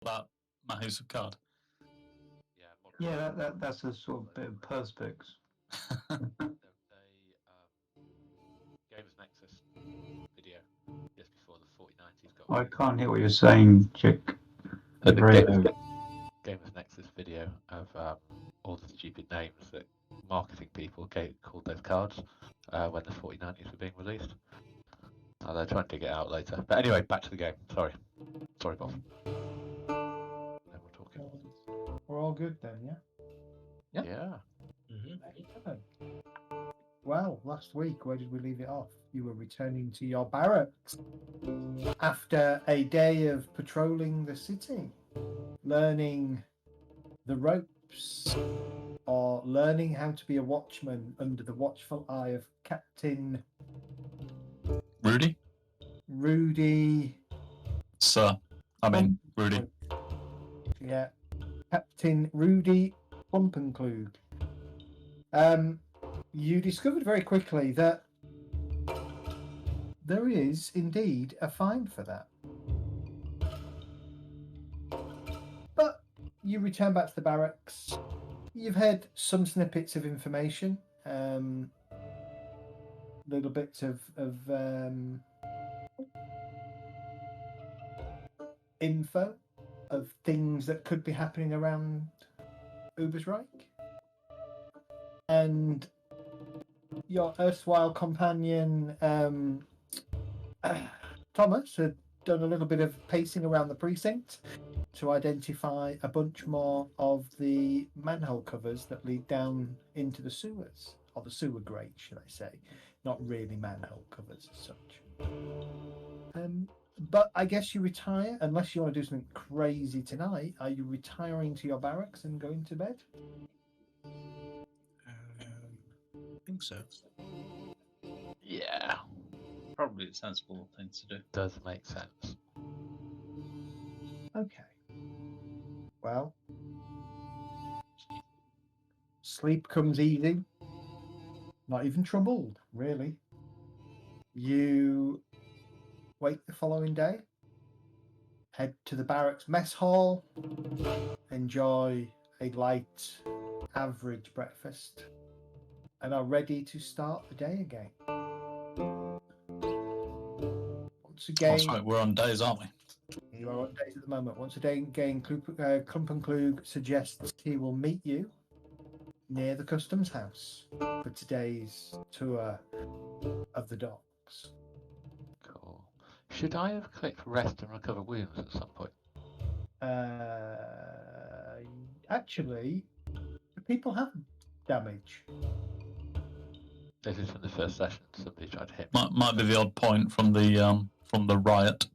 flat Mahus of card. Yeah, that's a sort of bit of perspex. There was a Games Nexus video just before the 4090s got. I can't hear what you're saying, Chick. The radio. Games Nexus video of all the stupid names that marketing people called those cards when the 4090s were being released. They're trying to dig it out later. But anyway, back to the game. Sorry, Bob. No more talking. We're all good then, yeah? Yeah. Mm-hmm. Well, last week, where did we leave it off? You were returning to your barracks after a day of patrolling the city, learning the ropes, or learning how to be a watchman under the watchful eye of Captain Rudy. Sir. I mean, Rudy. Yeah. Captain Rudy Plumpenklug. You discovered very quickly that there is indeed a fine for that. But you return back to the barracks. You've had some snippets of information, little bits of info of things that could be happening around Ubersreich. And your erstwhile companion, Thomas, had done a little bit of pacing around the precinct to identify a bunch more of the manhole covers that lead down into the sewers, or the sewer grate, should I say. Not really manhole covers as such. But I guess you retire, unless you want to do something crazy tonight. Are you retiring to your barracks and going to bed? I think so. Yeah. Probably a sensible thing to do. Does make sense. Okay. Well, sleep comes easy. Not even troubled, really. You wake the following day, head to the barracks mess hall, enjoy a light, average breakfast, and are ready to start the day again. Once again, That's right, we're on days, aren't we? you are on days at the moment. Once again, Klumpenklug suggests he will meet you near the customs house for today's tour of the docks. Cool. Should I have clicked rest and recover wounds at some point? Actually, people have damage. This is from the first session. Somebody tried to hit me. Might be the odd point from the riot.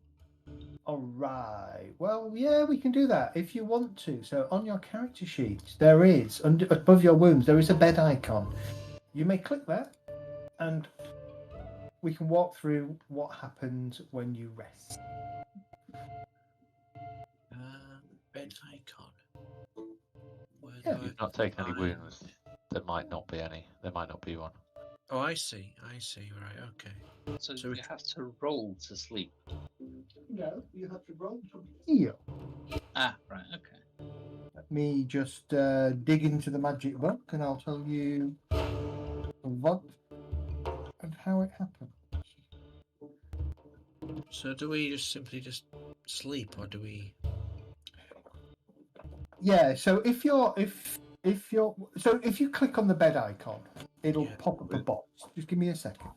All right. Well, yeah, we can do that if you want to. So on your character sheet, there is, above your wounds, there is a bed icon. You may click that, and we can walk through what happens when you rest. Bed icon. Yeah. If you've not taken any wounds, there might not be any. There might not be one. Oh, I see. Right, okay. So you have to roll to sleep. No, you have to roll to heal. Ah, right, okay. Let me just dig into the magic book, and I'll tell you what and how it happens. So do we just simply sleep, or do we? Yeah. So if you click on the bed icon, it'll pop up a box. Just give me a second.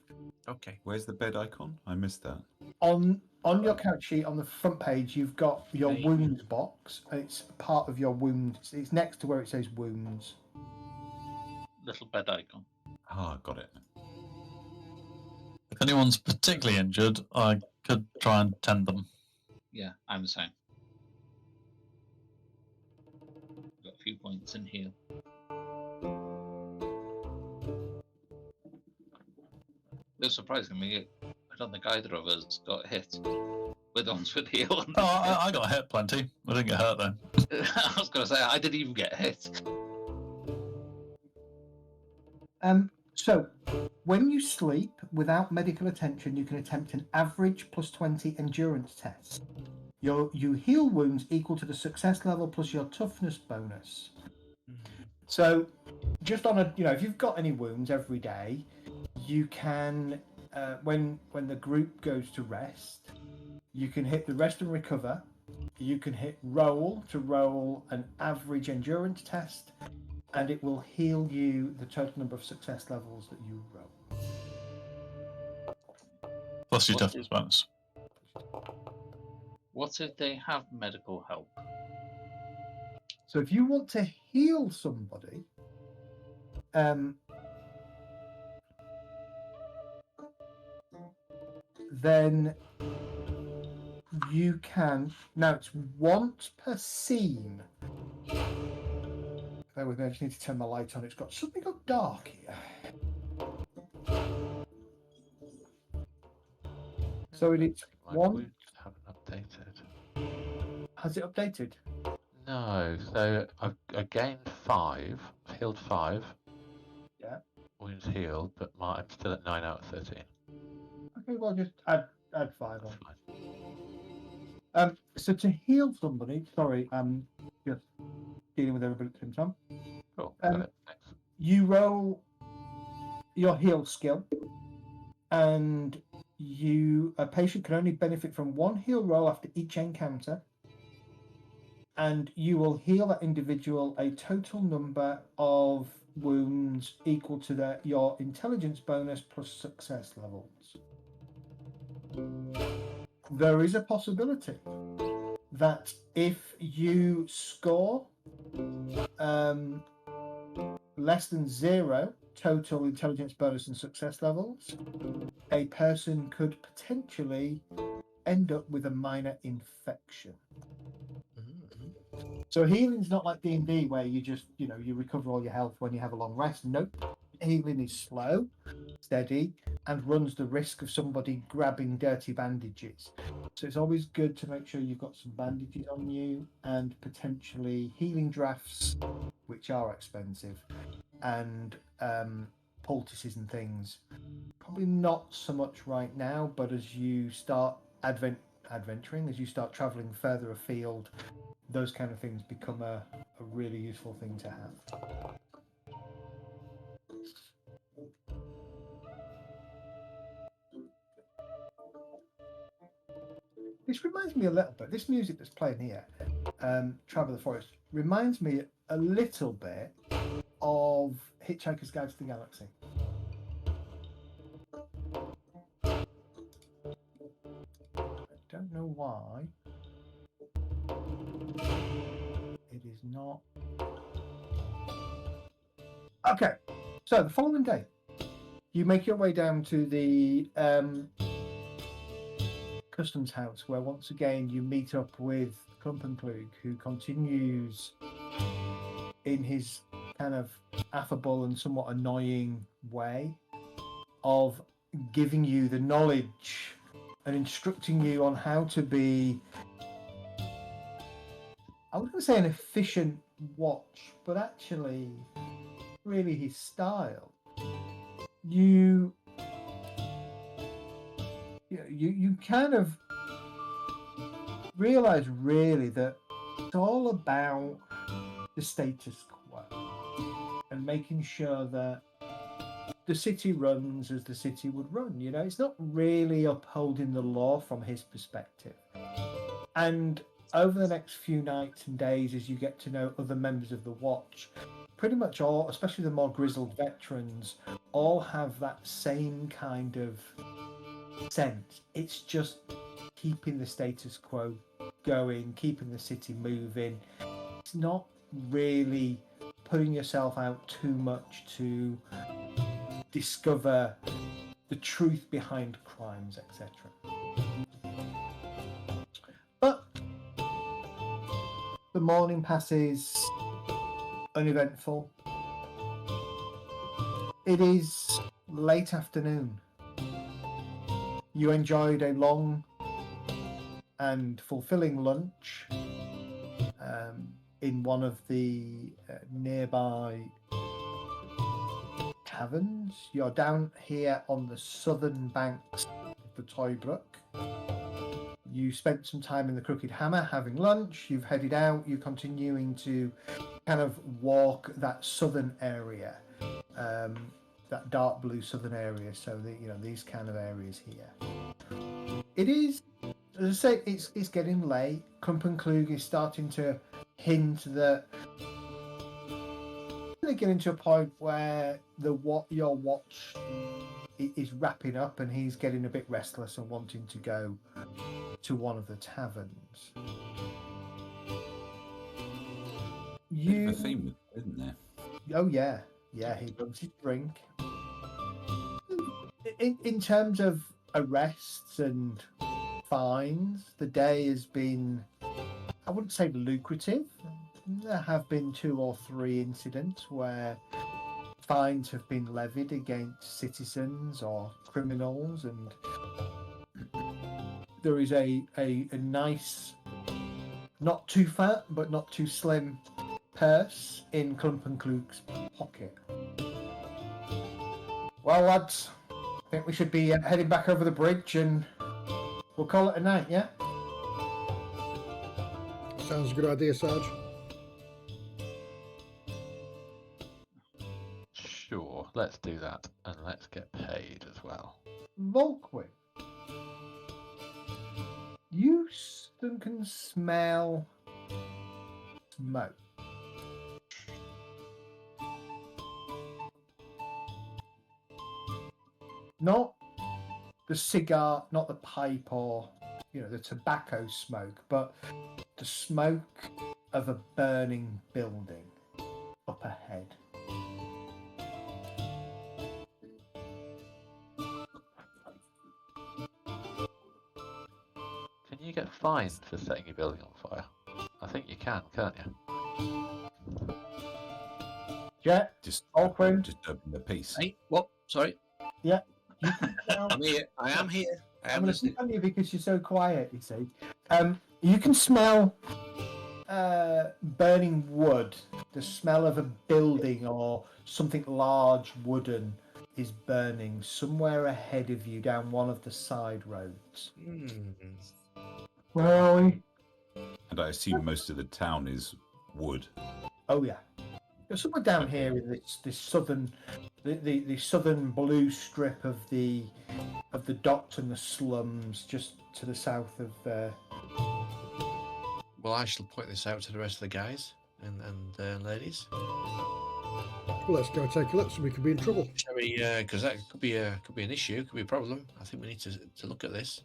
Okay. Where's the bed icon? I missed that. On your character sheet on the front page, you've got your wounds box, and it's part of your wounds. It's next to where it says wounds. Little bed icon. Ah, got it. If anyone's particularly injured, I could try and tend them. Yeah, I'm the same. Got a few points in heal. Though surprisingly, I don't think either of us got hit with ones with heal. Oh, I got hit plenty. I didn't get hurt though. I was going to say, I didn't even get hit. So, when you sleep without medical attention, you can attempt an average +20 endurance test. You heal wounds equal to the success level plus your toughness bonus. So, just on a if you've got any wounds every day, you can when the group goes to rest, you can hit the rest and recover. You can hit roll to roll an average endurance test, and it will heal you the total number of success levels that you roll. Plus your What toughness bonus. What if they have medical help? So if you want to heal somebody, then you can. Now it's once per scene. Bear with me, I just need to turn my light on. It's suddenly got dark here. So it's My one. wounds haven't updated. Has it updated? No, so I gained 5, healed 5. Yeah. Wounds healed, but I'm still at 9 out of 13. Okay, well just add 5 That's on. fine. So to heal somebody, sorry, I'm just dealing with everybody at the same time. Cool. Got it. Thanks. You roll your heal skill, and a patient can only benefit from one heal roll after each encounter, and you will heal that individual a total number of wounds equal to your intelligence bonus plus success levels. There is a possibility that if you score less than 0 total intelligence bonus and success levels, a person could potentially end up with a minor infection. So healing's not like D&D where you just, you recover all your health when you have a long rest. Nope. Healing is slow, steady, and runs the risk of somebody grabbing dirty bandages. So it's always good to make sure you've got some bandages on you and potentially healing drafts, which are expensive, and poultices and things. Probably not so much right now, but as you start adventuring, as you start traveling further afield, those kind of things become a really useful thing to have. This reminds me a little bit, this music that's playing here, Tribe of the Forest, reminds me a little bit of Hitchhiker's Guide to the Galaxy. I don't know why. It is not. Okay, so the following day, you make your way down to the customs house, where once again you meet up with Klumpenklug, who continues in his kind of affable and somewhat annoying way of giving you the knowledge and instructing you on how to be, I was going to say an efficient watch, but actually really his style. You kind of realize really that it's all about the status quo and making sure that the city runs as the city would run. It's not really upholding the law from his perspective. And over the next few nights and days, as you get to know other members of the watch, pretty much all, especially the more grizzled veterans, all have that same kind of sense. It's just keeping the status quo going, keeping the city moving. It's not really putting yourself out too much to discover the truth behind crimes, etc. But the morning passes uneventful. It is late afternoon. You enjoyed a long and fulfilling lunch in one of the nearby taverns. You're down here on the southern banks of the Toybrook. You spent some time in the Crooked Hammer having lunch. You've headed out. You're continuing to kind of walk that southern area, that dark blue southern area. So these kind of areas here. It is, as I say, it's getting late. Klumpenklug is starting to hint that they're getting to a point where your watch is wrapping up, and he's getting a bit restless and wanting to go to one of the taverns. Bit of a theme, isn't there? Oh yeah, he loves his drink. In terms of arrests and fines, the day has been, I wouldn't say lucrative. There have been 2 or 3 incidents where fines have been levied against citizens or criminals, and there is a nice, not too fat but not too slim purse in Klumpenklug's pocket. Well, lads, I think we should be heading back over the bridge, and we'll call it a night, yeah? Sounds a good idea, Sarge. Sure, let's do that, and let's get paid as well. Volkwin, you can smell smoke. Not the cigar, not the pipe or the tobacco smoke, but the smoke of a burning building up ahead. Can you get fined for setting your building on fire? I think you can, can't you? Yeah, Just Alquin. disturbing the peace. Hey, what? Sorry. Yeah. You can smell, I'm here. I am here. I I'm am going to listening. pick on you because you're so quiet, you see. You can smell burning wood. The smell of a building or something large wooden is burning somewhere ahead of you down one of the side roads. Where are we? And I assume most of the town is wood. Oh yeah. There's somewhere down here in this southern, the southern blue strip of the docks and the slums, just to the south of. Well, I shall point this out to the rest of the guys and ladies. Well, let's go take a look, so we could be in trouble. Shall we? Because that could be an issue, could be a problem. I think we need to look at this.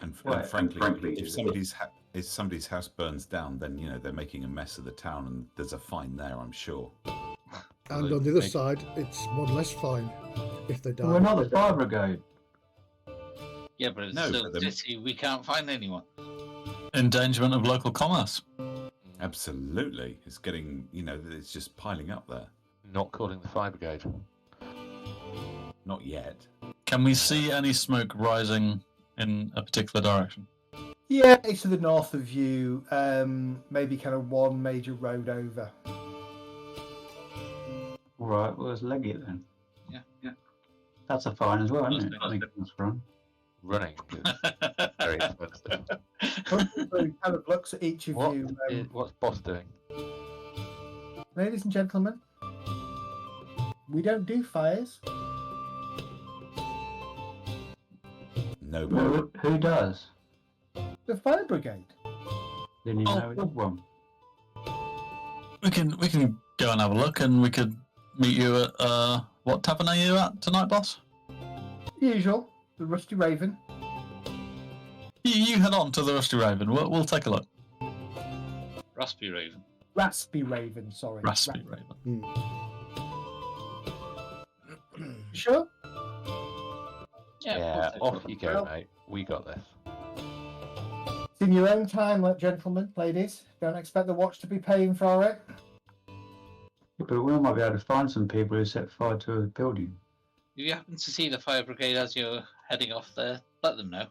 And Right, frankly, if somebody's house burns down, then they're making a mess of the town, and there's a fine there, I'm sure. And on the other side, it's one less fine if they die. We're not the fire brigade. Yeah, but it's No, still but a city. We can't find anyone. Endangerment of local commerce. Absolutely, it's getting it's just piling up there. Not calling the fire brigade. Not yet. Can we see any smoke rising in a particular direction? Yeah, it's to the north of you. Maybe kind of one major road over. All right, well, let's leg it then. Yeah. That's a fine as well, isn't it? That's Making us run. Running is very expensive. Kind of looks at each of you. What's boss doing? Ladies and gentlemen, we don't do fires. Nobody. Who does? The fire brigade. Didn't even Oh. know we had one. We can go and have a look, and we could meet you at what tavern are you at tonight, boss? Usual, the Rusty Raven. You head on to the Rusty Raven. We'll take a look. Raspy Raven. Raspy Raven, sorry. Raspy Raven. Sure? Yeah, we'll off take you it. go, Well- mate. We got this. It's in your own time, gentlemen, ladies. Don't expect the watch to be paying for it. Yeah, but we might be able to find some people who set fire to a building. If you happen to see the fire brigade as you're heading off there, let them know.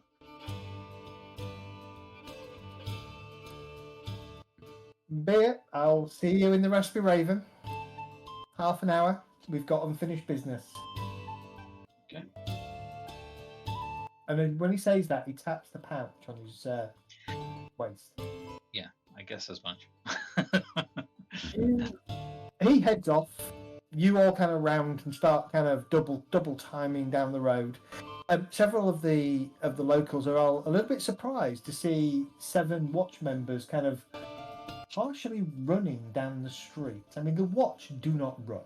Be it. I'll see you in the Raspy Raven. Half an hour. We've got unfinished business. Okay. And then when he says that, he taps the pouch on his waist. I guess as much. He heads off. You all kind of round and start kind of double timing down the road. Several of the locals are all a little bit surprised to see 7 watch members kind of partially running down the street. I mean, the watch do not run.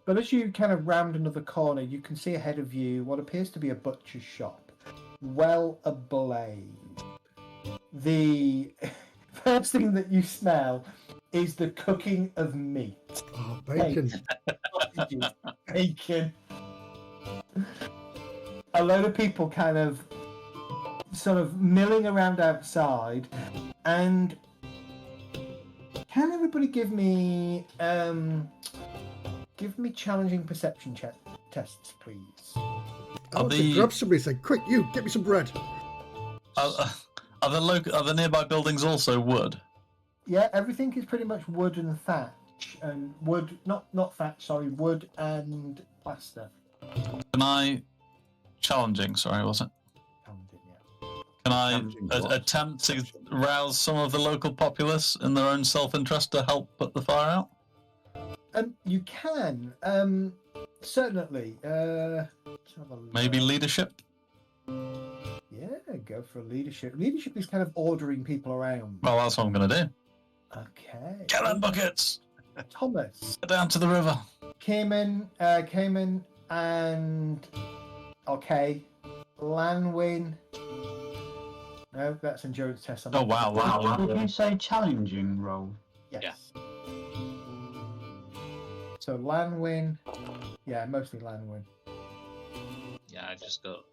But as you kind of round another corner, you can see ahead of you what appears to be a butcher's shop, well ablaze. The first thing that you smell is the cooking of meat. Oh, bacon. Bacon. A load of people kind of sort of milling around outside, and can everybody give me challenging perception tests, please? I want to grab somebody and say, quick, you, get me some bread. Are the nearby buildings also wood? Yeah, everything is pretty much wood and thatch, and wood, not thatch, sorry, wood and plaster. Can I challenging? Sorry, was it? Can I attempt to rouse some of the local populace in their own self-interest to help put the fire out? You can, certainly. Let's have a look. Maybe leadership? Yeah, go for leadership. Leadership is kind of ordering people around. Well, that's what I'm going to do. Okay. Get them buckets! Thomas. Get down to the river. Cayman, and... Okay. Lanwin. No, that's endurance test. Oh, wow. Did you say challenging roll? Yes. Yeah. So Lanwin. Yeah, mostly Lanwin. Yeah, I just got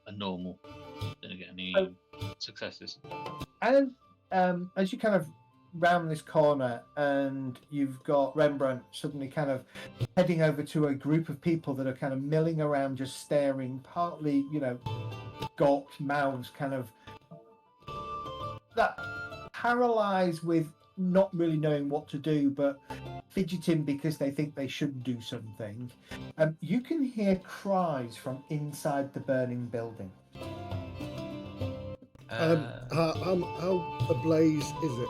a normal. Didn't get any successes. As you kind of round this corner, and you've got Rembrandt suddenly kind of heading over to a group of people that are kind of milling around, just staring, partly, gawked mouths, kind of that paralyzed with not really knowing what to do, but fidgeting because they think they should do something. You can hear cries from inside the burning building. How ablaze is it?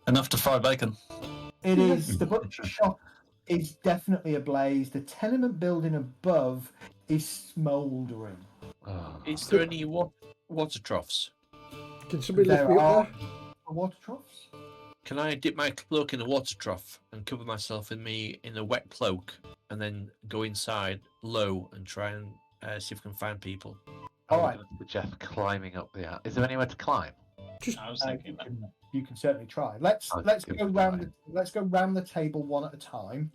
Enough to fry bacon. It is. The butcher shop is definitely ablaze. The tenement building above is smouldering. Is there any water troughs? Can somebody lift me There up are there? water troughs. Can I dip my cloak in a water trough and cover myself in a wet cloak, and then go inside low and try and see if I can find people? All right. Jeff climbing up the. Is there anywhere to climb? I was thinking that. You can certainly try. Let's go round. Let's go round the table one at a time,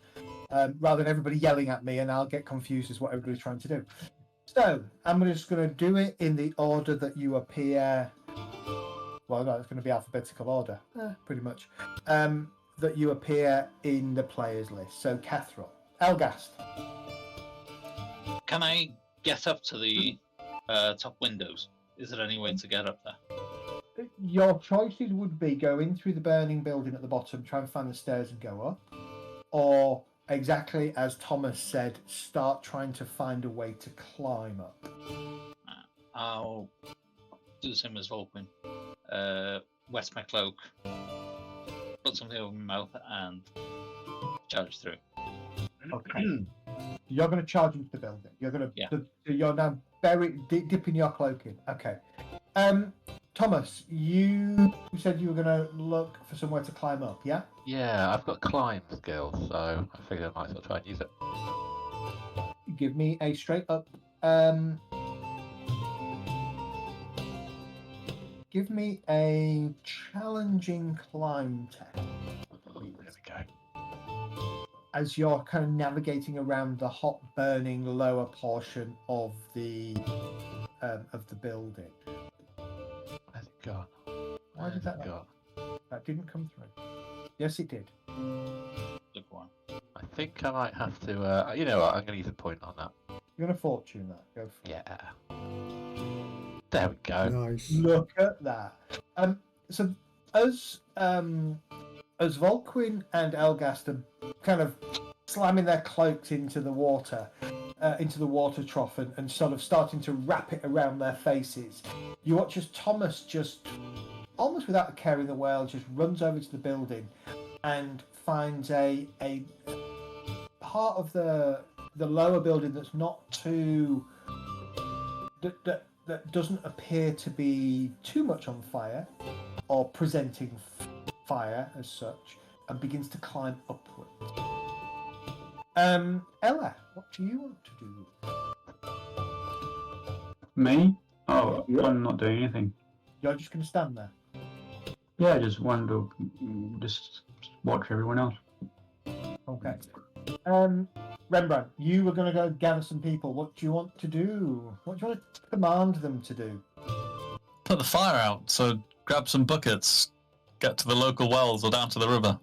rather than everybody yelling at me, and I'll get confused as what everybody's trying to do. So I'm just going to do it in the order that you appear. Well, no, it's going to be alphabetical order, pretty much. That you appear in the players' list. So Catherall, Elgast. Can I get up to the top windows? Is there any way to get up there? Your choices would be go in through the burning building at the bottom, try and find the stairs and go up, or exactly as Thomas said, start trying to find a way to climb up. I'll do the same as Volkman. Wet my cloak, put something over my mouth, and charge through. Okay. You're going to charge into the building. You're going to. Yeah. You're now dipping your cloak in. Okay. Thomas, you said you were going to look for somewhere to climb up. Yeah. Yeah, I've got climb skills, so I figured I might as well try and use it. Give me a straight up. Give me a challenging climb test. There we go. As you're kind of navigating around the hot, burning lower portion of the building. Where's it gone? Why did that? That didn't come through. Yes, it did. Look one. I think I might have to. You know what? I'm going to use a point on that. You're going to fortune that. Go for it. Yeah. There we go. Nice. Look at that. So as as Volquin and Elgast are kind of slamming their cloaks into the water trough and sort of starting to wrap it around their faces, you watch as Thomas just, almost without a care in the world, just runs over to the building and finds a part of the lower building that's not too that doesn't appear to be too much on fire or presenting fire as such, and begins to climb upwards. Ella, what do you want to do? Me? Oh, I'm not doing anything. You're just going to stand there? Yeah, just just watch everyone else. Okay. Rembrandt, you were going to go gather some people. What do you want to do? What do you want to command them to do? Put the fire out. So grab some buckets, get to the local wells or down to the river.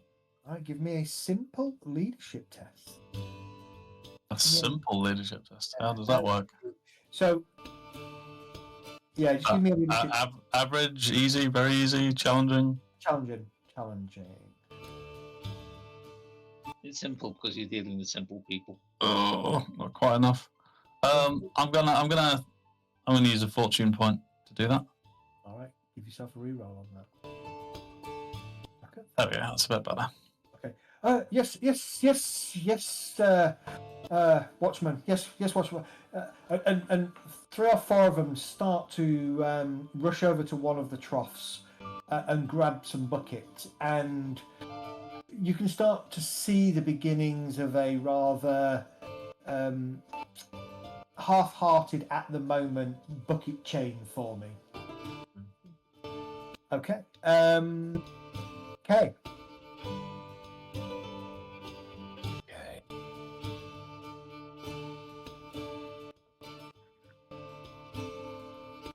All right, give me a simple leadership test. A simple leadership test. How does that work? So, yeah, just give me a leadership. Average, easy, very easy, challenging. Challenging. It's simple because you're dealing with simple people. Oh, not quite enough. I'm gonna use a fortune point to do that. All right, give yourself a reroll on that. Okay. Oh yeah, that's a bit better. Okay. Yes. Watchman. Yes, Watchman. And 3 or 4 of them start to rush over to one of the troughs and grab some buckets, and you can start to see the beginnings of a rather half-hearted at the moment bucket chain forming. Okay. Okay.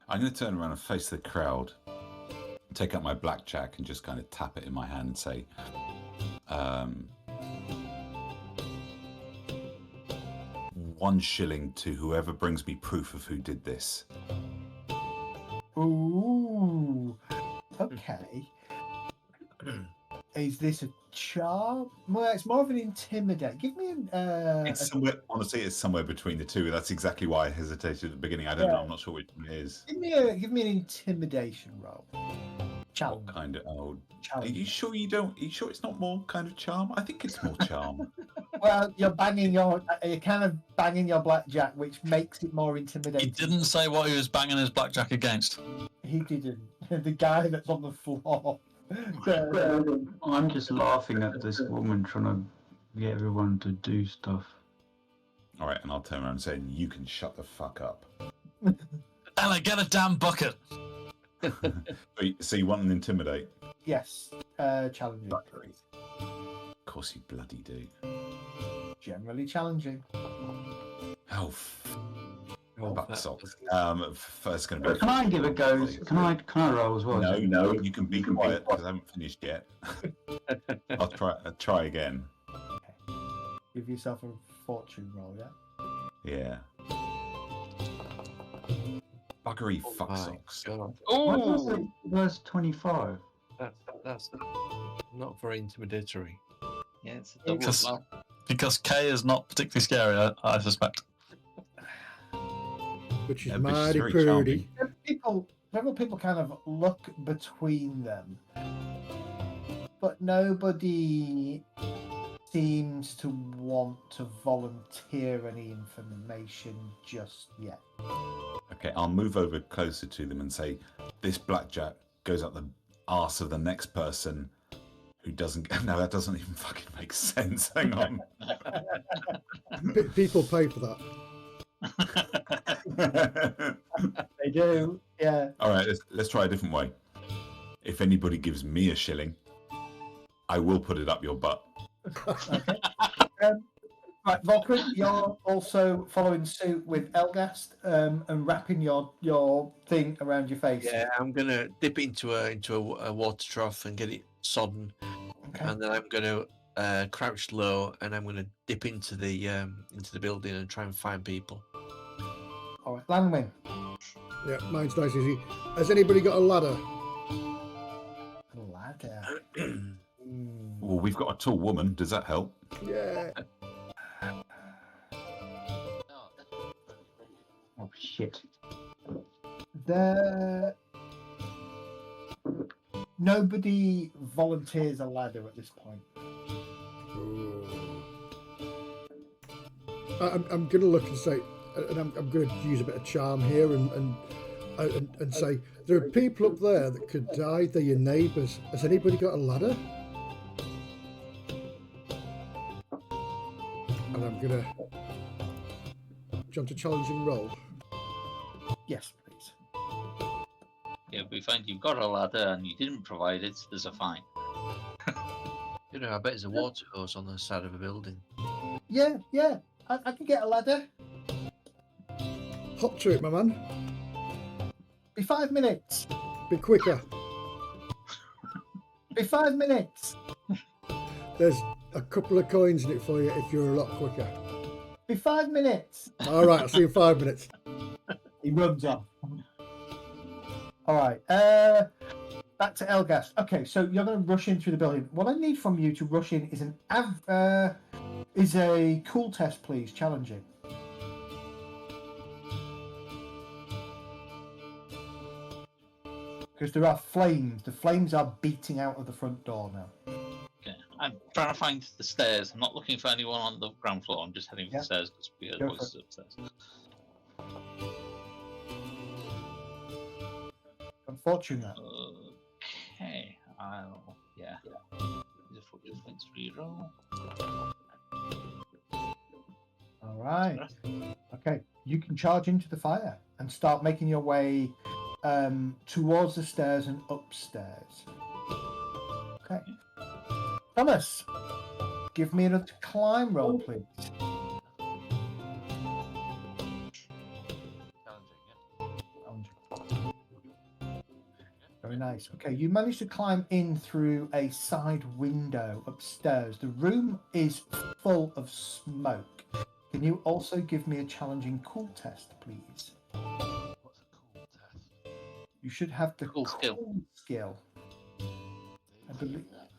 I'm going to turn around and face the crowd, take out my blackjack and just kind of tap it in my hand and say, "1 shilling to whoever brings me proof of who did this." Ooh. Okay. Is this a charm? Well, it's more of an intimidate. Give me an. It's somewhere. Honestly, it's somewhere between the two. That's exactly why I hesitated at the beginning. I don't know. I'm not sure which one it is. Give me an intimidation roll. Challenge. What kind of? Oh, Challenge. are you sure you don't? Are you sure it's not more kind of charm? I think it's more charm. Well, you're kind of banging your blackjack, which makes it more intimidating. He didn't say what he was banging his blackjack against. He didn't. The guy that's on the floor. I'm just laughing at this woman trying to get everyone to do stuff. All right, and I'll turn around and say, "You can shut the fuck up." Ella, get a damn bucket. So you want an intimidate? Yes. Challenging. Of course you bloody do. Generally challenging. Oh, butt socks. First going to be. Can I give a go? Can I roll as well? No, you can be quiet because I haven't finished yet. I'll try again. Okay. Give yourself a fortune roll, yeah? Yeah. Buggery fuck socks. Oh, verse 25. That's not very intimidatory. Yeah, it's a double. Because K is not particularly scary, I suspect. Which is Yeah, but she's mighty very pretty. Several people kind of look between them, but nobody seems to want to volunteer any information just yet. Okay, I'll move over closer to them and say, "This blackjack goes up the arse of the next person who doesn't." No, that doesn't even fucking make sense. Hang on. People pay for that. They do, yeah. All right, let's try a different way. If anybody gives me a shilling, I will put it up your butt. Okay. Right, Volkrin, you're also following suit with Elgast and wrapping your thing around your face. Yeah, I'm gonna dip it into a water trough and get it sodden, Okay. and then I'm gonna crouch low and I'm gonna dip into the building and try and find people. All right, Landwin. Yeah, mine's nice easy. Has anybody got a ladder? A ladder. Well, we've got a tall woman. Does that help? Yeah. Oh shit! Nobody volunteers a ladder at this point. I'm going to look and say, and I'm going to use a bit of charm here and say, there are people up there that could die. They're your neighbours. Has anybody got a ladder? And I'm going to jump to challenging roll. Yes, please. Yeah, if we find you've got a ladder and you didn't provide it, there's a fine. You know, I bet there's a water hose on the side of a building. Yeah. I can get a ladder. Hop to it, my man. Be 5 minutes. Be quicker. Be 5 minutes. There's a couple of coins in it for you if you're a lot quicker. Be 5 minutes. All right, I'll see you in 5 minutes. He runs off. All right. Back to Elgas. Okay, so you're going to rush in through the building. What I need from you to rush in is a cool test, please. Challenging. Because there are flames. The flames are beating out of the front door now. Okay. I'm trying to find the stairs. I'm not looking for anyone on the ground floor. I'm just heading for the stairs because we heard voices upstairs. Unfortunate. Okay. Yeah. These are 4 points reroll. All right. Okay, you can charge into the fire and start making your way towards the stairs and upstairs. Okay. Thomas, give me another climb roll, please. Very nice. Okay, you managed to climb in through a side window upstairs. The room is full of smoke. Can you also give me a challenging cool test, please? What's a cool test? You should have the Cool skill.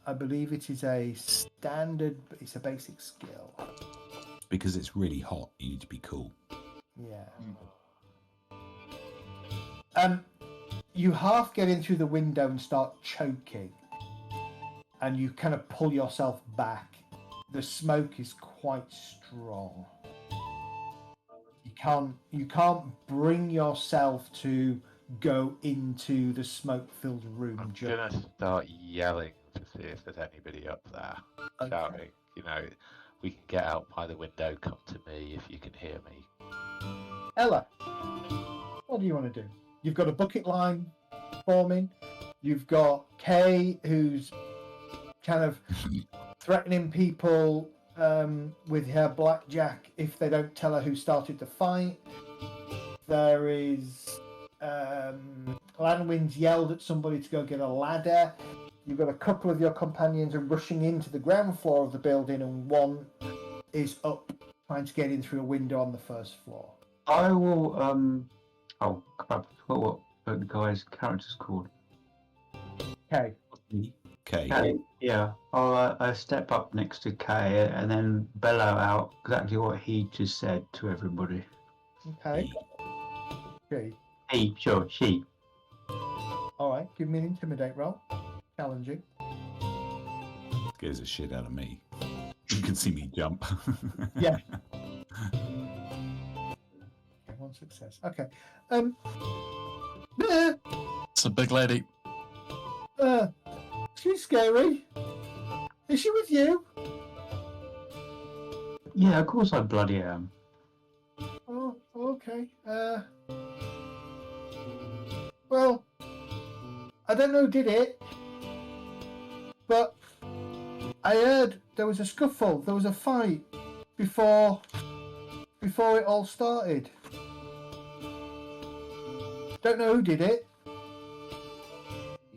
I believe it is a standard, but it's a basic skill. Because it's really hot, you need to be cool. Yeah. You half get in through the window and start choking, and you kind of pull yourself back. The smoke is quite strong. You can't bring yourself to go into the smoke-filled room. I'm gonna start yelling to see if there's anybody up there. Okay. Shouting, we can get out by the window. Come to me if you can hear me. Ella, what do you want to do? You've got a bucket line forming. You've got Kay, who's kind of threatening people with her blackjack if they don't tell her who started the fight. There is Lanwin's yelled at somebody to go get a ladder. You've got a couple of your companions are rushing into the ground floor of the building, and one is up trying to get in through a window on the first floor. I will. Oh crap! I forgot what the guy's character's called. Okay. Okay. Yeah. I'll step up next to Kay and then bellow out exactly what he just said to everybody. Okay. Okay. He, sure, she. All right. Give me an intimidate roll. Challenging. Scares the shit out of me. You can see me jump. Yeah. Okay, one success. Okay. It's a big lady. She's scary. Is she with you? Yeah, of course I bloody am. Oh, okay. Well, I don't know who did it, but I heard there was a scuffle. There was a fight before it all started. Don't know who did it.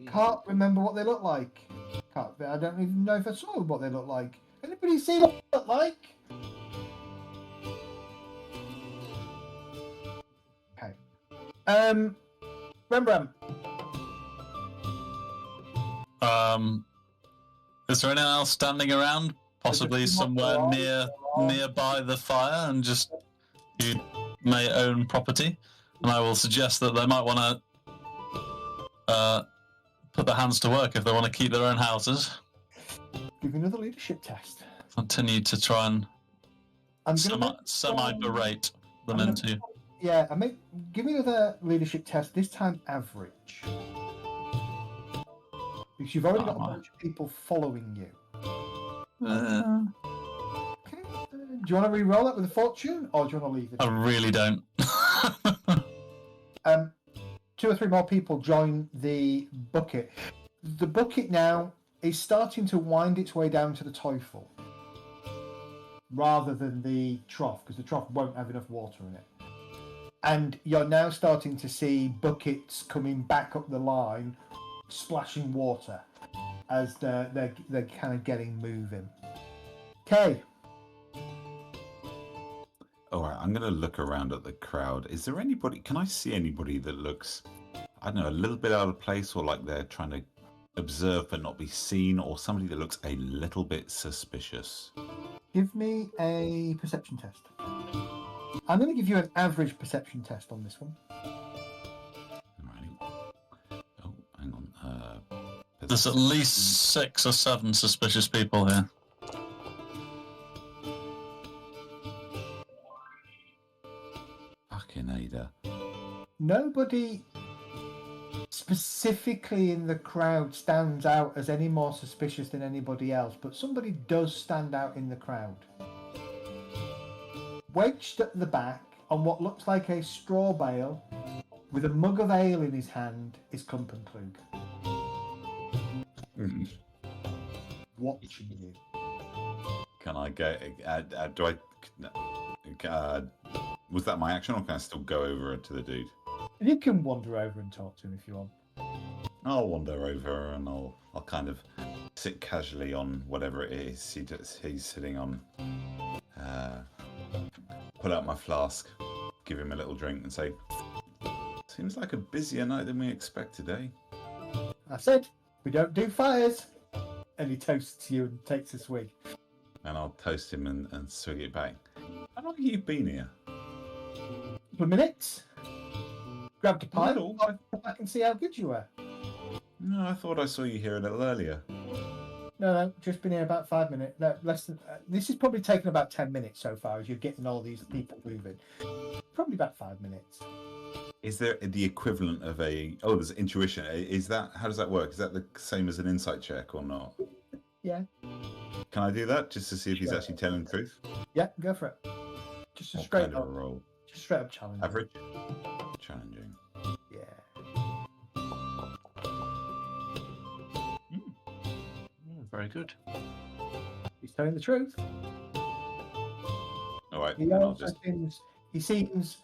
Can't remember what they look like. I don't even know if I saw what they look like. Anybody see what they look like? Okay. Rembrandt. Is there anyone else standing around, possibly somewhere nearby the fire, and just who may own property? And I will suggest that they might want to put their hands to work if they want to keep their own houses. Give me another leadership test. Continue to try and semi-berate them into. Yeah, give me another leadership test. This time average, because you've already got a bunch of people following you. Okay. Do you want to re-roll that with a fortune, or do you want to leave it? I really don't. 2 or 3 more people join the bucket. The bucket now is starting to wind its way down to the Teufel, rather than the trough, because the trough won't have enough water in it. And you're now starting to see buckets coming back up the line, splashing water as they're kind of getting moving. Okay. All right, I'm going to look around at the crowd. Is there anybody? Can I see anybody that looks, I don't know, a little bit out of place, or like they're trying to observe but not be seen, or somebody that looks a little bit suspicious? Give me a perception test. I'm going to give you an average perception test on this one. Alrighty. Oh, hang on. There's at least 6 or 7 suspicious people here. Fucking Ada. Nobody specifically in the crowd stands out as any more suspicious than anybody else, but somebody does stand out in the crowd. Wedged at the back on what looks like a straw bale with a mug of ale in his hand is Klumpenklug. Watching you. Can I go? Do I? Was that my action, or can I still go over to the dude? You can wander over and talk to him if you want. I'll wander over and I'll kind of sit casually on whatever it is he's sitting on. Pull out my flask, give him a little drink, and say, "Seems like a busier night than we expected, eh?" I said, we don't do fires. And he toasts you and takes a swig. And I'll toast him and swig it back. How long have you been here? Couple of minutes. Grabbed a pipe. Come back and see how good you were. No, I thought I saw you here a little earlier. No, just been here about 5 minutes. No, less than. This has probably taken about 10 minutes so far as you're getting all these people moving. Probably about 5 minutes. Is there the equivalent of a? Oh, there's intuition. Is that? How does that work? Is that the same as an insight check or not? Yeah. Can I do that just to see if he's actually telling the truth? Yeah, go for it. Just a What straight kind of up a roll? Just straight up challenge. Average. Challenging. Yeah. Very good. He's telling the truth. All right. He I'll also just... seems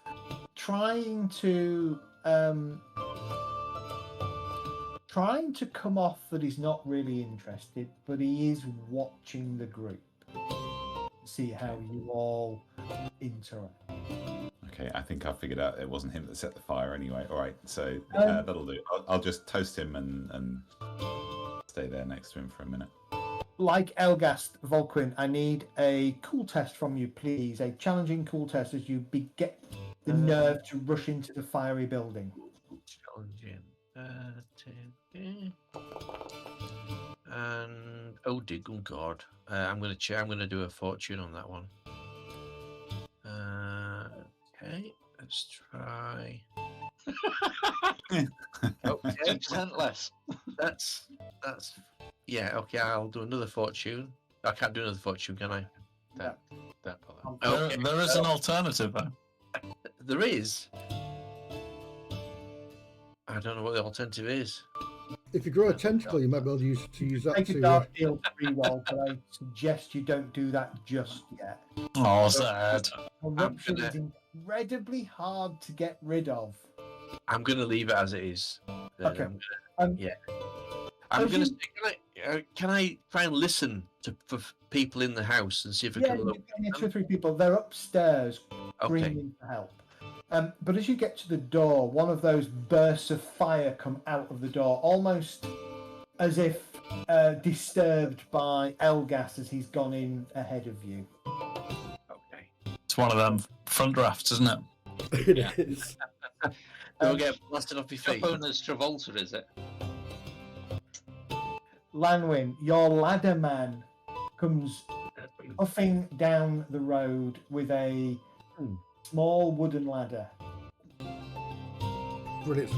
trying to come off that he's not really interested, but he is watching the group. See how you all interact. Okay, I think I figured out it wasn't him that set the fire anyway. All right, so that'll do. I'll just toast him and stay there next to him for a minute. Like Elgast, Volquin, I need a cool test from you, please. A challenging cool test as you get the nerve to rush into the fiery building. Challenging. 10. And oh dear God, I'm gonna do a fortune on that one. Okay, let's try. Okay, 10% less. That's yeah. Okay, I'll do another fortune. I can't do another fortune, can I? Don't bother. Okay. There is an alternative, though. There is. I don't know what the alternative is. If you grow a tentacle, you might be able to use that Take a to. dark deal re-roll, but I suggest you don't do that just yet. Oh, sad. Corruption is incredibly hard to get rid of. I'm gonna leave it as it is. Then Okay. I'm gonna say, can I try and listen for people in the house and see if I Yeah, can you look? can get 2 or 3 people. They're upstairs Okay. screaming for help. But as you get to the door, one of those bursts of fire come out of the door, almost as if disturbed by Elgas as he's gone in ahead of you. Okay. It's one of them front drafts, isn't it? It Yeah. is. Don't get blasted off your Shop feet. owner's Travolta, is it? Lanwin, your ladder man comes puffing down the road with a small wooden ladder. Brilliant.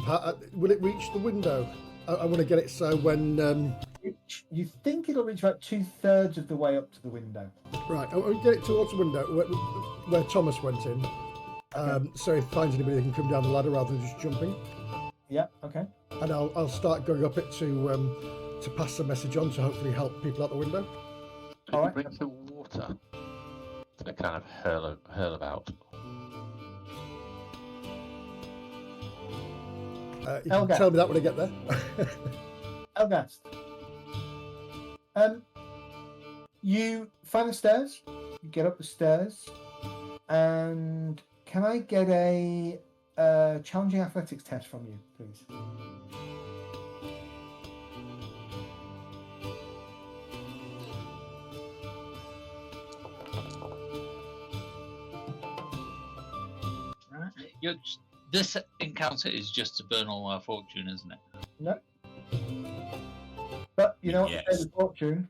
Will it reach the window? I want to get it so when... You think it'll reach about 2/3 of the way up to the window. Right, I want to get it towards the window where Thomas went in. So if he finds anybody, they can come down the ladder rather than just jumping. Yeah, okay. And I'll start going up it to pass the message on to hopefully help people out the window. Did All you right. bring some water to kind of hurl about? You can tell me that when I get there. Elgast. You find the stairs. You get up the stairs, and can I get a challenging athletics test from you, please? Right. This encounter is just to burn all our fortune, isn't it? No. But you know what? Yes. Yes. Fortune.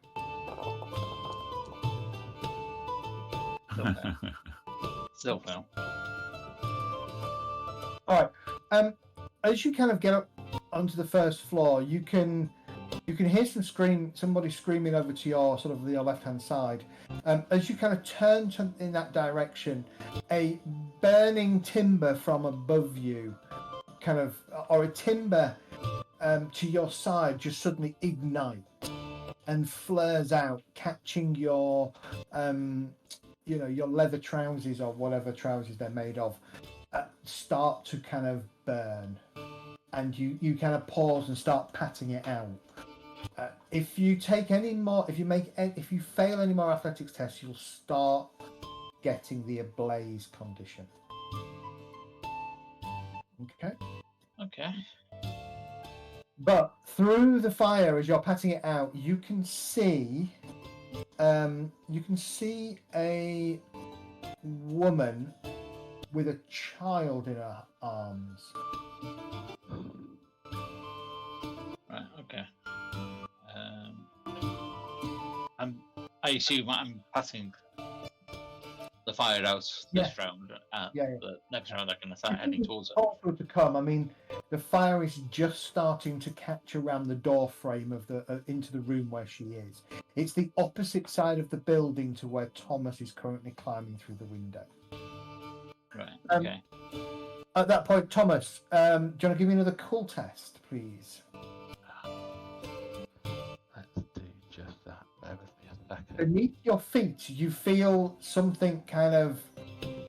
Still fail. All right. As you kind of get up onto the first floor, you can hear somebody screaming over to your sort of your left hand side. As you kind of turn in that direction, a burning timber from above you, or a timber to your side, just suddenly ignites and flares out, catching your your leather trousers or whatever trousers they're made of, start to kind of burn, and you kind of pause and start patting it out. If you fail any more athletics tests, you'll start getting the ablaze condition. Okay. Okay. But through the fire, as you're patting it out, you can see a woman with a child in her arms. Right. Okay. I assume I'm passing the fire out this round. The next round I can start heading towards it. Possible to come. I mean, the fire is just starting to catch around the door frame of the into the room where she is. It's the opposite side of the building to where Thomas is currently climbing through the window. Right. Okay. At that point, Thomas, do you want to give me another cool test, please? Let's do just that. Bear with me a second. Beneath your feet, you feel something kind of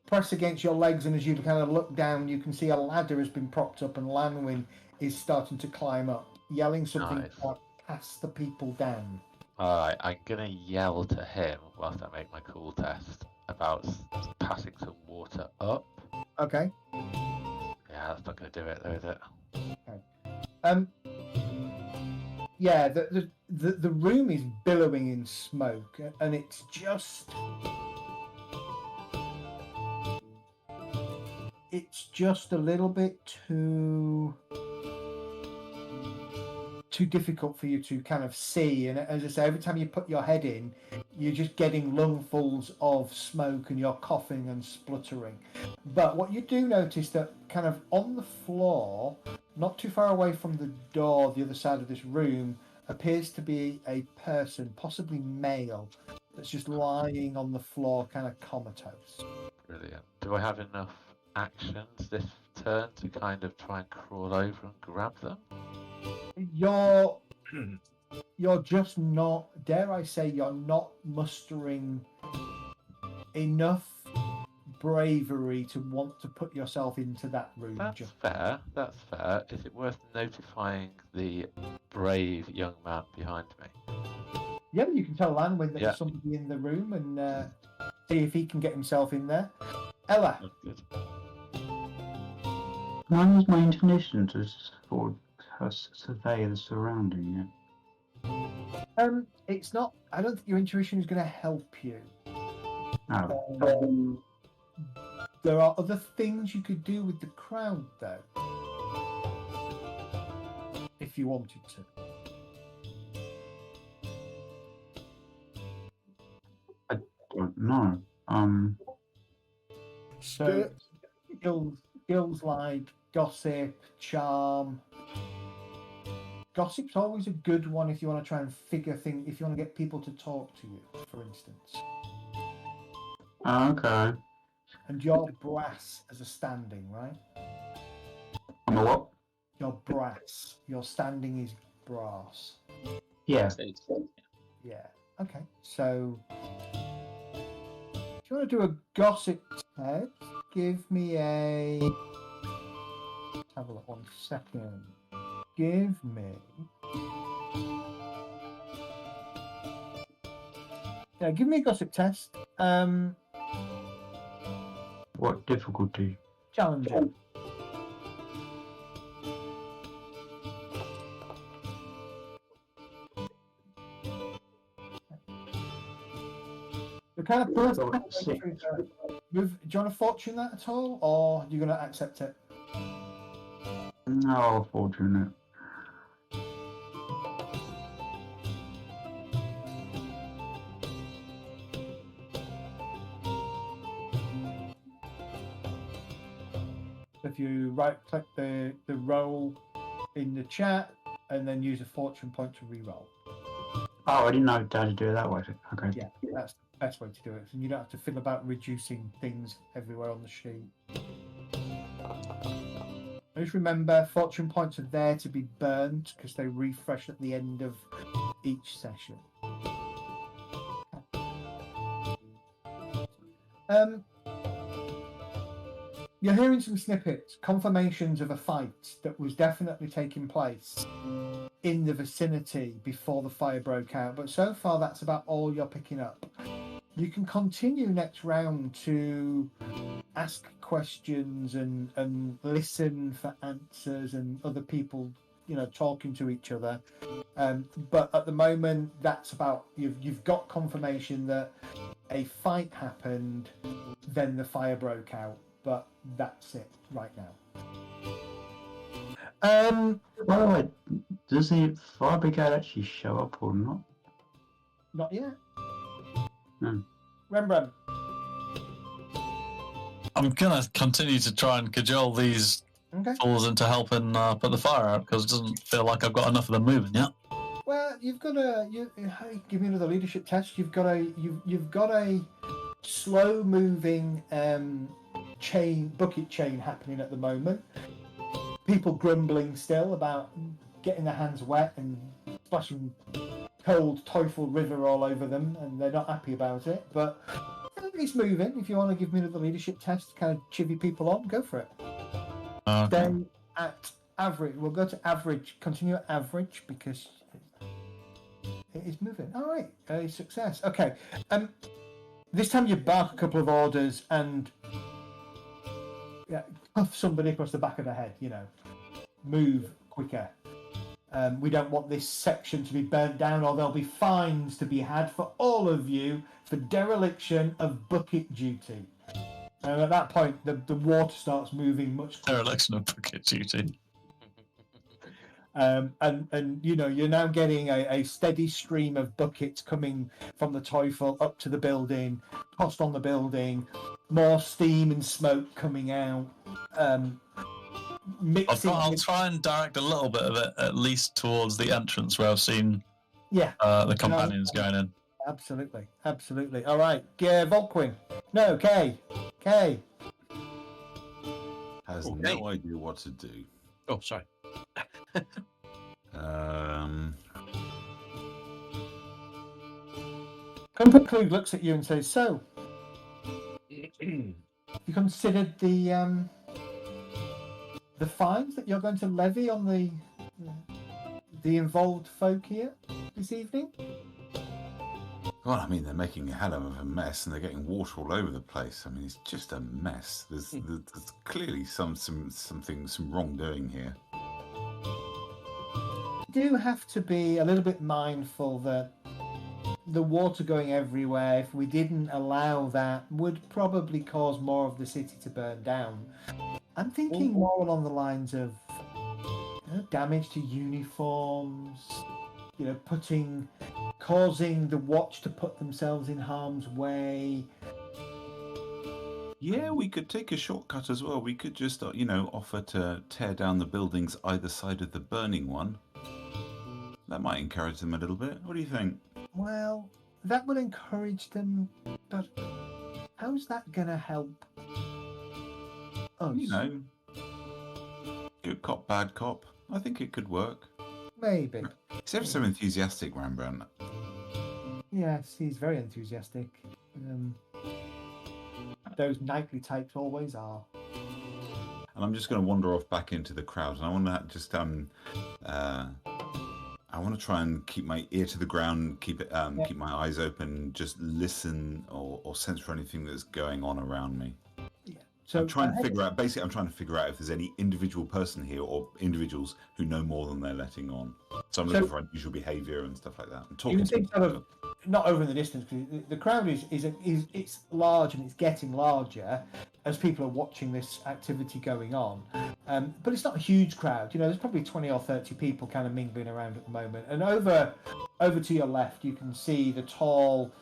press against your legs, and as you kind of look down, you can see a ladder has been propped up, and Lanwin is starting to climb up, yelling something about pass the people down. Alright, I'm gonna yell to him whilst I make my cool test about passing some water up. Okay. Yeah, that's not gonna do it though, is it? Yeah, the room is billowing in smoke, and it's just a little bit too difficult for you to kind of see. And as I say, every time you put your head in, you're just getting lungfuls of smoke and you're coughing and spluttering. But what you do notice that kind of on the floor, not too far away from the door, the other side of this room, appears to be a person, possibly male, that's just lying on the floor, kind of comatose. Brilliant. Do I have enough actions this turn to kind of try and crawl over and grab them? You're just not, dare I say, you're not mustering enough bravery to want to put yourself into that room. That's fair. That's fair. Is it worth notifying the brave young man behind me? Yeah, you can tell Lanwin that there's somebody in the room and see if he can get himself in there. Ella. Oh, good. Can I use my intuition to survey the surrounding? Yeah. It's not. I don't think your intuition is going to help you. Oh. There are other things you could do with the crowd, though, if you wanted to. I don't know. So skills like gossip, charm. Gossip's always a good one if you want to try and figure things. If you want to get people to talk to you, for instance. Okay. And you're brass as a standing, right? On the what? You're brass. Your standing is brass. Yeah. Yeah. Okay. So, if you want to do a gossip test, give me a. Let's have a look. 1 second. Give me. Yeah, give me a gossip test. What difficulty? Challenging. The kind of person. Do you want to fortune that at all, or are you going to accept it? No, fortunate. If you right-click the roll in the chat and then use a fortune point to re-roll. Oh, I didn't know how to do it that way. Okay. Yeah, that's the best way to do it. And you don't have to fiddle about reducing things everywhere on the sheet. Just remember, fortune points are there to be burnt because they refresh at the end of each session. You're hearing some snippets, confirmations of a fight that was definitely taking place in the vicinity before the fire broke out. But so far, that's about all you're picking up. You can continue next round to ask questions and listen for answers and other people, talking to each other. But at the moment, that's about you've got confirmation that a fight happened, then the fire broke out. But that's it right now. By the way, does the fire brigade actually show up or not? Not yet. No. Rembrandt. I'm gonna continue to try and cajole these fools into helping put the fire out because it doesn't feel like I've got enough of them moving yet. Well, you've got give me another leadership test. You've got a slow moving bucket chain happening at the moment. People grumbling still about getting their hands wet and splashing cold Teufel River all over them, and they're not happy about it. But it's moving. If you want to give me another leadership test to kind of chivvy people on, go for it. Then at average, we'll go to average. Continue at average because it is moving. All right, a success. Okay. This time you bark a couple of orders and cuff somebody across the back of the head. Move quicker. We don't want this section to be burnt down, or there'll be fines to be had for all of you for dereliction of bucket duty. And at that point, the water starts moving much quicker. Dereliction of bucket duty. And you're now getting a steady stream of buckets coming from the Teufel up to the building, tossed on the building, more steam and smoke coming out. I'll try and direct a little bit of it at least towards the entrance where I've seen the companions going in. Absolutely. All right, Volquin. No, Kay. Has no idea what to do. Oh, sorry. Comfort Klug looks at you and says, "So, you considered the fines that you're going to levy on the involved folk here this evening?" Well, I mean, they're making a hell of a mess, and they're getting water all over the place. I mean, it's just a mess. There's clearly some wrongdoing here. do have to be a little bit mindful that the water going everywhere, if we didn't allow that, would probably cause more of the city to burn down. I'm thinking more along the lines of damage to uniforms, causing the watch to put themselves in harm's way. Yeah, we could take a shortcut as well. We could just, offer to tear down the buildings either side of the burning one. That might encourage them a little bit. What do you think? Well, that would encourage them, but how's that going to help us? Good cop, bad cop. I think it could work. Maybe. He's ever so enthusiastic, Rembrandt. Yes, he's very enthusiastic. Those knightly types always are. And I'm just going to wander off back into the crowd, and I want to just I want to try and keep my ear to the ground, keep my eyes open, just listen or sense for anything that's going on around me. Yeah. So I'm trying to figure out. Basically, I'm trying to figure out if there's any individual person here or individuals who know more than they're letting on. So I'm looking for unusual behaviour and stuff like that. I'm talking to them. Not over in the distance, because the crowd is it's large and it's getting larger as people are watching this activity going on. But it's not a huge crowd. There's probably 20 or 30 people kind of mingling around at the moment. And over to your left, you can see the tall,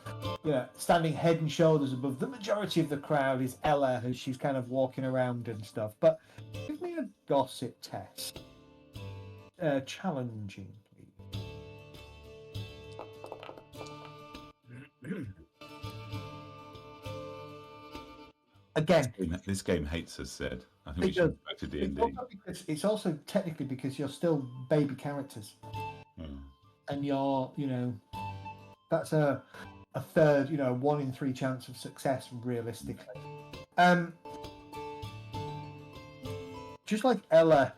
standing head and shoulders above the majority of the crowd is Ella, as she's kind of walking around and stuff. But give me a gossip test. Challenging. Again, this game hates us, Zed. I think we should go back to D&D. It's also technically because you're still baby characters, and you're, that's a third, 1 in 3 chance of success realistically. Just like Ella,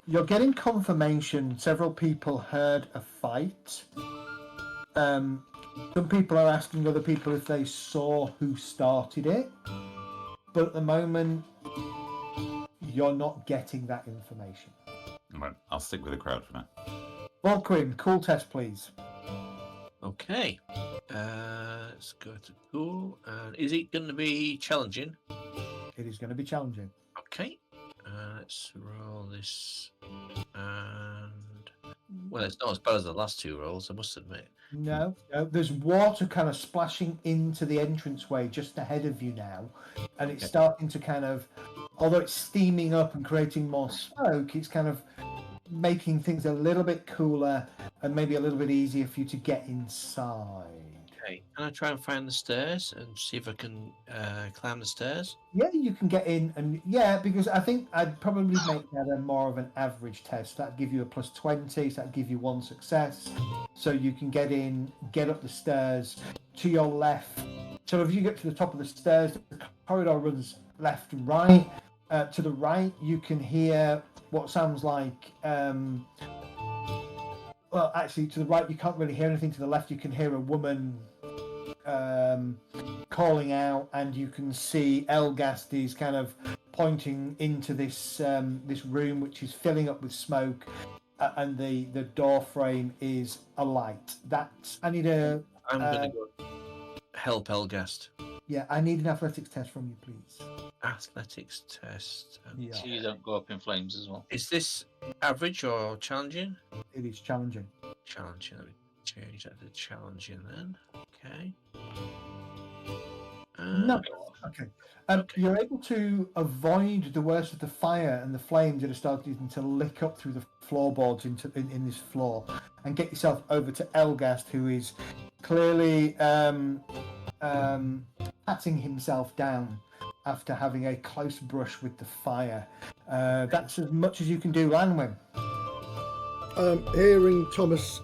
you're getting confirmation. Several people heard a fight. Some people are asking other people if they saw who started it. But at the moment, you're not getting that information. Right, I'll stick with the crowd for now. Volquin, cool test, please. Okay. Let's go to cool. And is it going to be challenging? It is going to be challenging. Okay. Let's roll this. And well, it's not as bad as the last 2 rolls, I must admit. No. There's water kind of splashing into the entranceway just ahead of you now, and it's starting to kind of, although it's steaming up and creating more smoke, it's kind of making things a little bit cooler and maybe a little bit easier for you to get inside. Okay. Can I try and find the stairs and see if I can climb the stairs? Yeah, you can get in, and because I think I'd probably make that a more of an average test. That'd give you a plus 20, so that'd give you 1 success. So you can get in, get up the stairs to your left. So if you get to the top of the stairs, the corridor runs left and right. To the right, you can hear what sounds like. Well, actually, to the right, you can't really hear anything. To the left, you can hear a woman calling out, and you can see Elgast is kind of pointing into this room, which is filling up with smoke, and the door frame is alight. I'm gonna go help Elgast. Yeah, I need an athletics test from you, please. Athletics test. Yeah. So you don't go up in flames as well. Is this average or challenging? It is challenging. Challenging. Let me change that to challenging then. Okay. No. Okay. You're able to avoid the worst of the fire and the flames that are starting to lick up through the floorboards in this floor, and get yourself over to Elgast, who is clearly patting himself down after having a close brush with the fire. That's as much as you can do, Lanwin. Hearing Thomas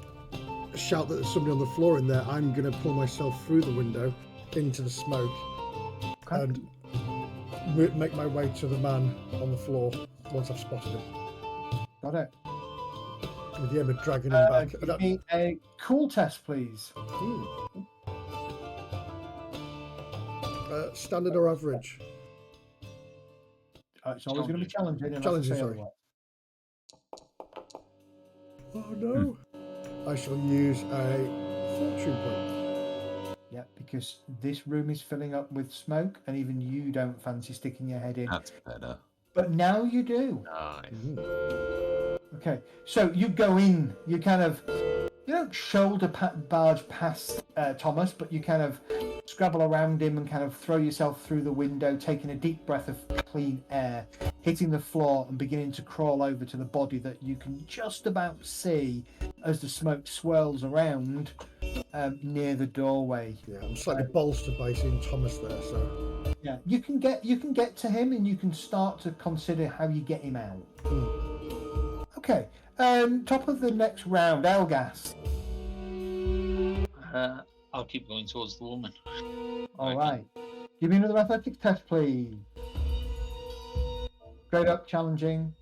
shout that there's somebody on the floor in there, I'm going to pull myself through the window into the smoke and make my way to the man on the floor once I've spotted him. Got it. With the aim of dragging him back. Give me a cool test, please. Standard or average? It's always going to be challenging. Challenging, sorry. Oh no! I shall use a fortune point. Yeah, because this room is filling up with smoke, and even you don't fancy sticking your head in. That's better. But now you do. Nice. Okay, so you go in. You kind of, you don't shoulder barge past Thomas, but you kind of scrabble around him and kind of throw yourself through the window, taking a deep breath of clean air, hitting the floor and beginning to crawl over to the body that you can just about see as the smoke swirls around near the doorway. Yeah, I'm slightly bolstered by seeing Thomas there, so Yeah, you can get to him, and you can start to consider how you get him out. Okay, top of the next round, Elgas. I'll keep going towards the woman. All right, give me another athletics test, please. Straight up, challenging.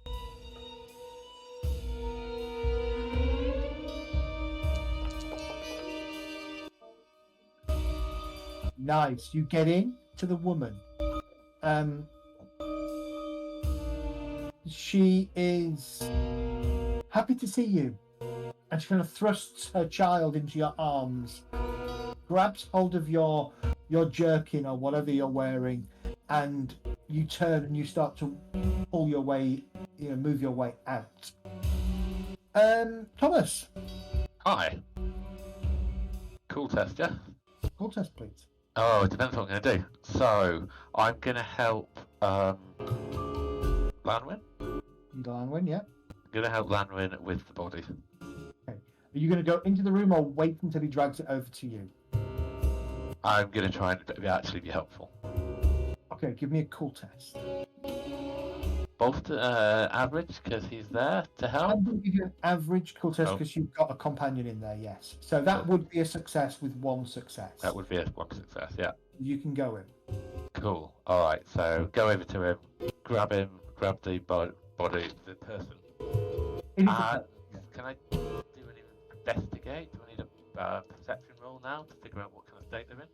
Nice. You get in to the woman. She is happy to see you, and she kind of thrusts her child into your arms, grabs hold of your jerkin or whatever you're wearing, and you turn and you start to pull your way, move your way out. Thomas. Hi. Cool test, yeah? Cool test, please. Oh, it depends what I'm going to do. So, I'm going to help Lanwin. Lanwin, yeah. I'm going to help Lanwin with the body. Okay. Are you going to go into the room or wait until he drags it over to you? I'm going to try and actually be helpful. Okay, give me a cool test. Both average, because he's there to help. I'm going to give you an average cool test Oh. because you've got a companion in there, yes. So that would be a success with one success. That would be one success, yeah. You can go in. Cool. All right, so go over to him, grab the body, the person. Can I do an investigate? Do I need a perception roll now to figure out what kind of state they're in?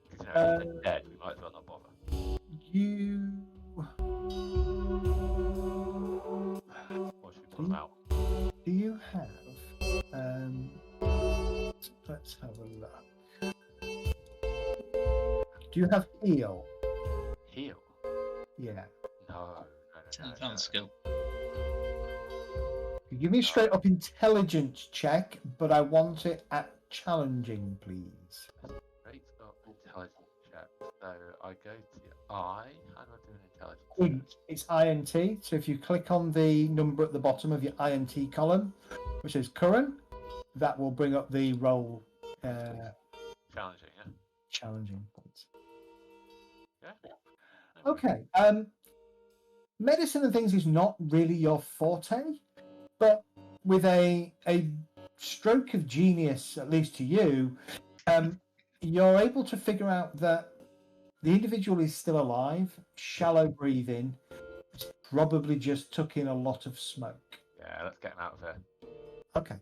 Because if they're dead, we might as well not bother. You... Or should we pull them out? Do you have... let's have a look. Do you have heal? Heal? Yeah. No. Sounds skill. You give me a straight up intelligence check, but I want it at challenging, please. Straight up intelligence check. So I go to I. How do I do an intelligence check? It's INT. So if you click on the number at the bottom of your INT column, which says current, that will bring up the roll. Challenging, yeah. Challenging points. Yeah. Okay. Medicine and things is not really your forte, but with a stroke of genius, at least to you, you're able to figure out that the individual is still alive, shallow breathing, probably just took in a lot of smoke. Yeah, let's get him out of here. Okay.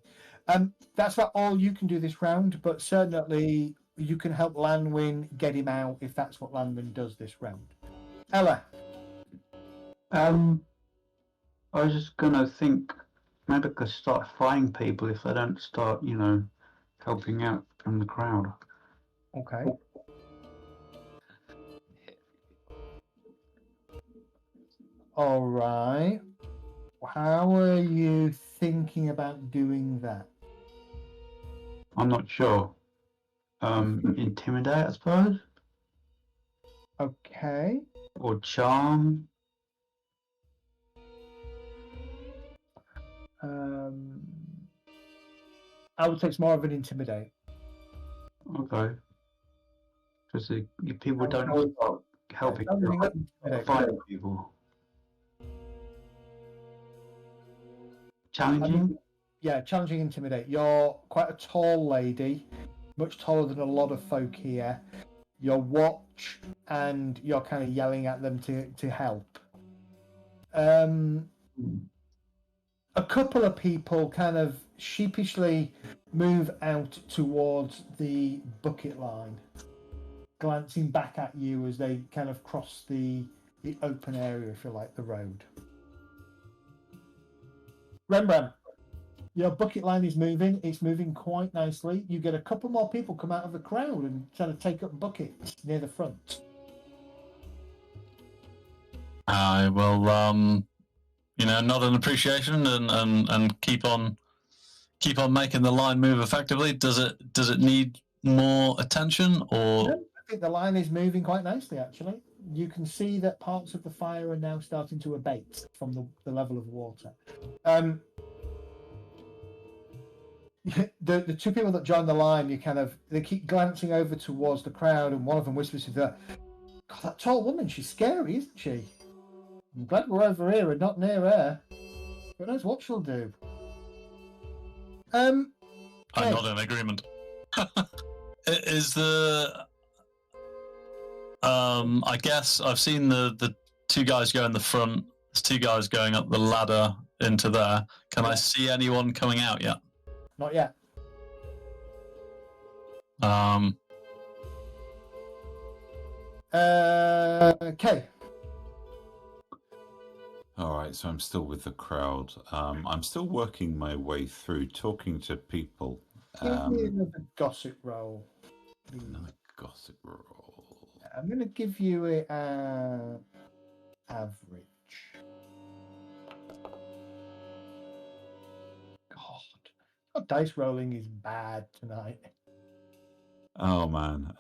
That's about all you can do this round, but certainly you can help Lanwin get him out if that's what Lanwin does this round. Ella. I was just gonna think maybe I could start fighting people if they don't start, helping out from the crowd. Okay. All right. How are you thinking about doing that? I'm not sure. Intimidate, I suppose, Okay. or charm. I would say it's more of an intimidate. Okay. Because if people Oh, don't no. start helping Intimidate. fighting people. Challenging. Yeah, challenging intimidate. You're quite a tall lady, much taller than a lot of folk here. You're watch and you're kind of yelling at them to help. A couple of people kind of sheepishly move out towards the bucket line, glancing back at you as they kind of cross the open area, if you like, the road. Rembrandt. Your bucket line is moving. It's moving quite nicely. You get a couple more people come out of the crowd and try to take up buckets near the front. I will, nod in appreciation and keep on making the line move effectively. Does it need more attention or? No, I think the line is moving quite nicely. Actually, you can see that parts of the fire are now starting to abate from the level of water. The two people that join the line, they keep glancing over towards the crowd, and one of them whispers to the other, "God, that tall woman, she's scary, isn't she? I'm glad we're over here and not near her. Who knows what she'll do?" I'm not in agreement. Is the I guess I've seen the two guys go in the front. There's two guys going up the ladder into there. Can I see anyone coming out yet? Not yet. Okay. All right, so I'm still with the crowd. I'm still working my way through, talking to people. Give me another gossip roll. Another gossip roll. I'm going to give you a average. God, dice rolling is bad tonight. Oh man.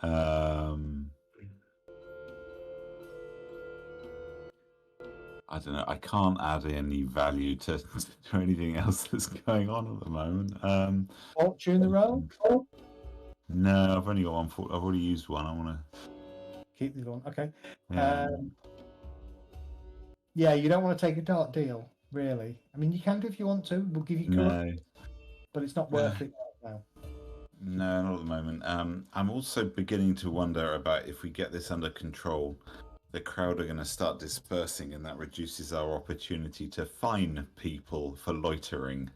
I don't know. I can't add any value to anything else that's going on at the moment. Fortune the roll? No, I've only got one. I've already used one. I want to keep the one. Okay. Yeah. Yeah, you don't want to take a dark deal, really. I mean, you can do if you want to. We'll give you corrupt, but it's not worth it right now. No, not at the moment. I'm also beginning to wonder about if we get this under control, the crowd are going to start dispersing, and that reduces our opportunity to fine people for loitering.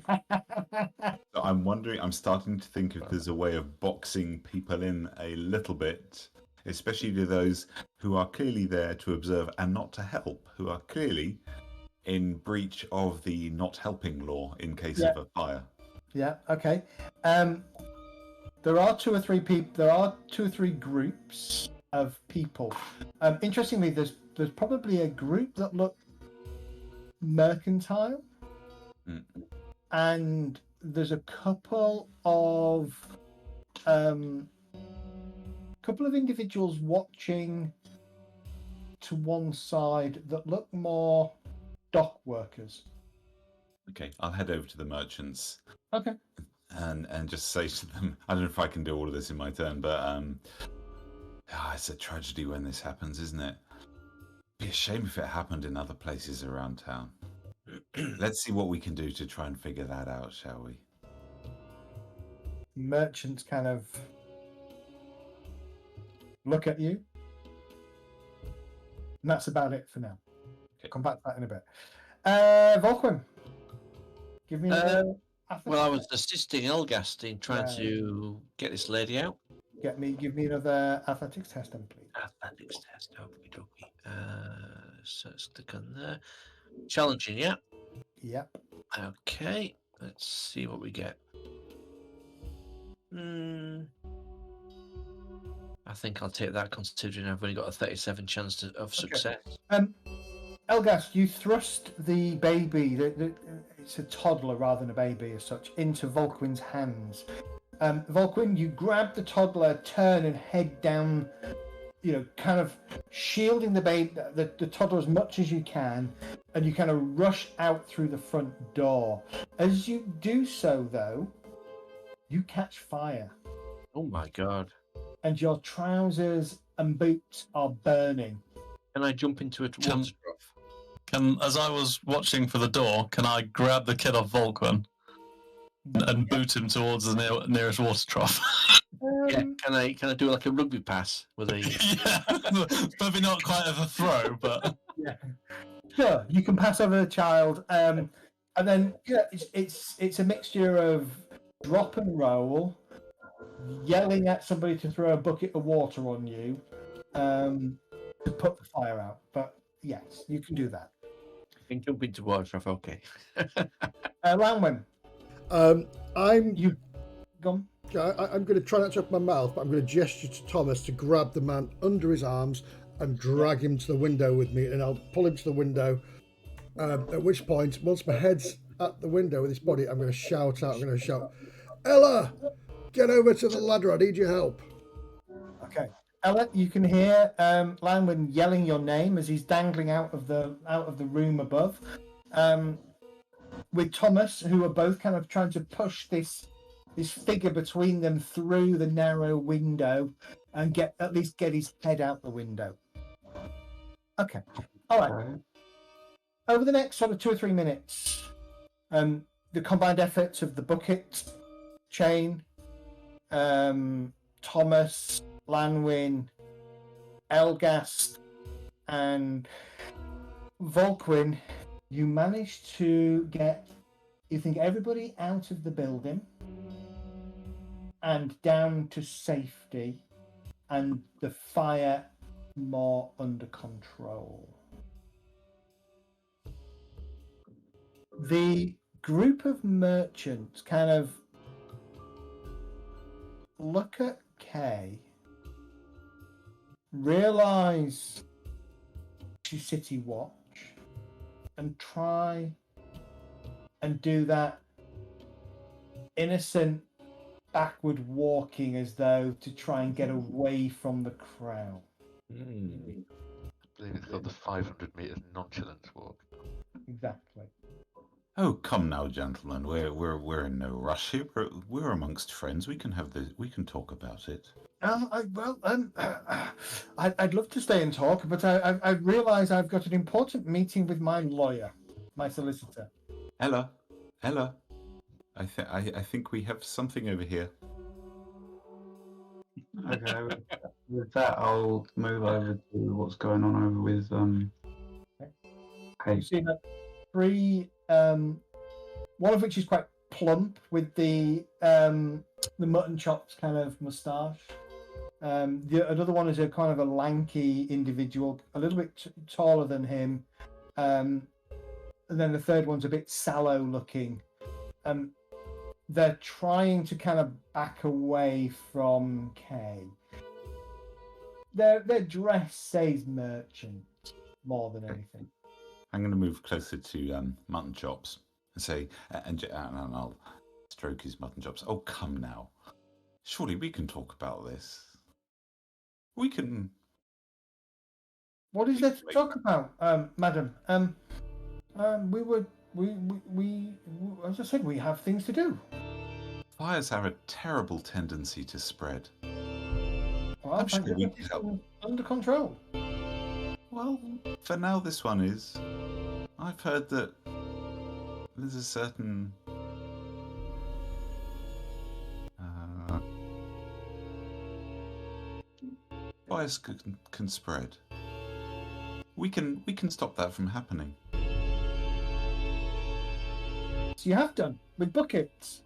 So I'm wondering, I'm starting to think if there's a way of boxing people in a little bit, especially to those who are clearly there to observe and not to help, who are clearly in breach of the not helping law in case of a fire. Yeah, okay. There are two or three people. There are two or three groups of people. Interestingly, there's probably a group that look mercantile, and there's a couple of individuals watching to one side that look more dock workers. Okay, I'll head over to the merchants. Okay. And just say to them, I don't know if I can do all of this in my turn, but it's a tragedy when this happens, isn't it? It'd be a shame if it happened in other places around town. Let's see what we can do to try and figure that out, shall we? Merchants kind of look at you. And that's about it for now. Okay. Come back to that in a bit. Volquin, give me well, I was assisting Elgast in trying to get this lady out. Give me another athletics test, then, please. Athletics test, okie dokie. So let's click on there. Challenging, yeah. Yep. Okay, let's see what we get. I think I'll take that, considering I've only got a 37 chance of success. Elgast, you thrust the baby, it's a toddler rather than a baby as such, into Volquin's hands. Volquin, you grab the toddler, turn and head down, kind of shielding the baby, the toddler as much as you can, and you kind of rush out through the front door. As you do so, though, you catch fire. Oh my god. And your trousers and boots are burning. Can I jump into a water trough? As I was watching for the door, can I grab the kid off Volquin and boot him towards the nearest water trough? Yeah, can I do like a rugby pass with a? Yeah, maybe not quite as a throw, but yeah, sure. You can pass over the child, and then it's a mixture of drop and roll, yelling at somebody to throw a bucket of water on you, to put the fire out. But yes, you can do that. You can jump into water trough, okay. Lanwin. You gone? I'm going to try not to open my mouth, but I'm going to gesture to Thomas to grab the man under his arms and drag him to the window with me, and I'll pull him to the window. At which point, once my head's at the window with his body, I'm going to shout out. I'm going to shout, "Ella, get over to the ladder. I need your help." Okay. Ella, you can hear Lanwin yelling your name as he's dangling out of the room above, with Thomas, who are both kind of trying to push this figure between them through the narrow window and get his head out the window. Okay. All right. Over the next sort of 2 or 3 minutes, the combined efforts of the bucket, Chain, Thomas, Lanwin, Elgast, and Volquin, you managed to get, you think, everybody out of the building and down to safety, and the fire more under control. The group of merchants kind of look at Kay, realize she's City Watch, and try and do that innocent backward walking as though to try and get away from the crowd. I believe it's called the 500 metres nonchalance walk. Exactly. Oh, come now, gentlemen. We're in no rush here. We're amongst friends. We can talk about it. I'd love to stay and talk, but I realise I've got an important meeting with my lawyer, my solicitor. Ella, I think we have something over here. Okay, with that, I'll move over to what's going on over with You see that 3, one of which is quite plump with the mutton chops kind of moustache. Another one is a kind of a lanky individual, a little bit taller than him. And then the third one's a bit sallow looking. They're trying to kind of back away from Kay. Their dress says merchant more than anything. I'm going to move closer to mutton chops and say, and I'll stroke his mutton chops. Oh, come now. Surely we can talk about this. We can. What is there to talk about, madam? We as I said, we have things to do. Fires have a terrible tendency to spread. Well, I'm sure we can help. Under control. Well, for now this one is. I've heard that there's a certain fires can spread. We can stop that from happening. So you have done with buckets.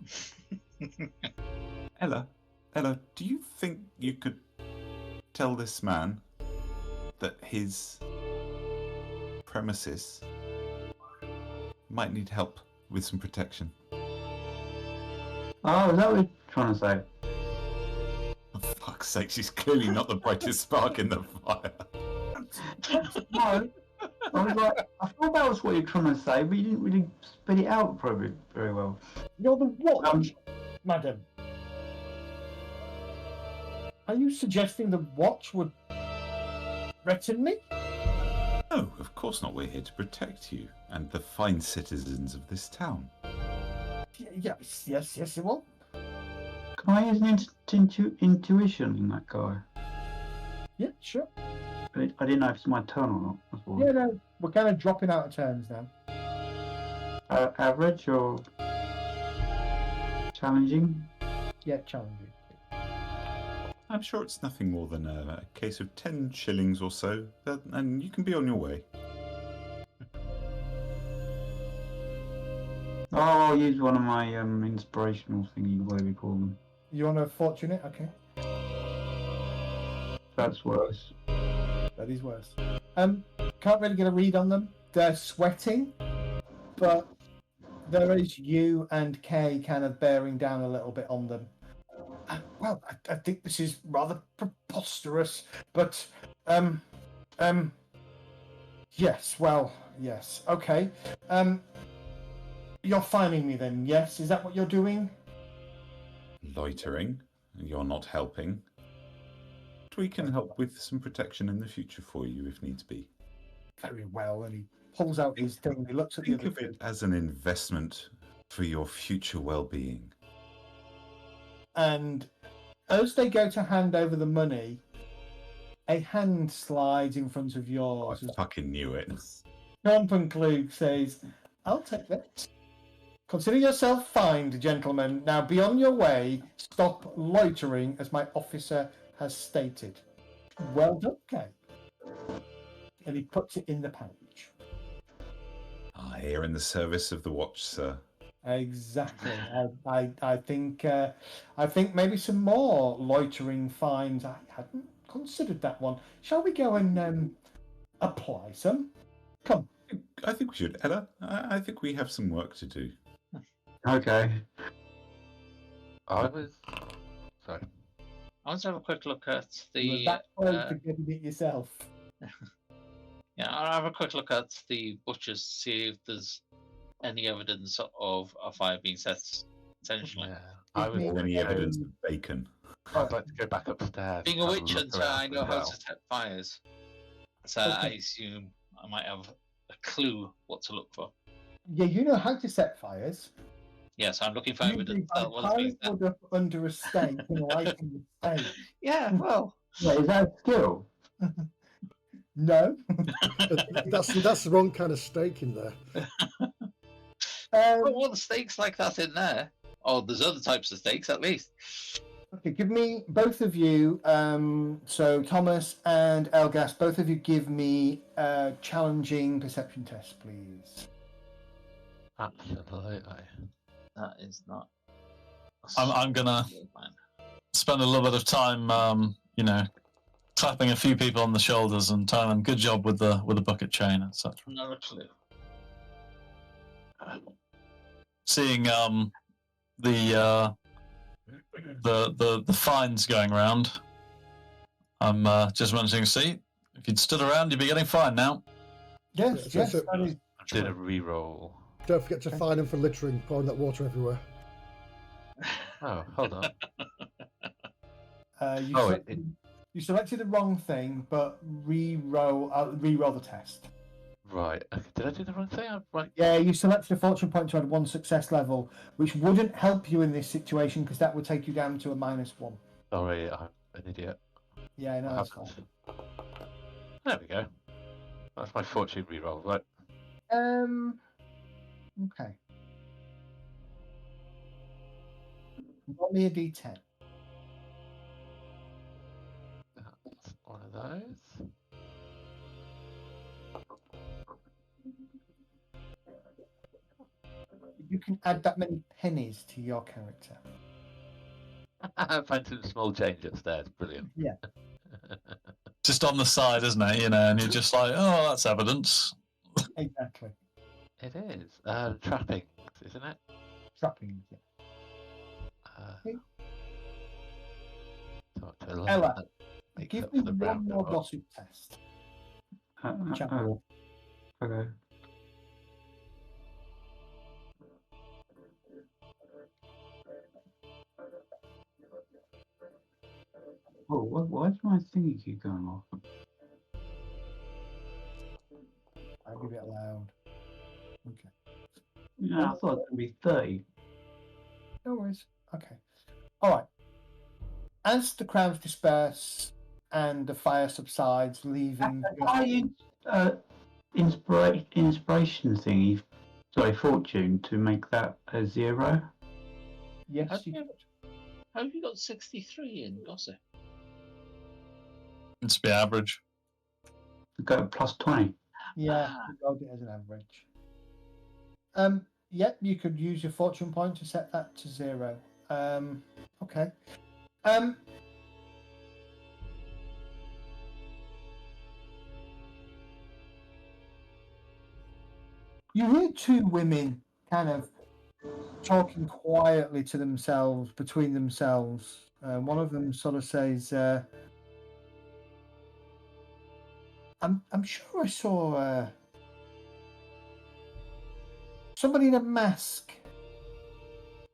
Ella, do you think you could tell this man that his premises might need help with some protection? Oh, is that what you're trying to say? For fuck's sake, she's clearly not the brightest spark in the fire. No, I was like, I thought that was what you're trying to say, but you didn't really spit it out probably very well. You're the watch, madam. Are you suggesting the watch would threaten me? No, of course not. We're here to protect you and the fine citizens of this town. Yes, it will. Can I use an intuition on that guy? Yeah, sure. I didn't know if it's my turn or not. That's all. Yeah, no, we're kind of dropping out of turns now. Average or challenging? Yeah, challenging. I'm sure it's nothing more than a case of 10 shillings or so, and you can be on your way. Oh, I'll use one of my inspirational thingy, whatever you call them. You want to fortunate? Okay. That's worse. That is worse. Can't really get a read on them. They're sweating, but there is you and Kay kind of bearing down a little bit on them. Well, I think this is rather preposterous, but yes, well, yes, okay. You're fining me then, yes? Is that what you're doing? Loitering. You're not helping. We can help with some protection in the future for you if needs be. Very well, and he pulls out his thing and he looks at the Think other of two. it as an investment for your future well-being. And as they go to hand over the money, a hand slides in front of yours. I fucking knew it. Trump Klug says, I'll take that. Consider yourself fined, gentlemen. Now be on your way. Stop loitering, as my officer has stated. Well done, Kay. And he puts it in the pouch. Here in the service of the watch, sir. Exactly. I think maybe some more loitering fines. I hadn't considered that one. Shall we go and apply some? Come. I think we should. Ella, I think we have some work to do. Okay. Sorry. I want to have a quick look at You were the. that close to getting it yourself. Yeah, I'll have a quick look at the butchers, see if there's any evidence of a fire being set intentionally. Yeah. I was Or any evidence of bacon. I'd like to go back upstairs. Being a and have witch look hunter, around I know as how well. to set fires. So Okay. I assume I might have a clue what to look for. Yeah, you know how to set fires. Yes, I'm looking for You evidence by that was being piling set. wood up under a stake and lighting the stake. Yeah, well, Yeah, is that a skill? No. That's the wrong kind of steak in there. but what stakes like that in there? Oh, there's other types of stakes at least. Okay, give me both of you. So Thomas and Elgas, both of you give me a challenging perception test, please. Absolutely. That is not. I'm gonna spend a little bit of time, clapping a few people on the shoulders and telling them good job with the bucket chain, etc. Not a clue. Seeing the fines going around, I'm just mentioning. See, if you'd stood around, you'd be getting fined now. Yes, Yeah, yes. so- That is I did a re-roll. Don't forget to fine him for littering, pouring that water everywhere. Oh, hold on. you, Oh, selected, you selected the wrong thing, but re-roll the test. Right. Okay. Did I do the wrong thing? Right. Yeah, you selected a fortune point to add 1 success level, which wouldn't help you in this situation because that would take you down to a -1. Sorry, I'm an idiot. Yeah, no, I that's haven't. fine. There we go. That's my fortune re-roll, right? Okay. Roll me a d10. That's one of those. You can add that many pennies to your character. Find some small change upstairs. Brilliant. Yeah. Just on the side, isn't it? And you're just like, oh, that's evidence. Exactly. It is. Trappings, isn't it? Trappings. Yeah. Okay. Talk to a Ella, that makes give up me for the brown one more coat. gossip test. Chapel. Okay. Oh, why does my thingy keep going off? I'll give it loud. Okay. Yeah, I thought it was going to be 30. No worries. Okay. All right. As the crowds disperse and the fire subsides, leaving. Are you inspiration thingy? Sorry, fortune to make that a 0? Yes, How have you got 63 in gossip? It's be average. Go plus 20. Yeah, you rolled it as an average. Yep, you could use your fortune point to set that to 0. Okay. You hear 2 women kind of talking quietly to themselves, between themselves. One of them sort of says, I'm sure I saw somebody in a mask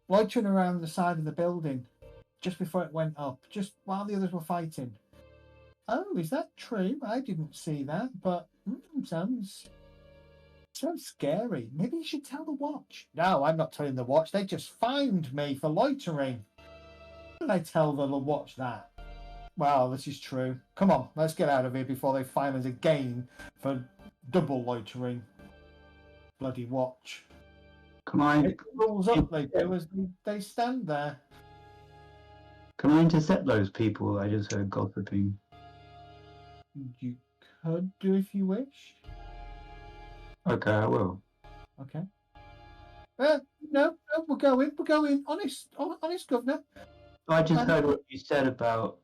loitering around the side of the building just before it went up, just while the others were fighting. Oh, is that true? I didn't see that, but sounds scary. Maybe you should tell the watch. No, I'm not telling the watch. They just fined me for loitering. Why did I tell the watch that? Well, this is true. Come on, let's get out of here before they fine us again for double loitering. Bloody watch. Can I? It rules up. They do as they stand there. Can I intercept those people I just heard gossiping? You could do if you wish. Okay, I will. Okay. No, we're going. We're going. Honest, Governor. I just heard what you said about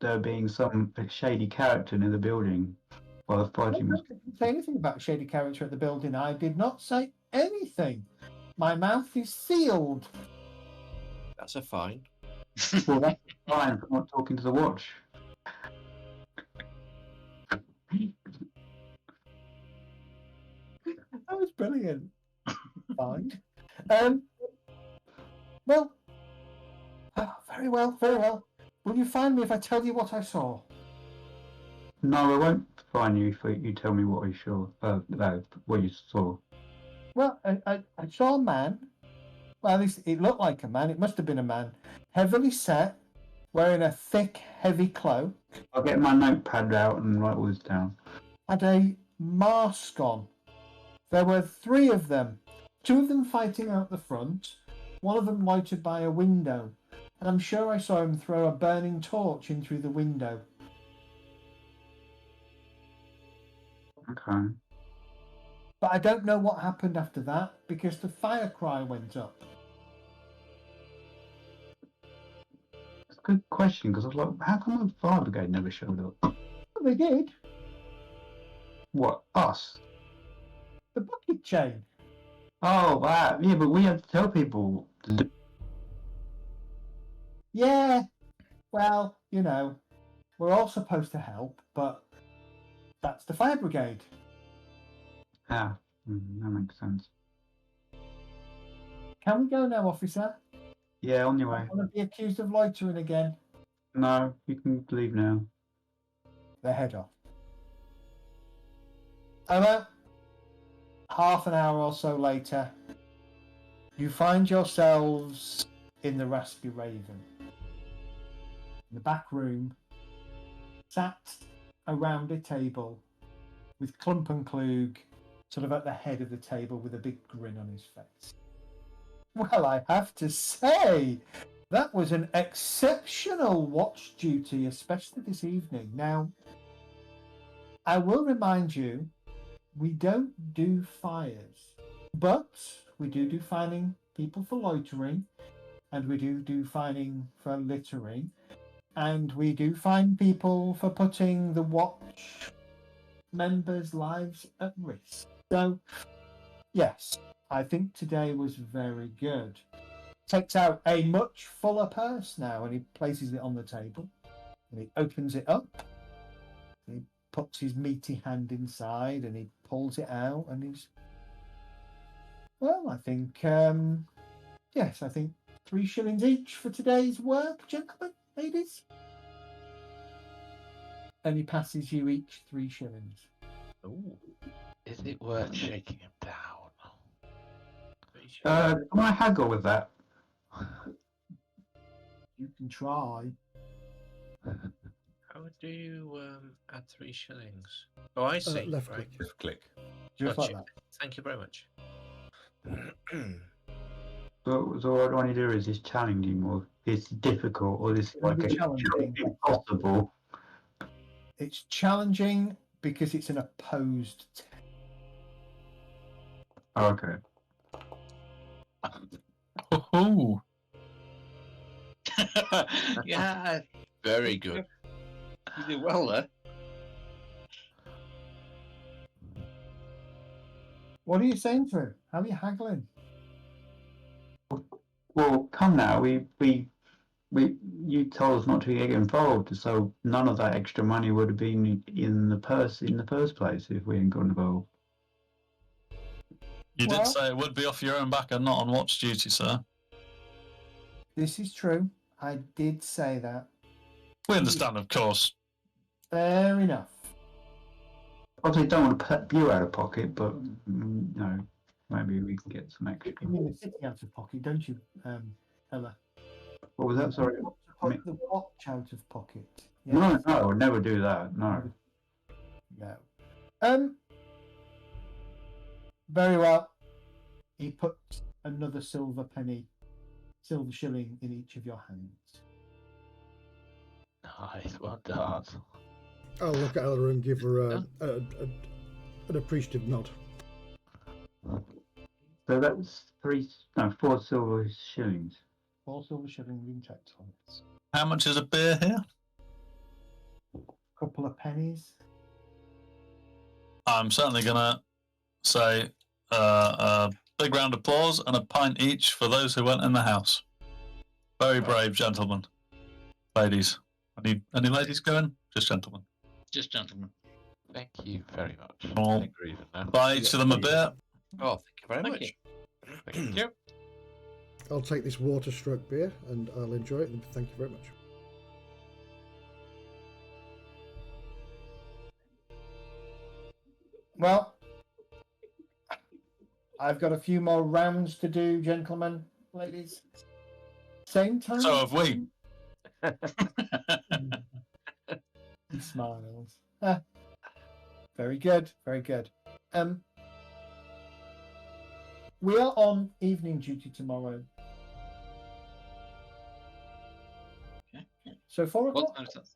there being some shady character in the building while the I fighting was. didn't say anything about a shady character at the building. I did not say anything. My mouth is sealed. That's a fine. Well, that's fine for not talking to the watch. That was brilliant. Fine. Well. Very well. Very well. Will you find me if I tell you what I saw? No, I won't find you if you tell me what what you saw. Well, I saw a man. Well, at least it looked like a man. It must have been a man. Heavily set, wearing a thick, heavy cloak. I'll get my notepad out and write all this down. Had a mask on. There were 3 of them. 2 of them fighting out the front. One of them loitered by a window. And I'm sure I saw him throw a burning torch in through the window. Okay. But I don't know what happened after that because the fire cry went up. It's a good question because I was like, how come the fire brigade never showed up? Well, they did. What, us? The bucket chain. Oh, that. Yeah, but we had to tell people. Yeah. Well, you know, we're all supposed to help, but that's the fire brigade. Yeah, that makes sense. Can we go now, officer? Yeah, on your I way. want to be accused of loitering again. No, you can leave now. They head off. About half an hour or so later, you find yourselves in the Raspy Raven. In the back room, sat around a table with Clump and Klug sort of at the head of the table with a big grin on his face. Well, I have to say, that was an exceptional watch duty, especially this evening. Now, I will remind you, we don't do fires, but we do fining people for loitering, and we do fining for littering, and we do fine people for putting the watch members' lives at risk. So, yes, I think today was very good. Takes out a much fuller purse now and he places it on the table. And he opens it up. And he puts his meaty hand inside and he pulls it out and he's... Well, I think, yes, I think 3 shillings each for today's work, gentlemen, ladies. And he passes you each 3 shillings. Ooh. Is it worth shaking him down? Can I haggle with that? You can try. How do you add 3 shillings? Oh, I see. Left right. click. Click. Just Gotcha. like that. Thank you very much. So what I want to do is this challenging or it's difficult or this like a challenging. impossible. It's challenging because it's an opposed test. Okay. Oh, Yeah, Very good. you did well there. What are you saying to him? How are you haggling? Well, come now. You told us not to get involved, so none of that extra money would have been in the purse in the first place if we hadn't got involved. You Well- did say it would be off your own back and not on watch duty, sir. This is true. I did say that. We understand, of course. Fair enough. Obviously, don't want to put you out of pocket, but maybe we can get some extra. You mean the city out of pocket, don't you, Ella? What was that? Sorry. The watch out of pocket. No, Yes. no, I would never do that. No. No. Very well. He puts another silver shilling in each of your hands. Nice one, Dart. I'll look at Ella and give her an appreciative nod. So that's 4 silver shillings. 4 silver shillings in checked on it. How much is a beer here? Couple of pennies. I'm certainly going to say a big round of applause and a pint each for those who went in the house. Very brave gentlemen. Ladies. Any ladies going? Just gentlemen. Just gentlemen. Thank you very much. Well, I think we're even now. buy each of them a beer. Oh, thank you very Thank much. Thank you. I'll take this water-struck beer and I'll enjoy it. And thank you very much. Well, I've got a few more rounds to do, gentlemen, ladies. Same time. So have we. He smiles. Ah, very good, very good. We are on evening duty tomorrow. Okay. So 4 What o'clock. time is that?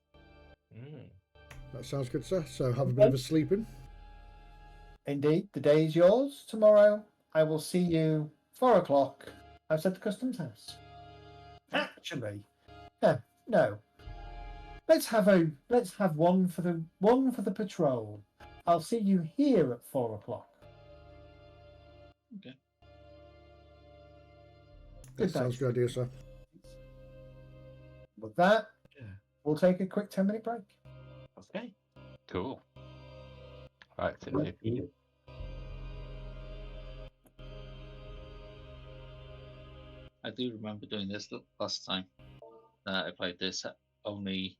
That sounds good, sir. So have a bit of a sleeping. Indeed, the day is yours. Tomorrow, I will see you 4 o'clock outside the customs house. Actually, no. Let's have one for the patrol. I'll see you here at 4 o'clock. Okay. That sounds good idea, sir. With that, Yeah. we'll take a quick 10-minute break. Okay. Cool. Right, Tiffany. I do remember doing this last time that I played this. Only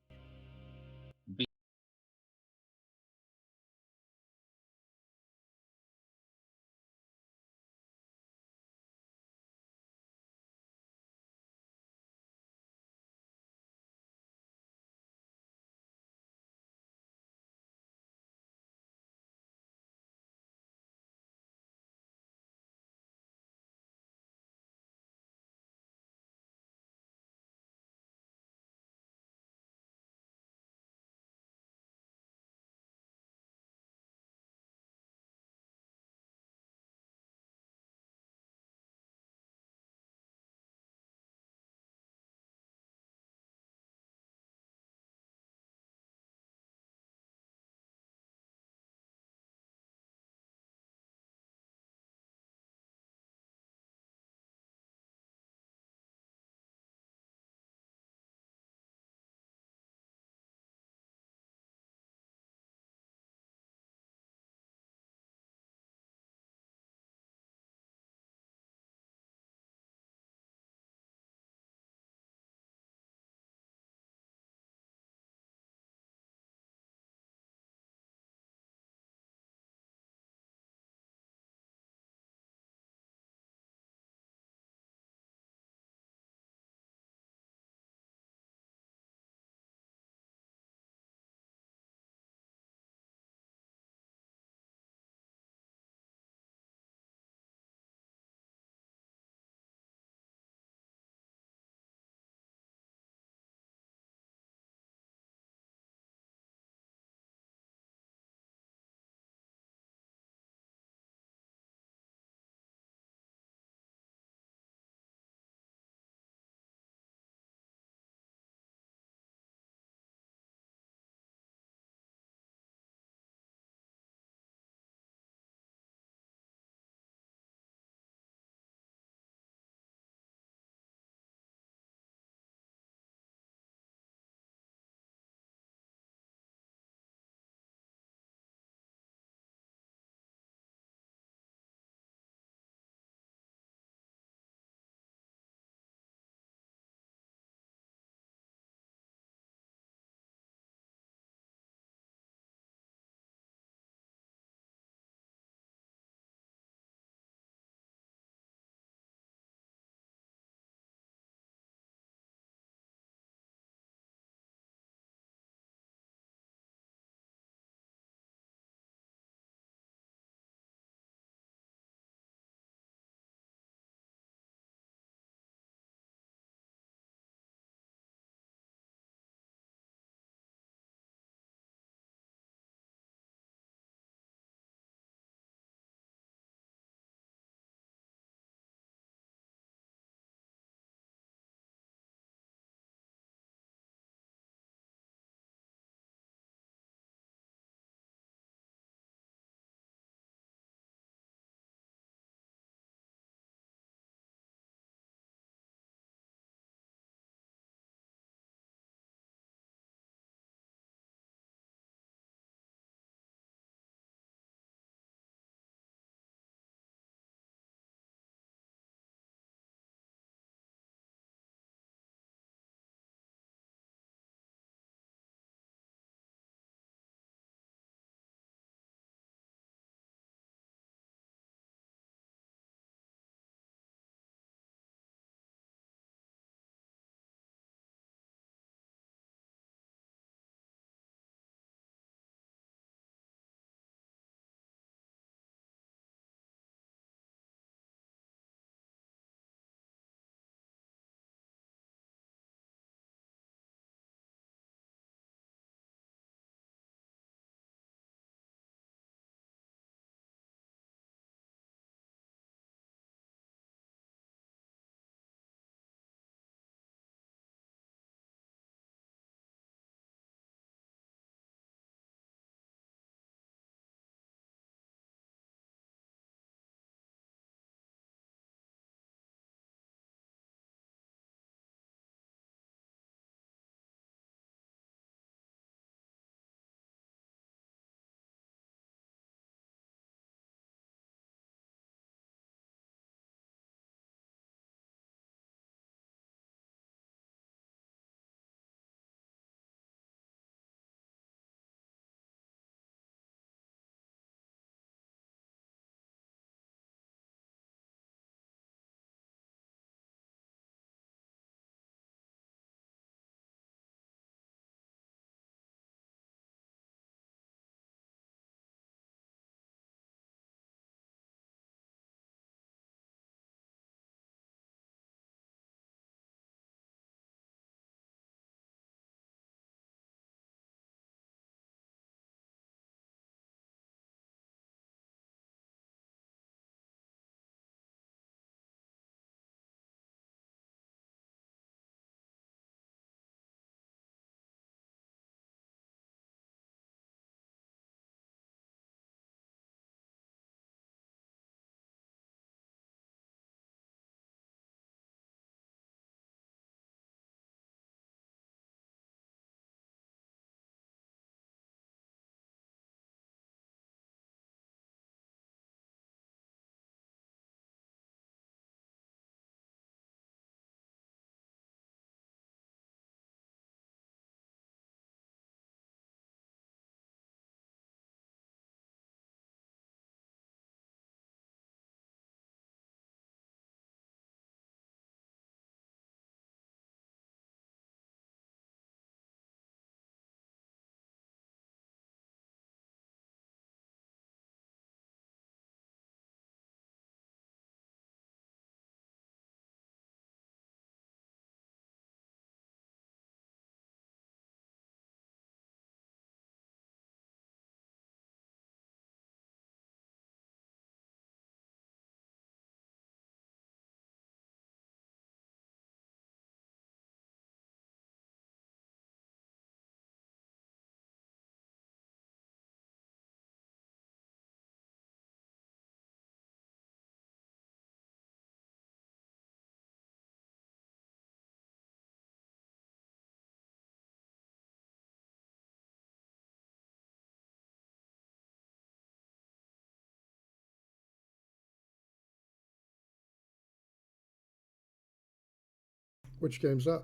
Which game's that?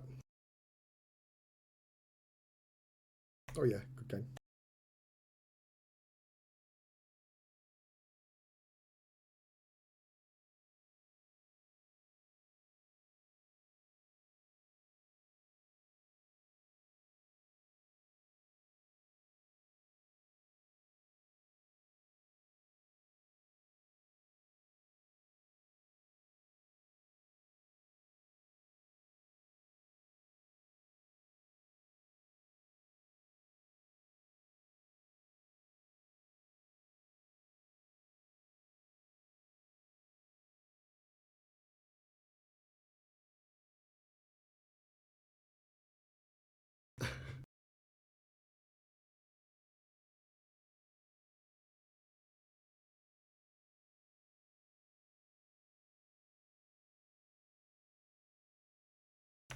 Oh yeah, good game.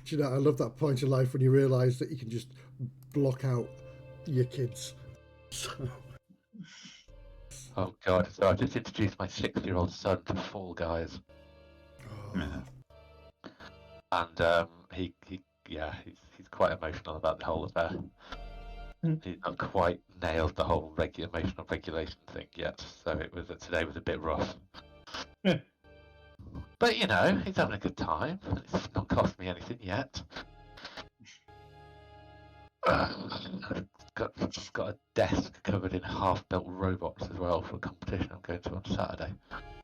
Do you know, I love that point in life when you realise that you can just block out your kids. So... Oh god, so I just introduced my 6-year-old son to Fall Guys. Oh. And he's quite emotional about the whole affair. He's not quite nailed the whole emotional regulation thing yet, so today was a bit rough. But you know, he's having a good time. It's not cost me anything yet. Got a desk covered in half-built robots as well for a competition I'm going to on Saturday.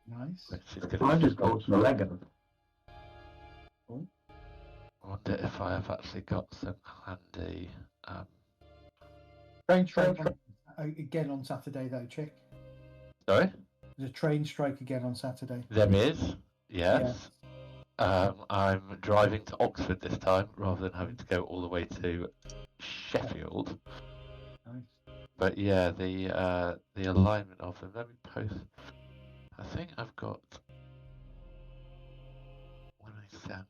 Nice. I just bought some Lego. Oh. I wonder if I have actually got some handy. Train strike again on Saturday, though, Chick. Sorry? There's a train strike again on Saturday. There is, yes. Yeah. I'm driving to Oxford this time rather than having to go all the way to Sheffield. Nice. But yeah, the alignment of them. Let me post. I think I've got when I send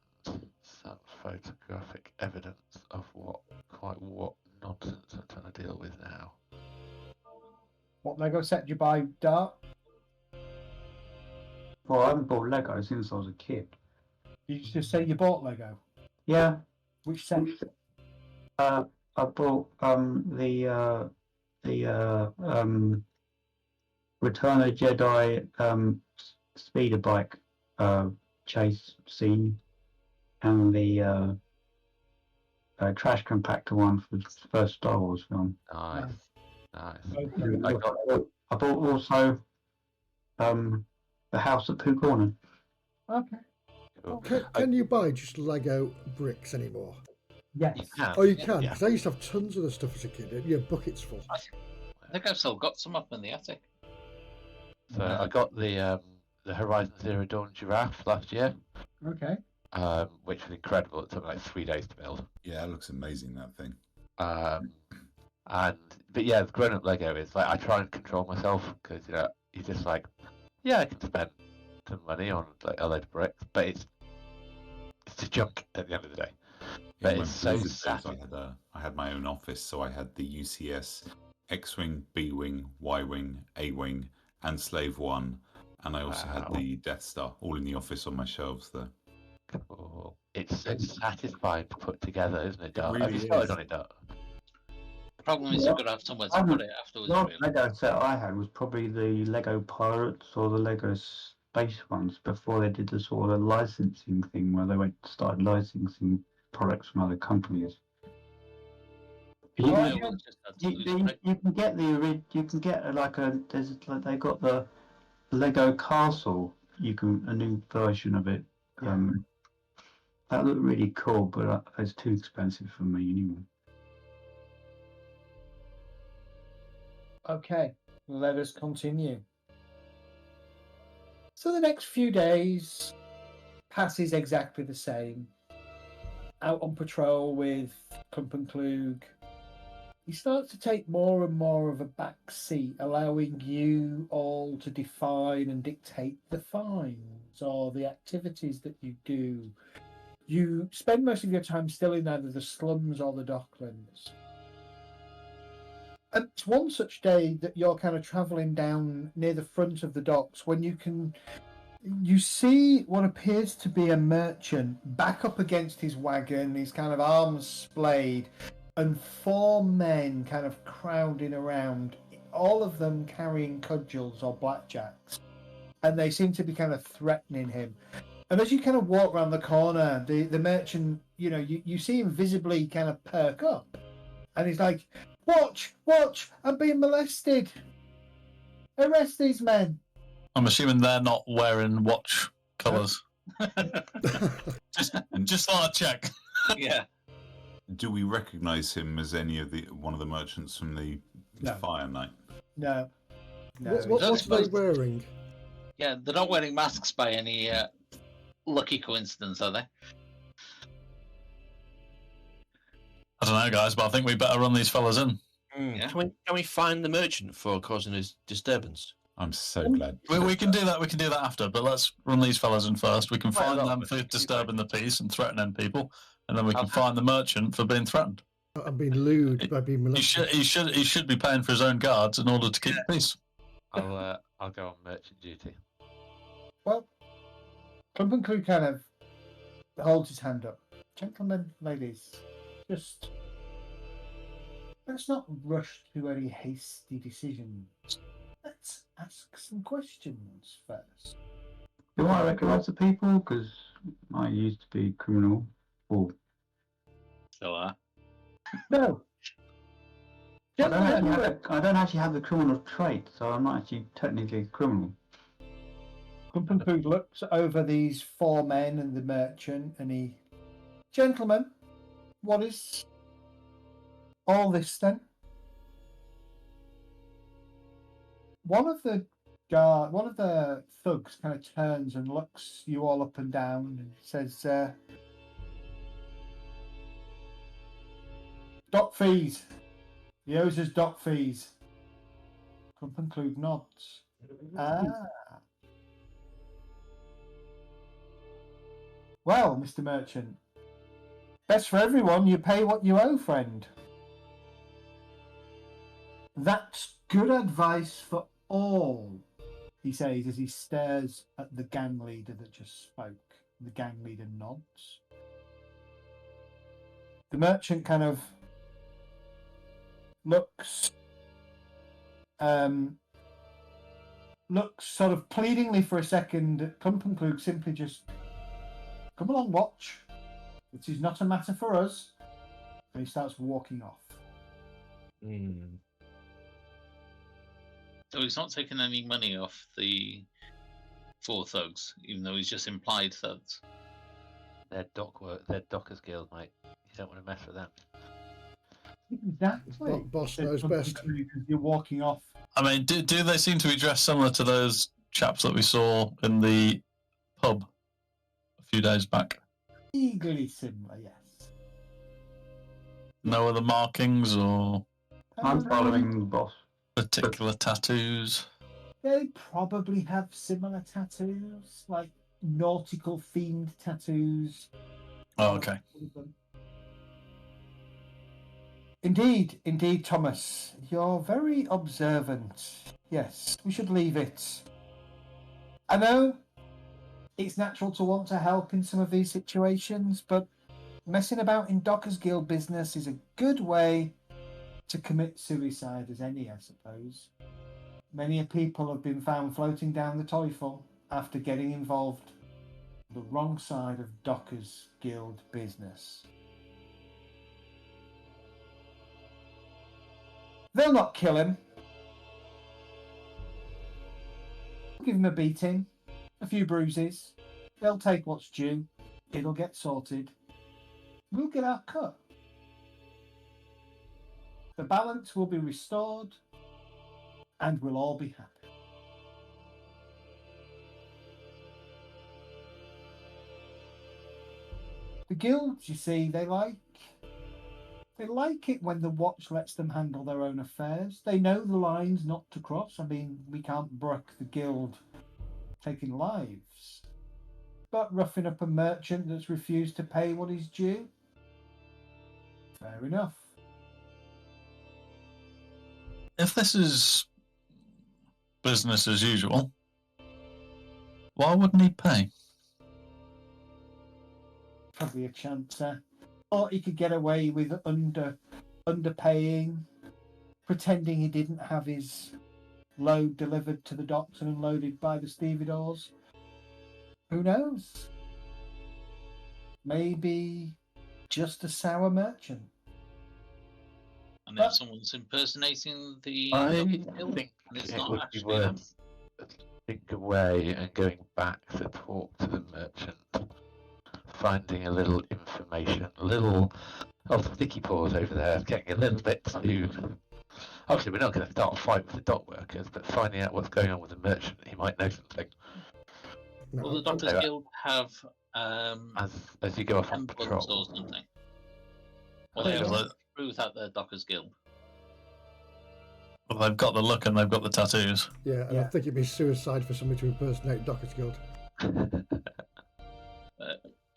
some photographic evidence of what nonsense I'm trying to deal with now. What Lego set did you buy, Dart? Well, I haven't bought Lego since I was a kid. Did you just say you bought Lego? Yeah. Which set? I bought the Return of Jedi speeder bike chase scene and the trash compactor one for the first Star Wars film. Nice. Okay. I bought also the house at Pooh Corner. Okay. Cool. Can you buy just Lego bricks anymore? Yes. You can. Oh, you can? Yeah. Because I used to have tons of the stuff as a kid. Yeah, buckets full. I think I've still got some up in the attic. So I got the Horizon Zero Dawn giraffe last year. Okay. Which was incredible. It took me like 3 days to build. Yeah, it looks amazing, that thing. But yeah, the grown-up Lego is like I try and control myself because you know you're just like, yeah, I can spend some money on like a load of bricks, but it's just junk at the end of the day. But Yeah, it's so days, sad. I had my own office, so I had the UCS X-Wing, B-Wing, Y-Wing, A-Wing, and Slave 1, and I also had the Death Star all in the office on my shelves there. Cool. It's so satisfying to put together, isn't it, Dart? Really Have you started is. on it, Dart? The problem is you've got to have somewhere to put it afterwards. The last Really. Lego set I had was probably the Lego Pirates or the Lego Space ones before they did the sort of licensing thing where they started licensing products from other companies. You can get they got the Lego Castle. A new version of it. That looked really cool, but it's too expensive for me anyway. Okay, let us continue. So the next few days passes exactly the same. Out on patrol with Clump and Klug. He starts to take more and more of a back seat, allowing you all to define and dictate the finds or the activities that you do. You spend most of your time still in either the slums or the docklands. And it's one such day that you're kind of travelling down near the front of the docks when you can You see what appears to be a merchant back up against his wagon, his kind of arms splayed, and 4 men kind of crowding around, all of them carrying cudgels or blackjacks. And they seem to be kind of threatening him. And as you kind of walk around the corner, the merchant, you see him visibly kind of perk up. And he's like, watch, I'm being molested. Arrest these men. I'm assuming they're not wearing watch colours. just thought I'd check. Yeah. Do we recognise him as one of the merchants from the fire night? No. What are they wearing? Yeah, they're not wearing masks by any lucky coincidence, are they? I don't know, guys, but I think we better run these fellas in. Yeah. Can we find the merchant for causing his disturbance? I'm so glad. We can do that. We can do that after, but let's run these fellas in first. We can Quite a find lot them of for it. disturbing the peace and threatening people, and then we can Okay. find the merchant for being threatened. I'm being lewd by being molested. He should be paying for his own guards in order to keep the peace. I'll go on merchant duty. Well, Clump and Clue kind of holds his hand up. Gentlemen, ladies, just let's not rush to any hasty decisions. Let's ask some questions first. Do I recognise the people? Because I used to be criminal. Or So, No. I don't actually have the criminal trait, so I'm not actually technically a criminal. Clump and Clue looks over these 4 men and the merchant, and he, gentlemen, what is all this then? One of the thugs kind of turns and looks you all up and down and says, dock fees. He owes us dock fees. Clump and Clue nods. Well, Mr. Merchant, best for everyone, you pay what you owe, friend. That's good advice for all, he says as he stares at the gang leader that just spoke. The gang leader nods. The merchant kind of looks sort of pleadingly for a second. Clump and Klug simply just, come along, watch. This is not a matter for us. And he starts walking off. So he's not taking any money off the 4 thugs, even though he's just implied thugs. They're Dockers Guild, mate. You don't want to mess with them. Exactly. Boss knows best. Because you're walking off. I mean, do they seem to be dressed similar to those chaps that we saw in the pub a few days back? Eagerly similar, yes. No other markings or I'm following the boss. particular tattoos? They probably have similar tattoos, like nautical themed tattoos. Oh, okay. Indeed, Thomas. You're very observant. Yes, we should leave it. I know it's natural to want to help in some of these situations, but messing about in Dockers Guild business is a good way to commit suicide as any, I suppose. Many people have been found floating down the Teufel after getting involved on the wrong side of Dockers Guild business. They'll not kill him. Give him a beating, a few bruises. They'll take what's due. It'll get sorted. We'll get our cut. The balance will be restored, and we'll all be happy. The guilds, you see, they like it when the watch lets them handle their own affairs. They know the lines not to cross. I mean, we can't brook the guild taking lives. But roughing up a merchant that's refused to pay what is due? Fair enough. If this is business as usual, Why wouldn't he pay? Probably a chancer. Or he could get away with underpaying, pretending he didn't have his load delivered to the docks and unloaded by the stevedores. Who knows? Maybe just a sour merchant. And if someone's impersonating the I guild, think and it's it not would be actually them. worth think away and going back to talk to the merchant, finding a little information, a little sticky paws over there, getting a little bit too. Obviously, we're not going to start a fight with the dock workers, but finding out what's going on with the merchant, he might know something. No, Will the Doctors okay. Guild have As you go off on emblems patrol. or something? Or they Yeah, have well, to prove that they're Dockers Guild? Well, they've got the look and they've got the tattoos. yeah, and I think it'd be suicide for somebody to impersonate Dockers Guild.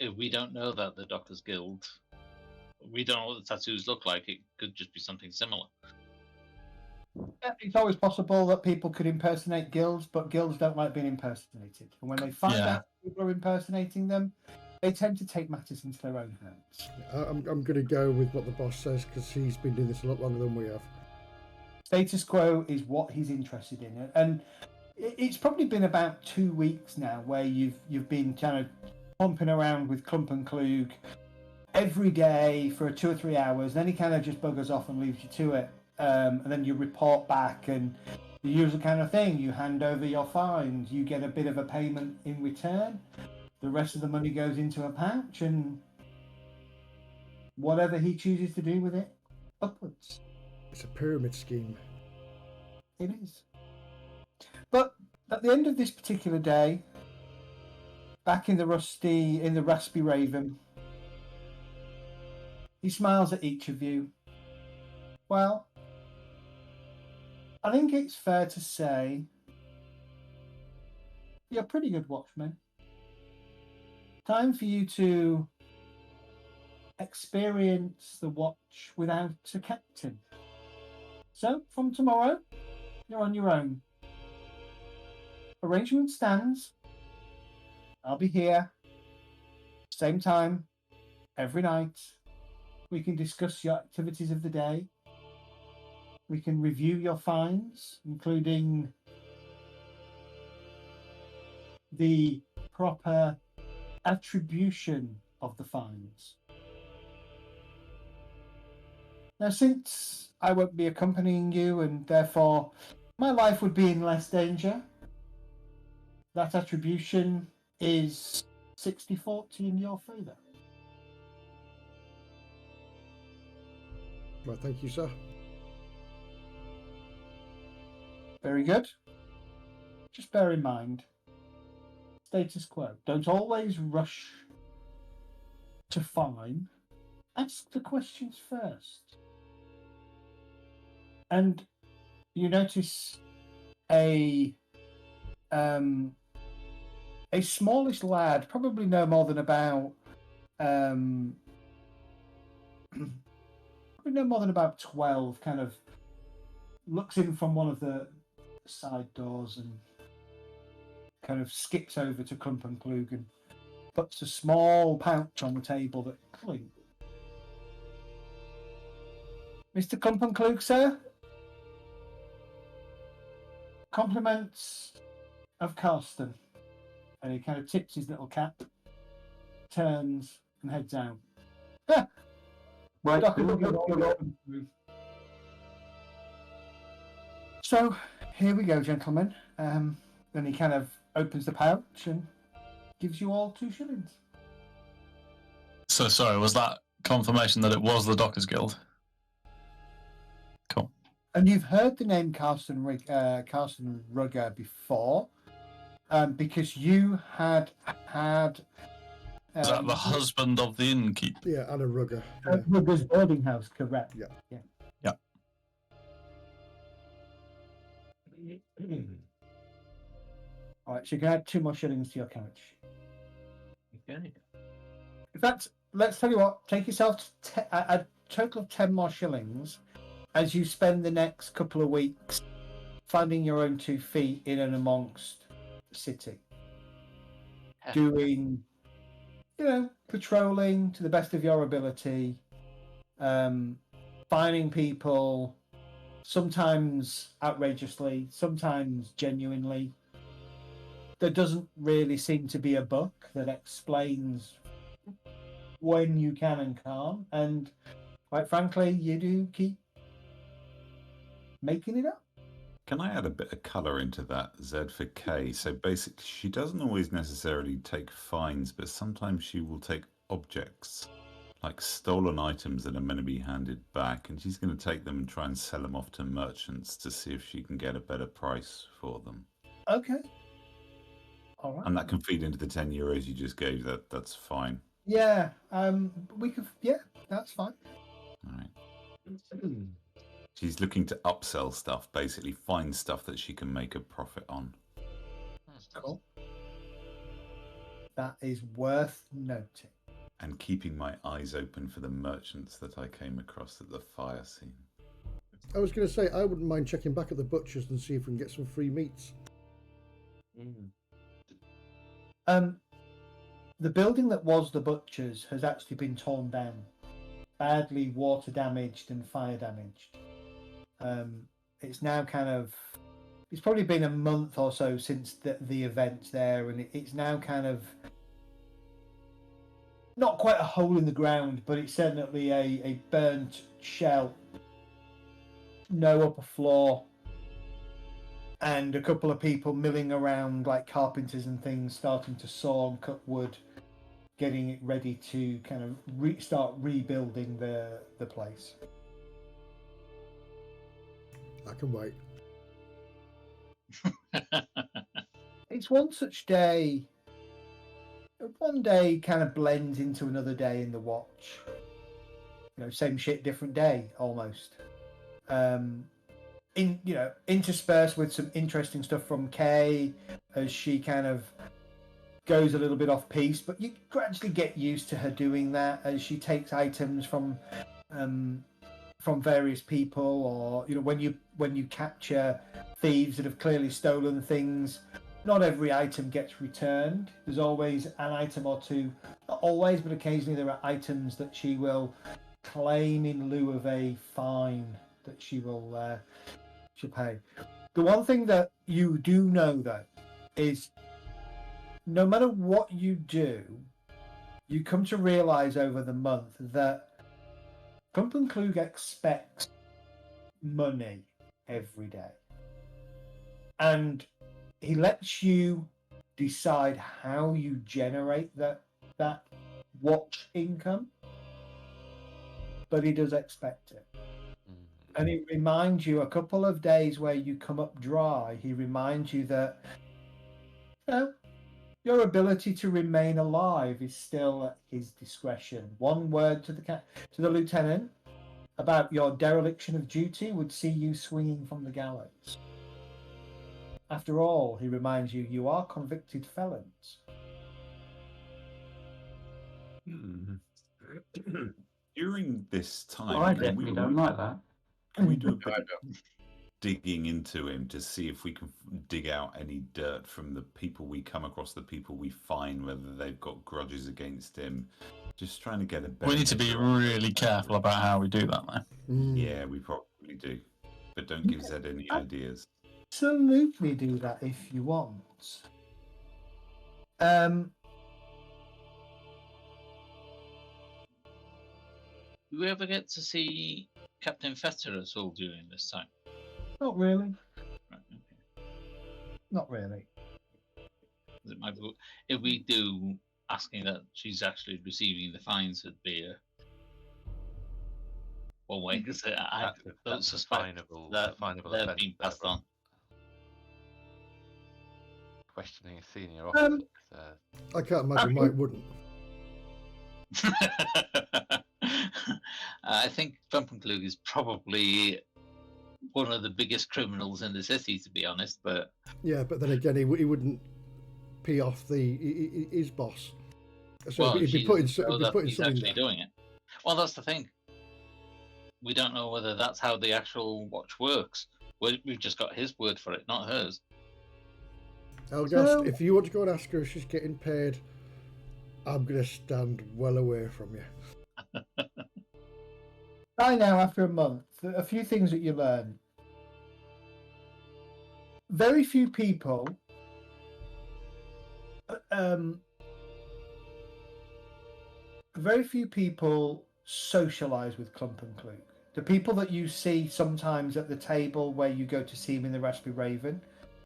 If we don't know that the Dockers Guild, we don't know what the tattoos look like. It could just be something similar. Yeah, it's always possible that people could impersonate guilds, but guilds don't like being impersonated. And when they find out people are impersonating them, they tend to take matters into their own hands. I'm going to go with what the boss says because he's been doing this a lot longer than we have. Status quo is what he's interested in, and it's probably been about 2 weeks now where you've been kind of pumping around with Clump and Klug every day for 2 or 3 hours. Then he kind of just buggers off and leaves you to it, and then you report back and the usual kind of thing. You hand over your finds, you get a bit of a payment in return. The rest of the money goes into a pouch, and whatever he chooses to do with it, upwards. It's a pyramid scheme. It is. But at the end of this particular day, back in the Raspy Raven, he smiles at each of you. Well, I think it's fair to say you're pretty good watchmen. Time for you to experience the watch without a captain. So, from tomorrow, you're on your own. Arrangement stands. I'll be here. Same time, every night. We can discuss your activities of the day. We can review your finds, including the proper attribution of the finds. Now, since I won't be accompanying you and therefore my life would be in less danger, that attribution is 60-40 in your favour. Well, thank you, sir. Very good. Just bear in mind, status quo. Don't always rush to fine. Ask the questions first. And you notice a smallish lad, probably no more than about 12, kind of looks in from one of the side doors and kind of skips over to Clump and Klug and puts a small pouch on the table that clink. Mr. Clump and Klug, sir? Compliments of Carsten. And he kind of tips his little cap, turns, and heads out. Right. So, here we go, gentlemen. Then he kind of opens the pouch and gives you all 2 shillings. So, sorry, was that confirmation that it was the Dockers Guild? Cool. And you've heard the name Carsten Rugger before, because you had. Is that the husband of the innkeeper? Yeah, Anna Rugger. Yeah. Rugger's boarding house, correct? Yeah. All right, so you can add 2 more shillings to your couch. Okay. In fact, let's tell you what. Take yourself a total of 10 more shillings as you spend the next couple of weeks finding your own 2 feet in and amongst the city. doing, patrolling to the best of your ability, finding people, sometimes outrageously, sometimes genuinely. There doesn't really seem to be a book that explains when you can and can't, and quite frankly, you do keep making it up. Can I add a bit of colour into that, Z, for K? So basically, she doesn't always necessarily take fines, but sometimes she will take objects, like stolen items that are meant to be handed back, and she's going to take them and try and sell them off to merchants to see if she can get a better price for them. Okay. All right. And that can feed into the 10 euros you just gave. That's fine. Yeah. We could. Yeah, that's fine. All right. She's looking to upsell stuff, basically find stuff that she can make a profit on. Cool. That is worth noting. And keeping my eyes open for the merchants that I came across at the fire scene. I was going to say, I wouldn't mind checking back at the butchers and see if we can get some free meats. The building that was the butchers has actually been torn down, badly water damaged and fire damaged. It's now it's probably been a month or so since the event there, and it's now kind of not quite a hole in the ground, but it's certainly a burnt shell, no upper floor, and a couple of people milling around like carpenters and things, starting to saw and cut wood, getting it ready to kind of start rebuilding the place. I can wait. It's one such day. One day kind of blends into another day in the watch. Same shit, different day almost. Interspersed with some interesting stuff from Kay as she kind of goes a little bit off piece, but you gradually get used to her doing that as she takes items from various people, or when you capture thieves that have clearly stolen things. Not every item gets returned. There's always an item or two, not always, but occasionally there are items that she will claim in lieu of a fine that she'll pay. The one thing that you do know, though, is no matter what you do, you come to realise over the month that Klug expects money every day. And he lets you decide how you generate that watch income, but he does expect it. And he reminds you a couple of days where you come up dry, he reminds you that your ability to remain alive is still at his discretion. One word to the lieutenant about your dereliction of duty would see you swinging from the gallows. After all, he reminds you, you are convicted felons. During this time, I definitely don't like that. Can we do a bit of digging into him to see if we can dig out any dirt from the people we come across, the people we find, whether they've got grudges against him? Just trying to get a better... We need to be really careful about how we do that, though. Yeah, we probably do. But don't give Zed any ideas. Absolutely do that if you want. Do we ever get to see Captain Fetter at all during this time? Not really. Right, okay. Not really. It might be, if we do, asking that she's actually receiving the fines would be one way, because I don't suspect that they're being passed on. Questioning a senior officer. I can't imagine why it wouldn't. I think Klug is probably one of the biggest criminals in the city, to be honest. But yeah, but then again, he wouldn't pee off his boss. So well, he'd be putting something actually doing it. Well, that's the thing. We don't know whether that's how the actual watch works. We've just got his word for it, not hers. Elgast, So- if you want to go and ask her if she's getting paid, I'm going to stand well away from you. By now, after a month, a few things that you learn. Very few people socialize with Clump and Clue. The people that you see sometimes at the table where you go to see him in the Raspberry Raven,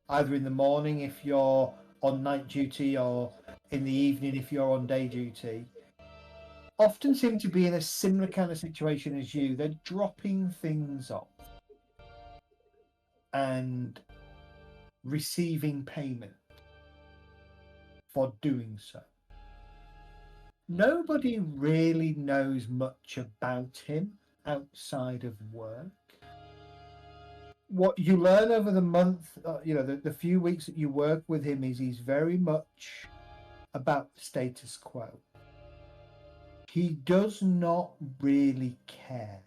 either in the morning if you're on night duty or in the evening if you're on day duty, often seem to be in a similar kind of situation as you. They're dropping things off and receiving payment for doing so. Nobody really knows much about him outside of work. What you learn over the month, the few weeks that you work with him, is he's very much about the status quo. He does not really care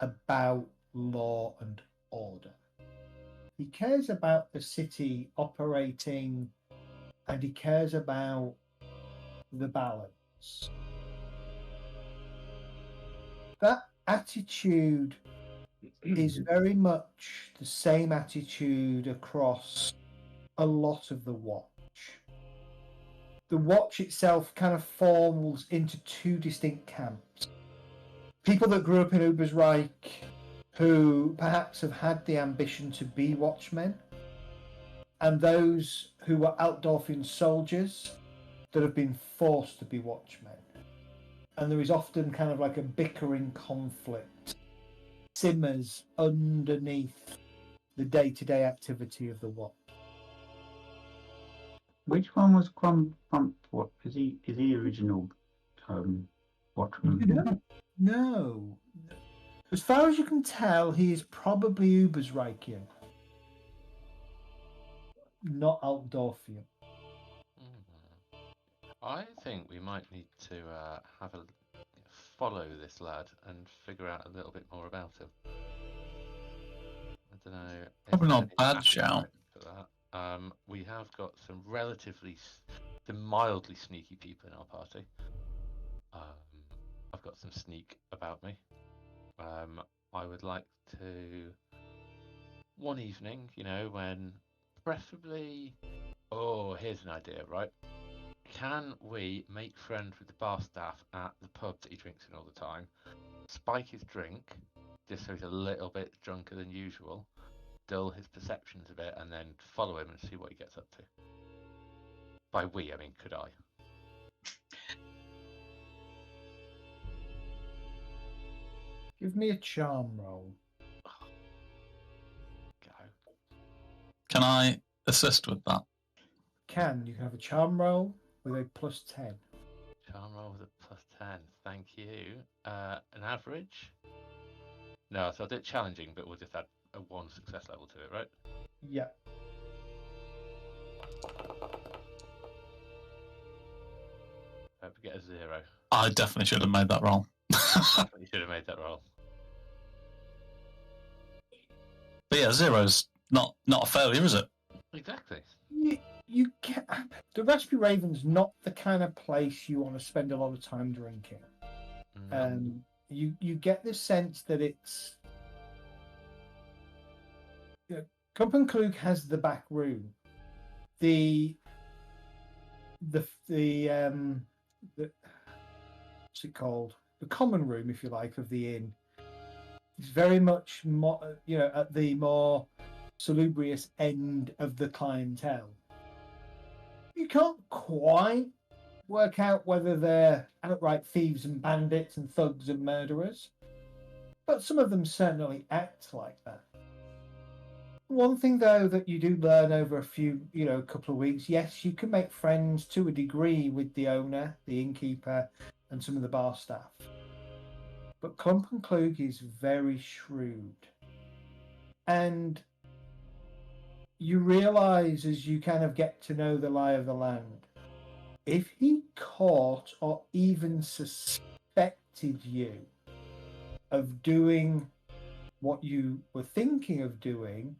about law and order. He cares about the city operating, and he cares about the balance. That attitude is very much the same attitude across a lot of the watch. The watch itself kind of falls into two distinct camps. People that grew up in Ubersreich who perhaps have had the ambition to be watchmen, and those who were Altdorfian soldiers that have been forced to be watchmen. And there is often kind of like a bickering conflict simmers underneath the day-to-day activity of the watch. Which one was Crump? What is he? Is he original watchman? No. As far as you can tell, he is probably Ubersreichian, not Altdorfian. I think we might need to follow this lad and figure out a little bit more about him. I don't know. Probably not a bad shout. For that. We have got some mildly sneaky people in our party. I've got some sneak about me. I would like to, one evening, when preferably, here's an idea, right? Can we make friends with the bar staff at the pub that he drinks in all the time, spike his drink, just so he's a little bit drunker than usual, dull his perceptions a bit, and then follow him and see what he gets up to? By we, I mean, could I? Give me a charm roll. Go. Can I assist with that? You can have a charm roll with a +10. Charm roll with a +10. Thank you. An average? No, so I'll do it challenging, but we'll just add a 1 success level to it, right? Yeah. Hope we get a 0. I definitely should have made that roll. Definitely should have made that roll. But yeah, 0's not a failure, is it? Exactly. You can. The Raspberry Raven's not the kind of place you want to spend a lot of time drinking. You get the sense that it's. Clump and Klug has the back room. The what's it called? The common room, if you like, of the inn. It's very much more, at the more salubrious end of the clientele. You can't quite work out whether they're outright thieves and bandits and thugs and murderers, but some of them certainly act like that. One thing, though, that you do learn over a couple of weeks, yes, you can make friends to a degree with the owner, the innkeeper, and some of the bar staff. But Clump and Klug is very shrewd. And you realise as you kind of get to know the lie of the land, if he caught or even suspected you of doing what you were thinking of doing,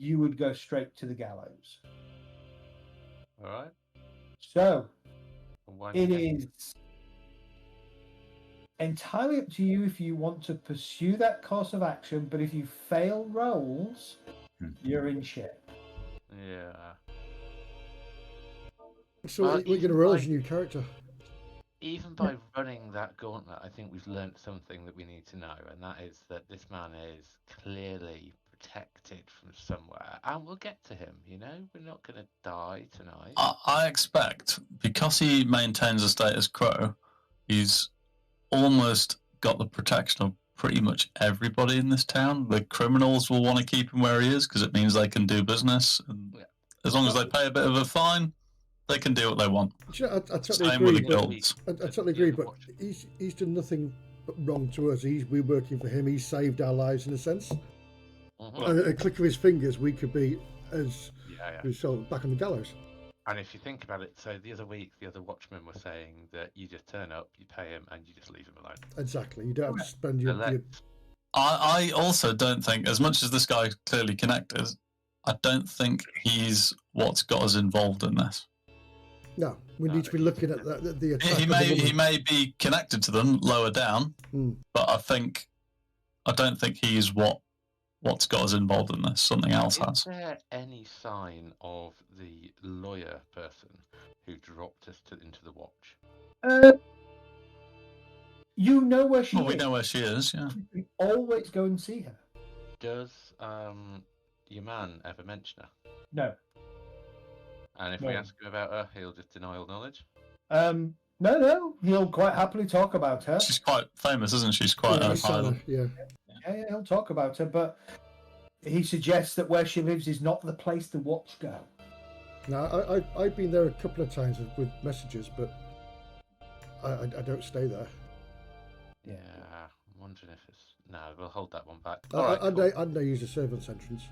you would go straight to the gallows. All right. So Why it not? is entirely up to you if you want to pursue that course of action, but if you fail rolls, you're in shit. Yeah. So Well, we're going to even roll by- as a new character. Even by running that gauntlet, I think we've learnt something that we need to know, and that is that this man is clearly protected from somewhere, and we'll get to him. You know, we're not going to die tonight. I expect, because he maintains a status quo, he's almost got the protection of pretty much everybody in this town. The criminals will want to keep him where he is because it means they can do business. And Yeah. as long as they pay a bit of a fine, they can do what they want. Do you know, I totally Same with agree. the But, guilds. I totally agree, but he's done nothing wrong to us. We're working for him. He's saved our lives in a sense. Mhm. And at a click of his fingers, we could be as Yeah. result back on the gallows. And if you think about it, so the other week, the other watchmen were saying that you just turn up, you pay him, and you just leave him alone. Exactly. You don't have to spend So your let's- I also don't think, as much as this guy's clearly connected, I don't think he's what's got us involved in this. No, we need to be looking at the attack. He of the may woman. he may be connected to them lower down, Hmm. but I don't think he's what's got us involved in this. Something else Is has. there any sign of the lawyer person who dropped us into the watch? You know where she Well, is. we know where she is. Yeah. You can always go and see her. Does your man ever mention her? No. And if No. we ask him about her, he'll just deny all knowledge? No. He'll quite happily talk about her. She's quite famous, isn't she? She's quite Yeah, a we saw high. her, yeah. Yeah, he'll talk about her, but he suggests that where she lives is not the place the watch go. No, I've been there a couple of times with messages, but I don't stay there. Yeah, I'm wondering if it's... No, we'll hold that one back. I All right, cool. use the servant's entrance.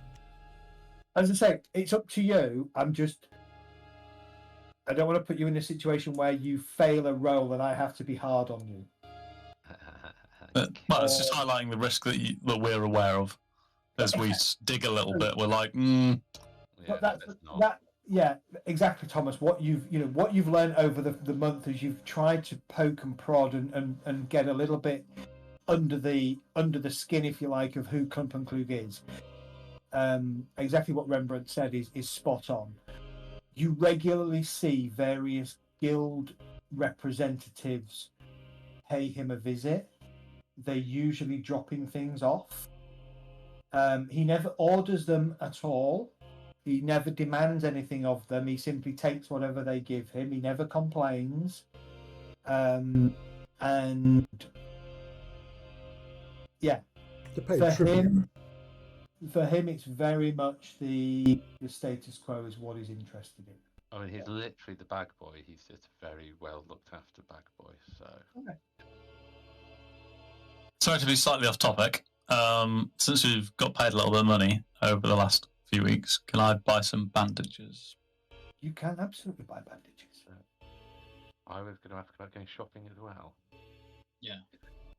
As I say, it's up to you. I don't want to put you in a situation where you fail a roll and I have to be hard on you. Well, it's just highlighting the risk that we're aware of as we dig a little bit. We're like, Yeah, But let's not. yeah, exactly, Thomas. What you've learned over the month is you've tried to poke and prod and get a little bit under the skin, if you like, of who Clump and Klug is. Exactly what Rembrandt said is spot on. You regularly see various guild representatives pay him a visit. They're usually dropping things off. He never orders them at all. He never demands anything of them. He simply takes whatever they give him. He never complains. And yeah, To pay for tribute. him, it's very much the status quo is what he's interested in. I mean, he's literally the bag boy. He's just a very well looked after bag boy, so... Okay. sorry to be slightly off topic. Since we've got paid a little bit of money over the last few weeks, can I buy some bandages? You can absolutely buy bandages. I was going to ask about going shopping as well. Yeah.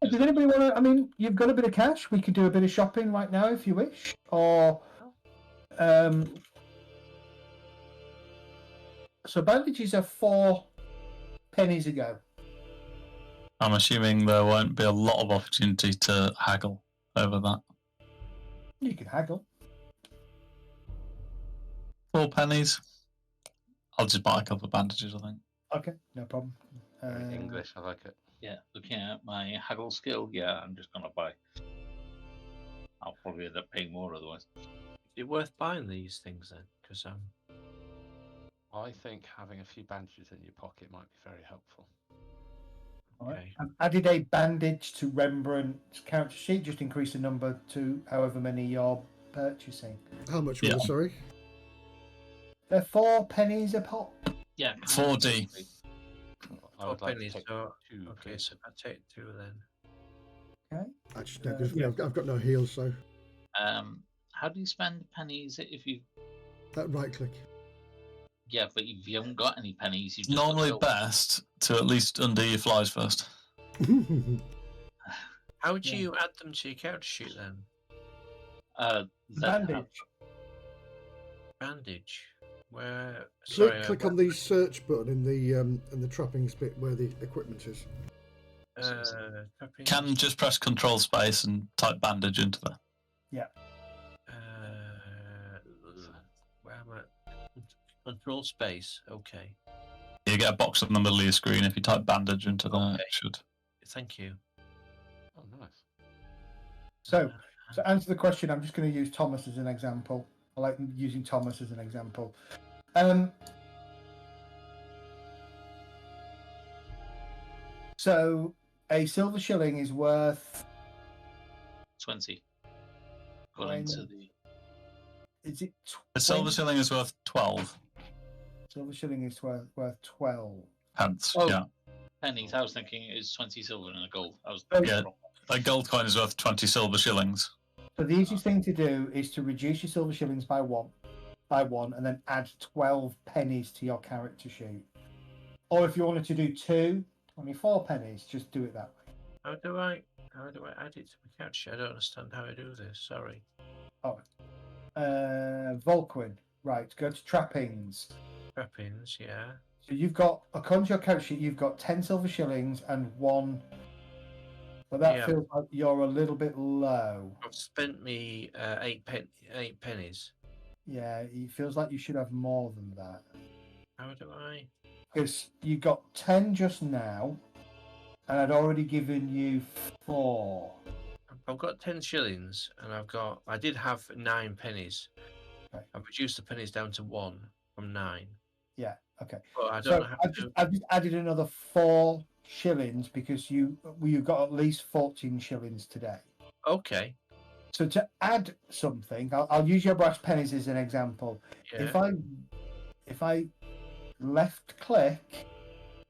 Does anybody want to? I mean, you've got a bit of cash. We could do a bit of shopping right now if you wish. Or, so bandages are 4 pennies a go. I'm assuming there won't be a lot of opportunity to haggle over that. You can haggle. 4 pennies. I'll just buy a couple of bandages, I think. Okay, no problem. Very English, I like it. Yeah, looking at my haggle skill, yeah, I'm just gonna buy. I'll probably end up paying more otherwise. Is it worth buying these things then? Because I think having a few bandages in your pocket might be very helpful. okay. I've added a bandage to Rembrandt's character sheet. Just increase the number to however many you're purchasing. How much was Yeah. it, sorry? They're 4 pennies a pop. Yeah. 4D. I would like to pennies, take so 2, okay, please. so if I take 2 then. Okay. I just know, 'cause, I've got no heals, so How do you spend pennies if you? right click. Yeah, but if you haven't got any pennies, you just Normally got to go- best to at least undo your flies first. How would you add them to your character sheet then? Then Bandage. Bandage. Where? Click, Sorry. click on the search button in the trappings bit where the equipment is. Trappings. Can just press Control Space and type bandage into there. Where am I? Control Space. Okay. You get a box in the middle of your screen. If you type bandage into there, Okay. it should. Thank you. Oh, nice. So, to answer the question, I'm just going to use Thomas as an example. I like using Thomas as an example. So, a silver shilling is worth 20. According to the. Is it? A silver shilling is worth 12 Silver shilling is worth 12 pence. Oh. Yeah. pennies. I was thinking it's 20 silver and a gold. I was Yeah. wrong. A gold coin is worth 20 silver shillings. So the easiest thing to do is to reduce your silver shillings by one, and then add 12 pennies to your character sheet. Or if you wanted to do two, only 4 pennies, just do it that way. How do I add it to my character sheet? I don't understand how I do this. Sorry. Volquin, right? Go to trappings. Trappings, yeah. So you've got, according to your character sheet, you've got 10 silver shillings and 1. But that feels like you're a little bit low. I've spent me 8 pennies. Yeah, it feels like you should have more than that. How do I? Because you got 10 just now, and I'd already given you 4. I've got 10 shillings, and I did have 9 pennies. Okay. I've reduced the pennies down to 1 from 9. Yeah, okay. But I don't So know how I've just added another 4 shillings because you've got at least 14 shillings today. Okay. So to add something, I'll use your brass pennies as an example. Yeah. If I left click,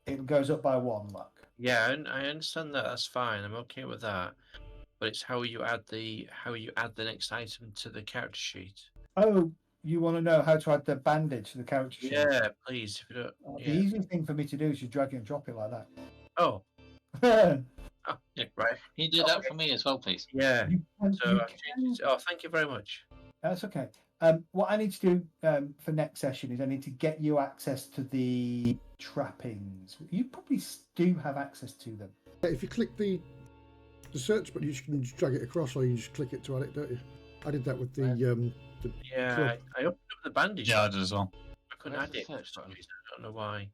it goes up by 1. Look. Yeah, I understand that. That's fine. I'm okay with that. But it's how you add the next item to the character sheet. Oh, you want to know how to add the bandage to the character sheet? Yeah, please. If you don't. The easiest thing for me to do is just drag it and drop it like that. Oh. Yeah. Right. Can you do that for me as well, please? Yeah. So You I've changed it. Oh, thank you very much. That's okay. What I need to do for next session is I need to get you access to the trappings. You probably do have access to them. If you click the search button, you can just drag it across, or you just click it to add it, don't you? I did that with the Yeah, club. I opened up the bandage. Yeah, I did as well. I couldn't Where's add the it for search some button? reason. I don't know why.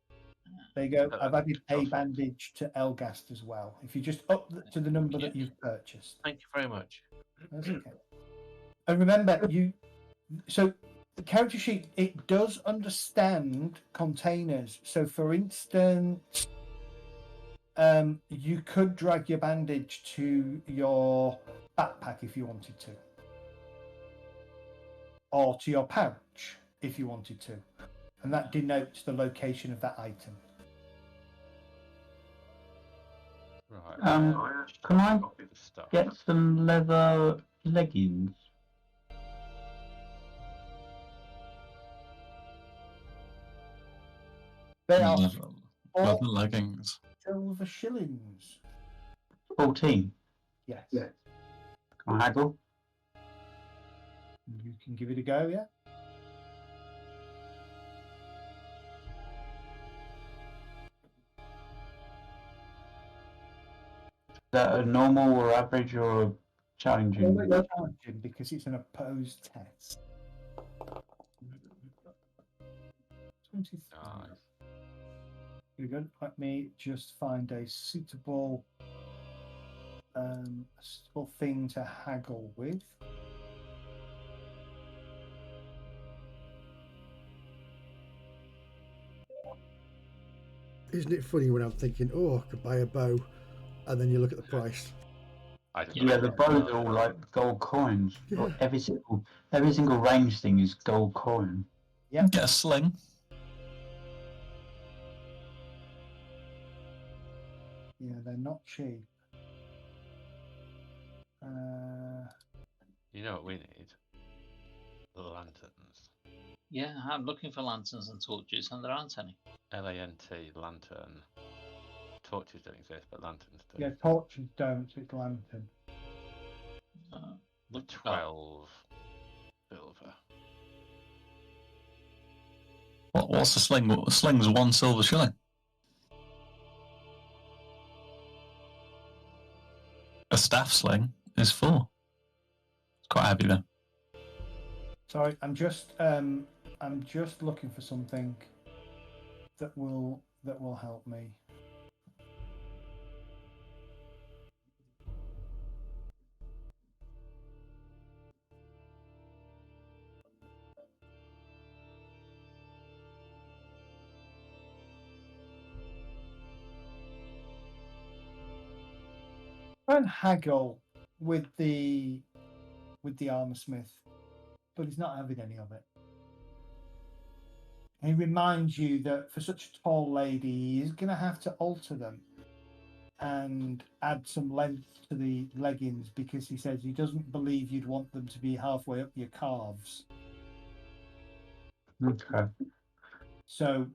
There you go. Oh, I've added a perfect. bandage to Elgast as well. If you just up to the number that you've purchased. Thank you very much. That's okay. And remember, so the character sheet, it does understand containers. So for instance, you could drag your bandage to your backpack if you wanted to. Or to your pouch if you wanted to. And that denotes the location of that item. Right. Can I Copy the stuff. get some leather leggings? They are Leather leggings. silver shillings. 14. Yes. Can I haggle? You can give it a go, yeah? Is that a normal or average or a challenging? Challenging because it's an opposed test. 23. Nice. Very good. Let me just find a suitable thing to haggle with. Isn't it funny when I'm thinking, oh, I could buy a bow, and then you look at the price. Yeah, the bows are all like gold coins. Yeah. Every single range thing is gold coin. Yeah. Get a sling. Yeah, they're not cheap. You know what we need? Lanterns. Yeah, I'm looking for lanterns and torches, and there aren't any. LANT, lantern. Torches don't exist, but lanterns do. Yeah, torches don't, so it's lantern. Look, 12 silver. What's a sling? A sling's 1 silver shilling. A staff sling is 4. It's quite heavy then. Sorry, I'm just looking for something that will help me. Try and haggle with the armor smith, but he's not having any of it. He reminds you that for such a tall lady, he's going to have to alter them and add some length to the leggings, because he says he doesn't believe you'd want them to be halfway up your calves. Okay. So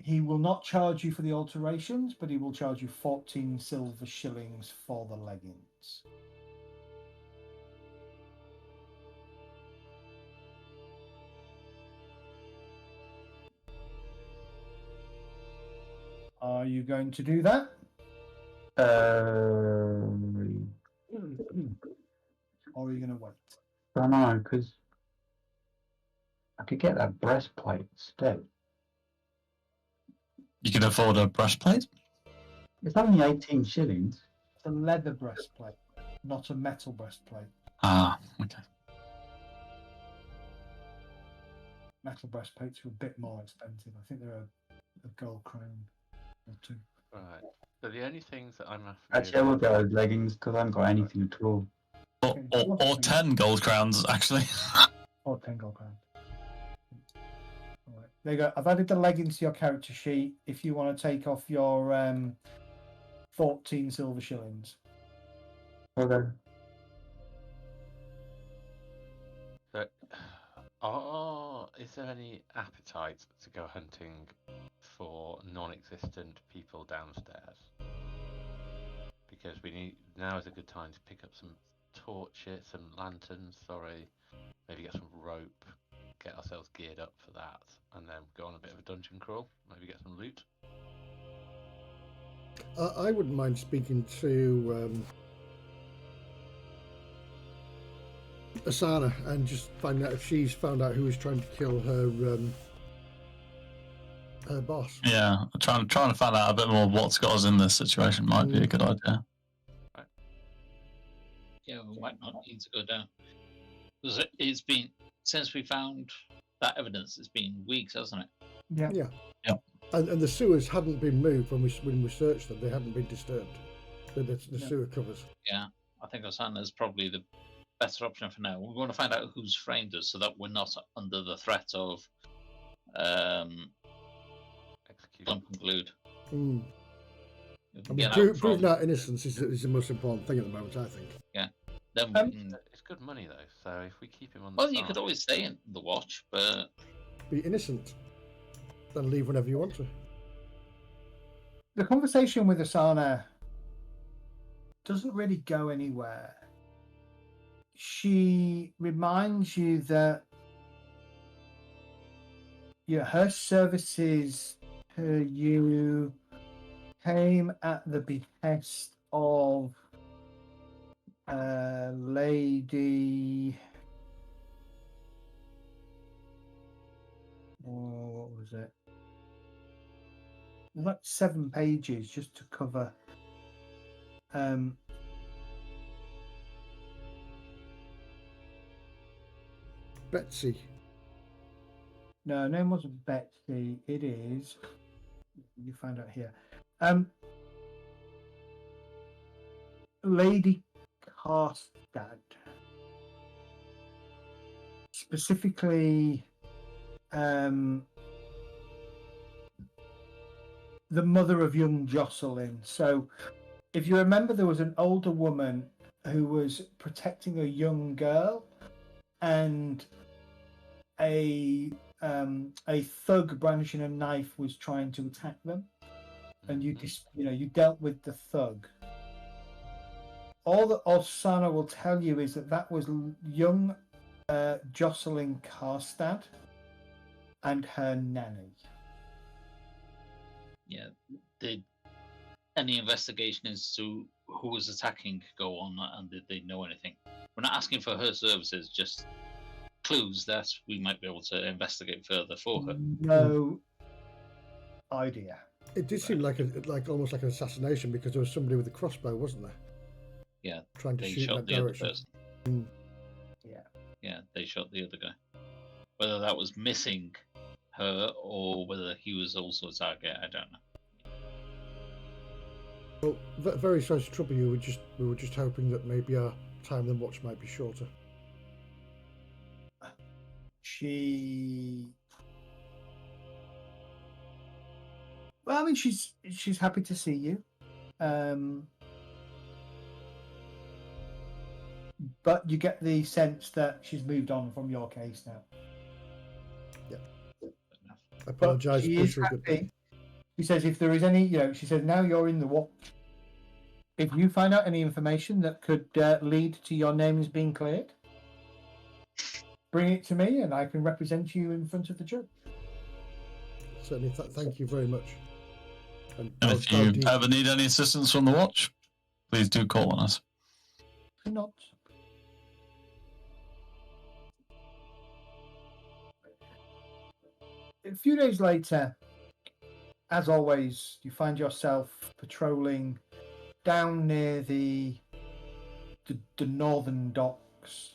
he will not charge you for the alterations, but he will charge you 14 silver shillings for the leggings. Are you going to do that? Or are you going to wait? I don't know, because I could get that breastplate instead. You can afford a breastplate? It's only 18 shillings. It's a leather breastplate, not a metal breastplate. Ah, okay. Metal breastplates are a bit more expensive. I think they're a gold crown or 2. Right. So the only things that I'm after. Actually, I will go with leggings because I haven't got anything at all. Or 10 gold crowns, actually. Or 10 gold crowns. All right. There you go. I've added the leggings to your character sheet if you want to take off your 14 silver shillings. Okay. So, is there any appetite to go hunting for non-existent people downstairs? Because now is a good time to pick up some torches, some lanterns, maybe get some rope, get ourselves geared up for that, and then go on a bit of a dungeon crawl, maybe get some loot. I wouldn't mind speaking to Asana and just find out if she's found out who was trying to kill her boss. Yeah, trying to find out a bit more what's got us in this situation might be a good idea. Right. Yeah, we might not need to go down. Because it's been, since we found that evidence, it's been weeks, hasn't it? Yeah. Yeah. Yep. And the sewers hadn't been moved when we searched them. They hadn't been disturbed. The sewer covers. Yeah, I think Osana's probably the better option for now. We want to find out who's framed us so that we're not under the threat of Execution. conclude. Mm. I mean, proving our innocence is the most important thing at the moment, I think. Yeah. Then we can... It's good money though, so if we keep him on the Well, side... you could always stay in the watch, but... Be innocent. Then leave whenever you want to. The conversation with Asana doesn't really go anywhere. She reminds you that her services to you came at the behest of lady... what was it? It was like 7 pages just to cover Betsy. No, her name wasn't Betsy. It is. You find out here. Lady Karstad. Specifically, the mother of young Jocelyn. So, if you remember, there was an older woman who was protecting a young girl, and a thug brandishing a knife was trying to attack them, and you dealt with the thug. All that Osana will tell you is that was young Jocelyn Karstad, and her nanny. Yeah. Did any investigation as to who was attacking go on, and did they know anything? We're not asking for her services, just clues that we might be able to investigate further for her. No idea. It did seem like almost like an assassination because there was somebody with a crossbow, wasn't there? Yeah, Trying to they shoot in shot that the other direction. person. Yeah. Yeah, they shot the other guy. Whether that was missing her or whether he was also a target, I don't know. Well, very sorry to trouble you. We were just hoping that maybe our time in the watch might be shorter. Well, I mean, she's happy to see you, but you get the sense that she's moved on from your case now. Yeah. I But apologise. she is happy. She says if there is any, she says now you're in the watch. If you find out any information that could lead to your names being cleared, bring it to me and I can represent you in front of the judge. Certainly, thank you very much. And if you ever need any assistance from the watch, please do call on us. Not. A few days later, as always, you find yourself patrolling down near the northern docks.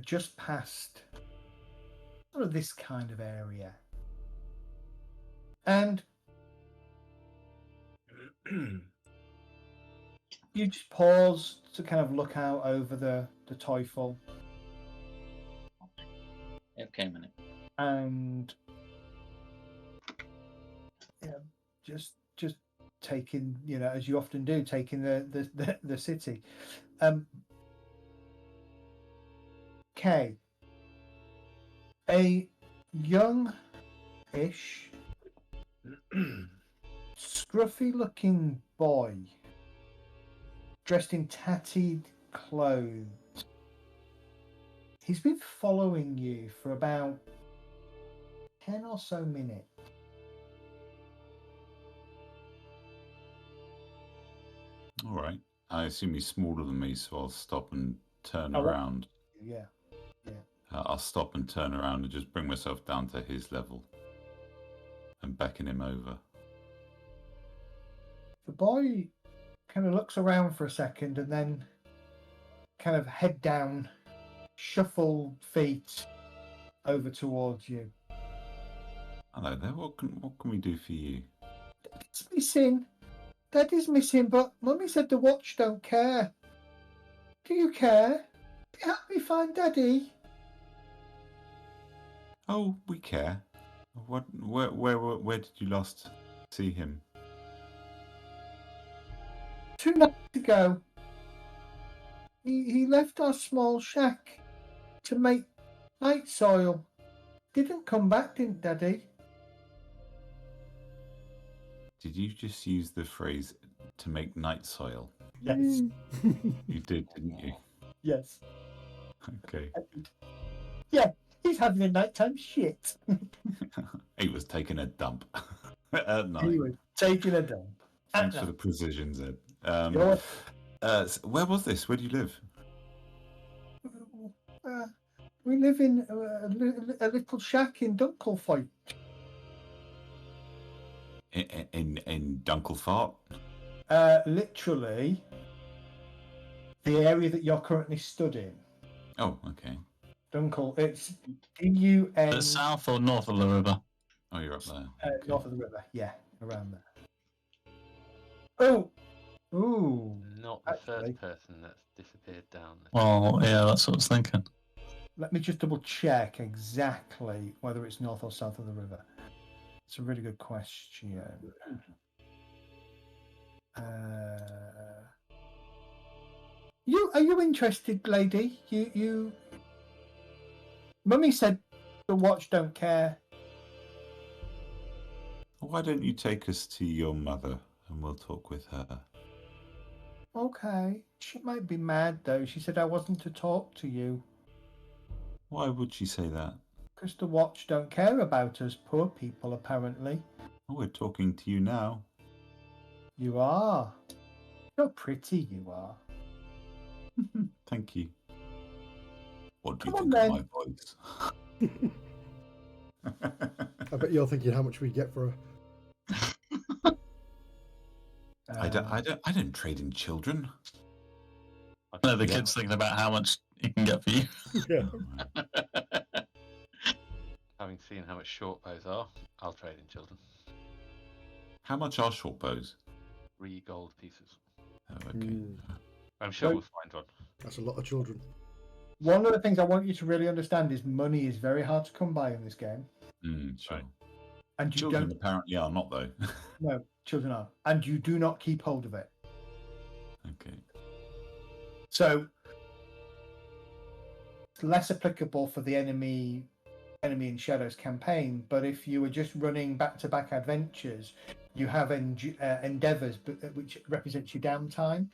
Just past sort of this kind of area. And you just pause to kind of look out over the Teufel. Okay, a minute. And just taking, as you often do, taking the city. Kay, a young-ish, scruffy-looking boy, dressed in tattered clothes. He's been following you for about 10 or so minutes. All right. I assume he's smaller than me, so I'll stop and turn around. Yeah. I'll stop and turn around and just bring myself down to his level and beckon him over. The boy kind of looks around for a second and then kind of head down, shuffle feet over towards you. Hello there. What can we do for you? Daddy's missing. Daddy's missing, but Mummy said the watch don't care. Do you care? Help me find Daddy. Oh, we care. Where did you last see him? 2 nights ago. He left our small shack to make night soil. Didn't come back, didn't Daddy? Did you just use the phrase to make night soil? Yes. You did, didn't you? Yes. Okay. Yeah, he's having a nighttime shit. He was taking a dump at night. He was taking a dump. Thanks for the precision, Zed. Where was this? Where do you live? We live in a little shack in Dunkelfight. In Dunkelfart? Literally, the area that you're currently studying. Oh, okay. Dunkel. It's D-U-N. The south or north of the river? Oh, you're up there. Okay. North of the river. Yeah, around there. Oh, ooh. Not the Actually. first person that's disappeared down the Well, yeah, that's what I was thinking. Let me just double check exactly whether it's north or south of the river. It's a really good question. Are you interested, lady? You. Mummy said the watch don't care. Why don't you take us to your mother and we'll talk with her? Okay. She might be mad though. She said I wasn't to talk to you. Why would she say that? Because the watch don't care about us poor people, apparently. Oh, we're talking to you now. You are. You're pretty, you are. Thank you. What do you Come think on, of my voice? I bet you're thinking how much we get for her. I don't trade in children. No, the kid's thinking about how much he can get for you. Yeah. Having seen how much short bows are, I'll trade in children. How much are short bows? 3 gold pieces. Oh, okay. I'm sure Right. we'll find one. That's a lot of children. One of the things I want you to really understand is money is very hard to come by in this game. Sure. Right. And you Children don't. apparently are not, though. No, children are. And you do not keep hold of it. Okay. So it's less applicable for the enemy in Shadows campaign, but if you were just running back-to-back adventures, you have endeavors which represents your downtime.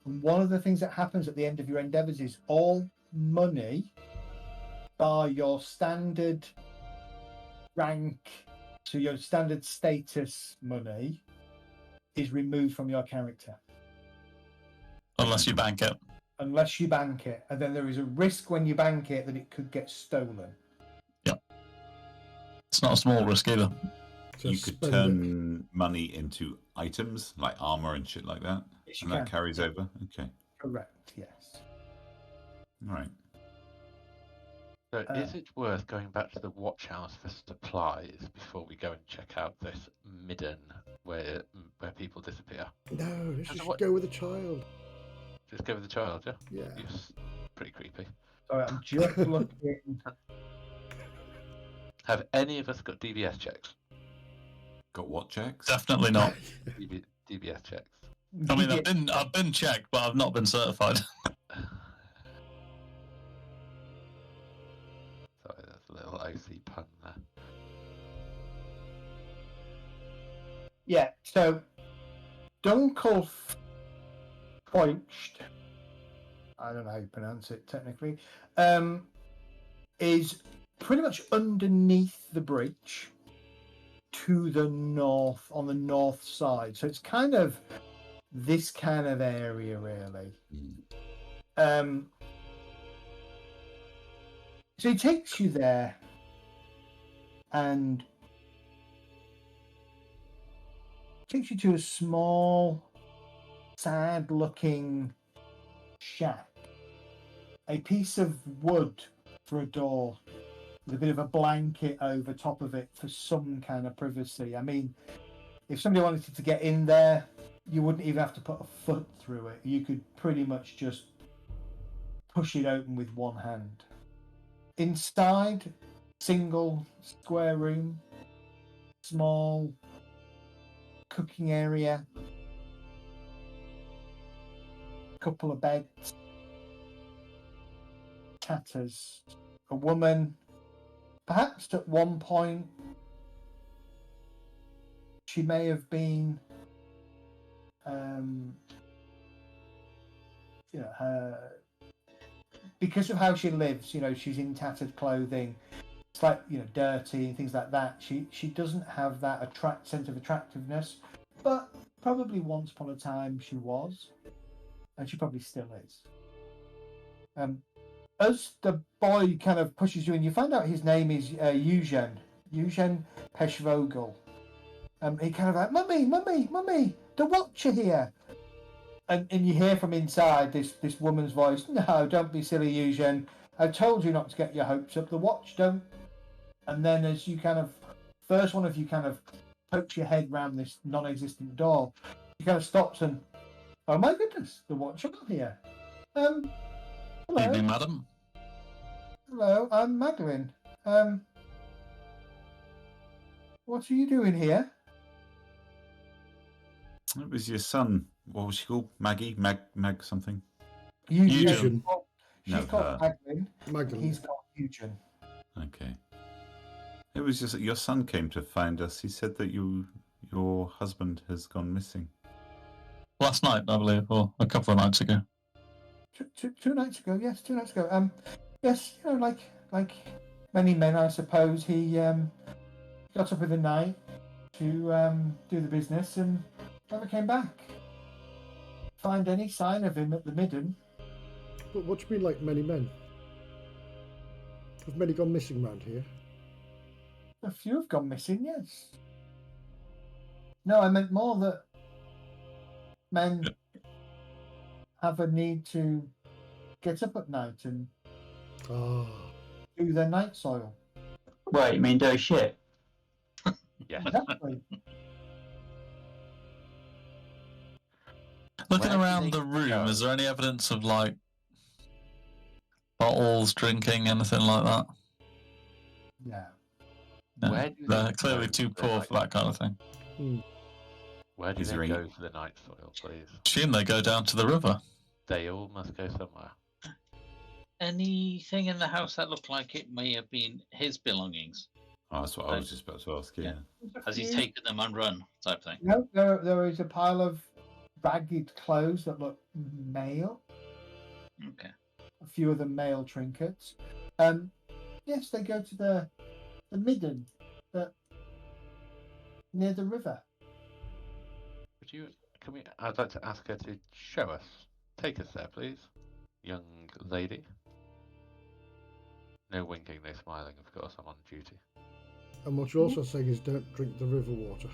And one of the things that happens at the end of your endeavors is all money, bar your standard rank, so your standard status money, is removed from your character. Unless you bank it. Unless you bank it, and then there is a risk when you bank it that it could get stolen. Yep. It's not a small risk either. So You could spend turn money into items like armor and shit like that, Yes, you and that can. carries over. Okay. Correct, yes. All right. So is it worth going back to the watch house for supplies before we go and check out this midden where people disappear? No, let's So just what- go with a child. Just go with the child, yeah? Yeah. Yes. Pretty creepy. Sorry, I'm just looking. Have any of us got DBS checks? Got what checks? Definitely not. DBS checks. I mean, I've been checked, but I've not been certified. Sorry, that's a little OC pun there. Yeah, so Dunkel Poinched, I don't know how you pronounce it technically, is pretty much underneath the bridge to the north, on the north side. So it's kind of this kind of area, really. So he takes you there and takes you to a small, sad-looking shack. A piece of wood for a door, with a bit of a blanket over top of it for some kind of privacy. I mean, if somebody wanted to get in there, you wouldn't even have to put a foot through it. You could pretty much just push it open with one hand. Inside, single square room, small cooking area, couple of beds, tatters, a woman. Perhaps at one point she may have been, because of how she lives, she's in tattered clothing. It's like, dirty and things like that. She doesn't have that sense of attractiveness, but probably once upon a time she was, and she probably still is. As the boy kind of pushes you in, you find out his name is Eugen Peshvogel. He kind of like, Mummy, the Watcher here. And you hear from inside this woman's voice, no, don't be silly, Eugen. I told you not to get your hopes up. The Watch don't. And then as you first one of you kind of pokes your head round this non-existent door, you kind of stops and, oh my goodness, the Watcher here. Hello. Evening, madam. Hello, I'm Magdalene. What are you doing here? It was your son. What was she called? Maggie? Mag something? Eugen. She's No, called her. Magdalene. Magdalene. He's called Eugen. Okay. It was just that your son came to find us. He said that your husband has gone missing. Last night, I believe, or a couple of nights ago. Two nights ago, yes, 2 nights ago. Yes, like like many men, I suppose, he got up in the night to do the business and never came back. Find any sign of him at the midden. But what do you mean, like many men? Have many gone missing round here? A few have gone missing, yes. No, I meant more that men have a need to get up at night and do their night soil. Wait, you mean do shit? Yeah. Exactly. Looking Where do around they the room, go? is there any evidence of like bottles, drinking, anything like that? Yeah. No. Where do They're they clearly go too for the poor night for that kind of thing. Where do Is they there go any- for the night soil, please? Assume they go down to the river. They all must go somewhere. Anything in the house that looked like it may have been his belongings? Oh, that's what I was just about to ask. Yeah. Has he taken them and run, type thing? No, there is a pile of ragged clothes that look male. Okay. A few of them male trinkets. Yes, they go to the midden, near the river. I'd like to ask her to show us. Take us there, please. Young lady. No winking, no smiling, of course, I'm on duty. And what you're also saying is don't drink the river water.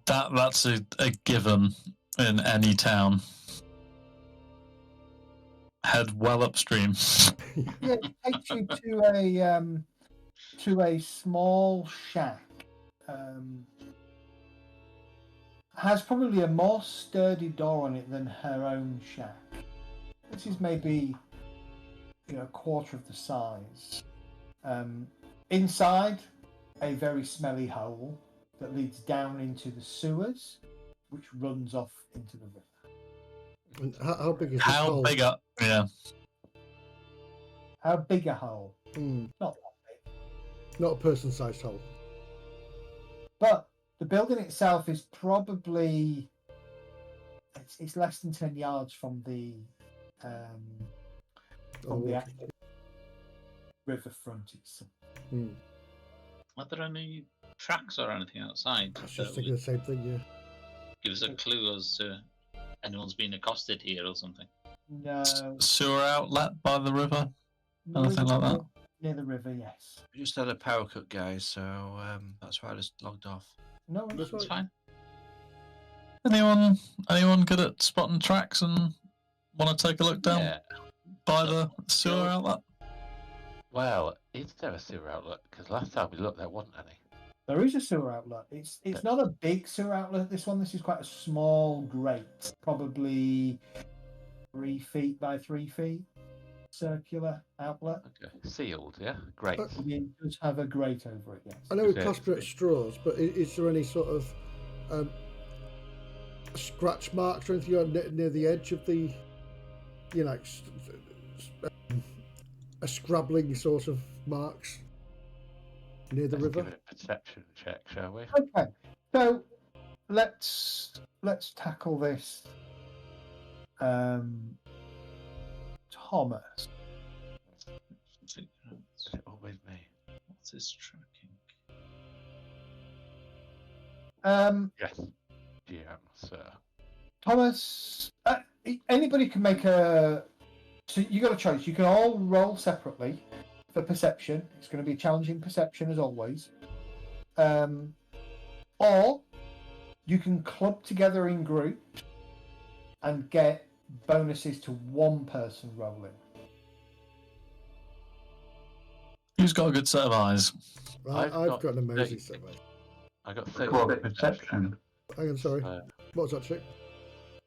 That's a given in any town. Head well upstream. Yeah, it takes you to a small shack. Has probably a more sturdy door on it than her own shack. This is maybe a quarter of the size. Inside, a very smelly hole that leads down into the sewers, which runs off into the river. And how big is this How hole? big up? Yeah. How big a hole? Not that big. Not a person-sized hole. But the building itself is probably it's less than 10 yards from the actual riverfront itself. Are there any tracks or anything outside? I was that just thinking would the same thing, yeah. give us a clue as to anyone's been accosted here or something? No. Sewer outlet by the river? No, Anything like that? Near the river, yes. We just had a power cut, guys, so that's why I just logged off. No, That's fine. Anyone good at spotting tracks and want to take a look down Yeah. by the sewer outlet? Well, is there a sewer outlet? Because last time we looked, there wasn't any. There is a sewer outlet. It's not a big sewer outlet, this one. This is quite a small grate. Probably 3 feet by 3 feet. Circular outlet. Okay. Sealed, yeah? Great. It does have a grate over it, yes. I know we Okay. plaster at straws, but is there any sort of scratch marks or anything near the edge of the, a scrabbling sort of marks near the Let's river? give it a perception check, shall we? Okay, so let's tackle this. Thomas. Is it always me? What's his tracking? Yes. GM, sir. Thomas, anybody can make a. So you got a choice. You can all roll separately for perception. It's going to be a challenging perception as always. Or you can club together in groups and get bonuses to one person rolling. Who's got a good set of eyes? I've got an amazing 30. set, mate. I got Well, 36 perception. Hang on, sorry. What was that, chick?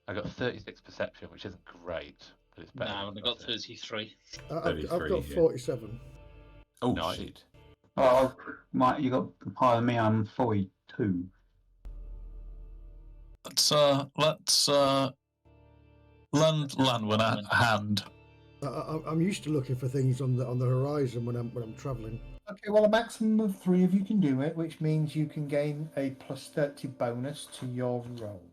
I got 36 perception, which isn't great, but it's better. No, than I got 30. 33. I've 33, got yeah. 47. Oh, No, shit. Oh, you got higher than me. I'm 42. Let's lend Lanwin a hand. I'm used to looking for things on the horizon when I'm travelling. Okay, well, a maximum of 3 of you can do it, which means you can gain a plus 30 bonus to your roll.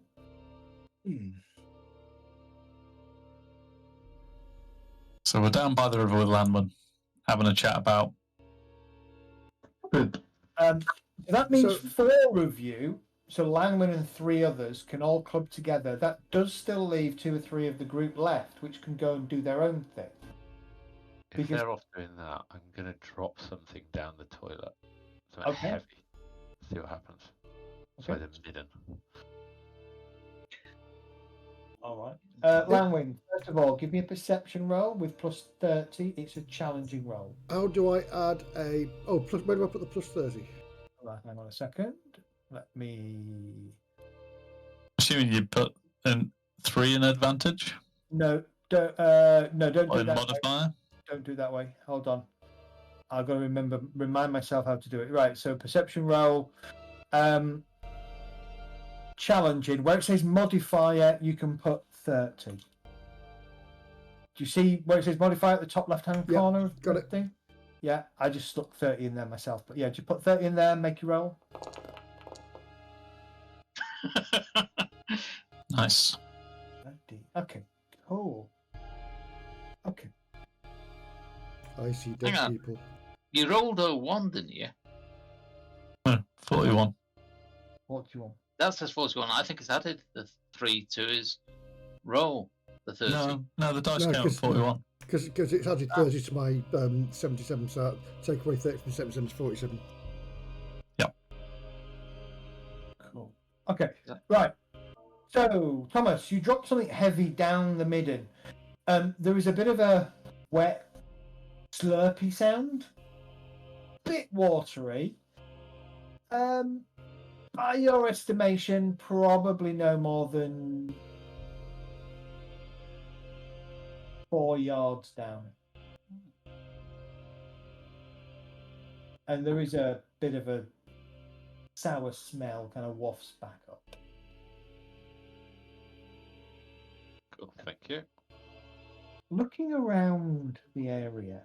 So we're down by the river with Lanwin. having a chat about. Good. That means So- 4 of you, so Langman and 3 others, can all club together. That does still leave 2 or 3 of the group left, which can go and do their own thing. If Because- they're off doing that, I'm going to drop something down the toilet. Something Okay. heavy. See what happens. So Okay. the midden. All right. Langwing, first of all, give me a perception roll with plus 30. It's a challenging roll. How do I add a... Oh, plus, where do I put the plus 30? Right, hang on a second. Let me... Assuming you put in 3 in advantage No, don't do or in that way. modifier. Don't do that way. Hold on. I've got to remind myself how to do it. Right, so perception roll. Challenging. Where it says modifier, you can put 30. Do you see where it says modifier at the top left-hand Yep, corner of got the it. thing? Yeah, I just stuck 30 in there myself. But yeah, just put 30 in there, make your roll. Nice. 30. Okay, cool. Okay. I see dead Hang on. people. You rolled a 1, didn't you? 41. What do you want? That says 41. I think it's added the 3 to his roll. The 30. No, the dice No, count 'cause- 41. Because it's added 30 to my 77, so take away 30 from 77 to 47. Cool. Okay, Yeah. right. So, Thomas, you dropped something heavy down the midden. There is a bit of a wet, slurpy sound. Bit watery. By your estimation, probably no more than 4 yards down. And there is a bit of a sour smell kind of wafts back up. Cool, thank you. Looking around the area,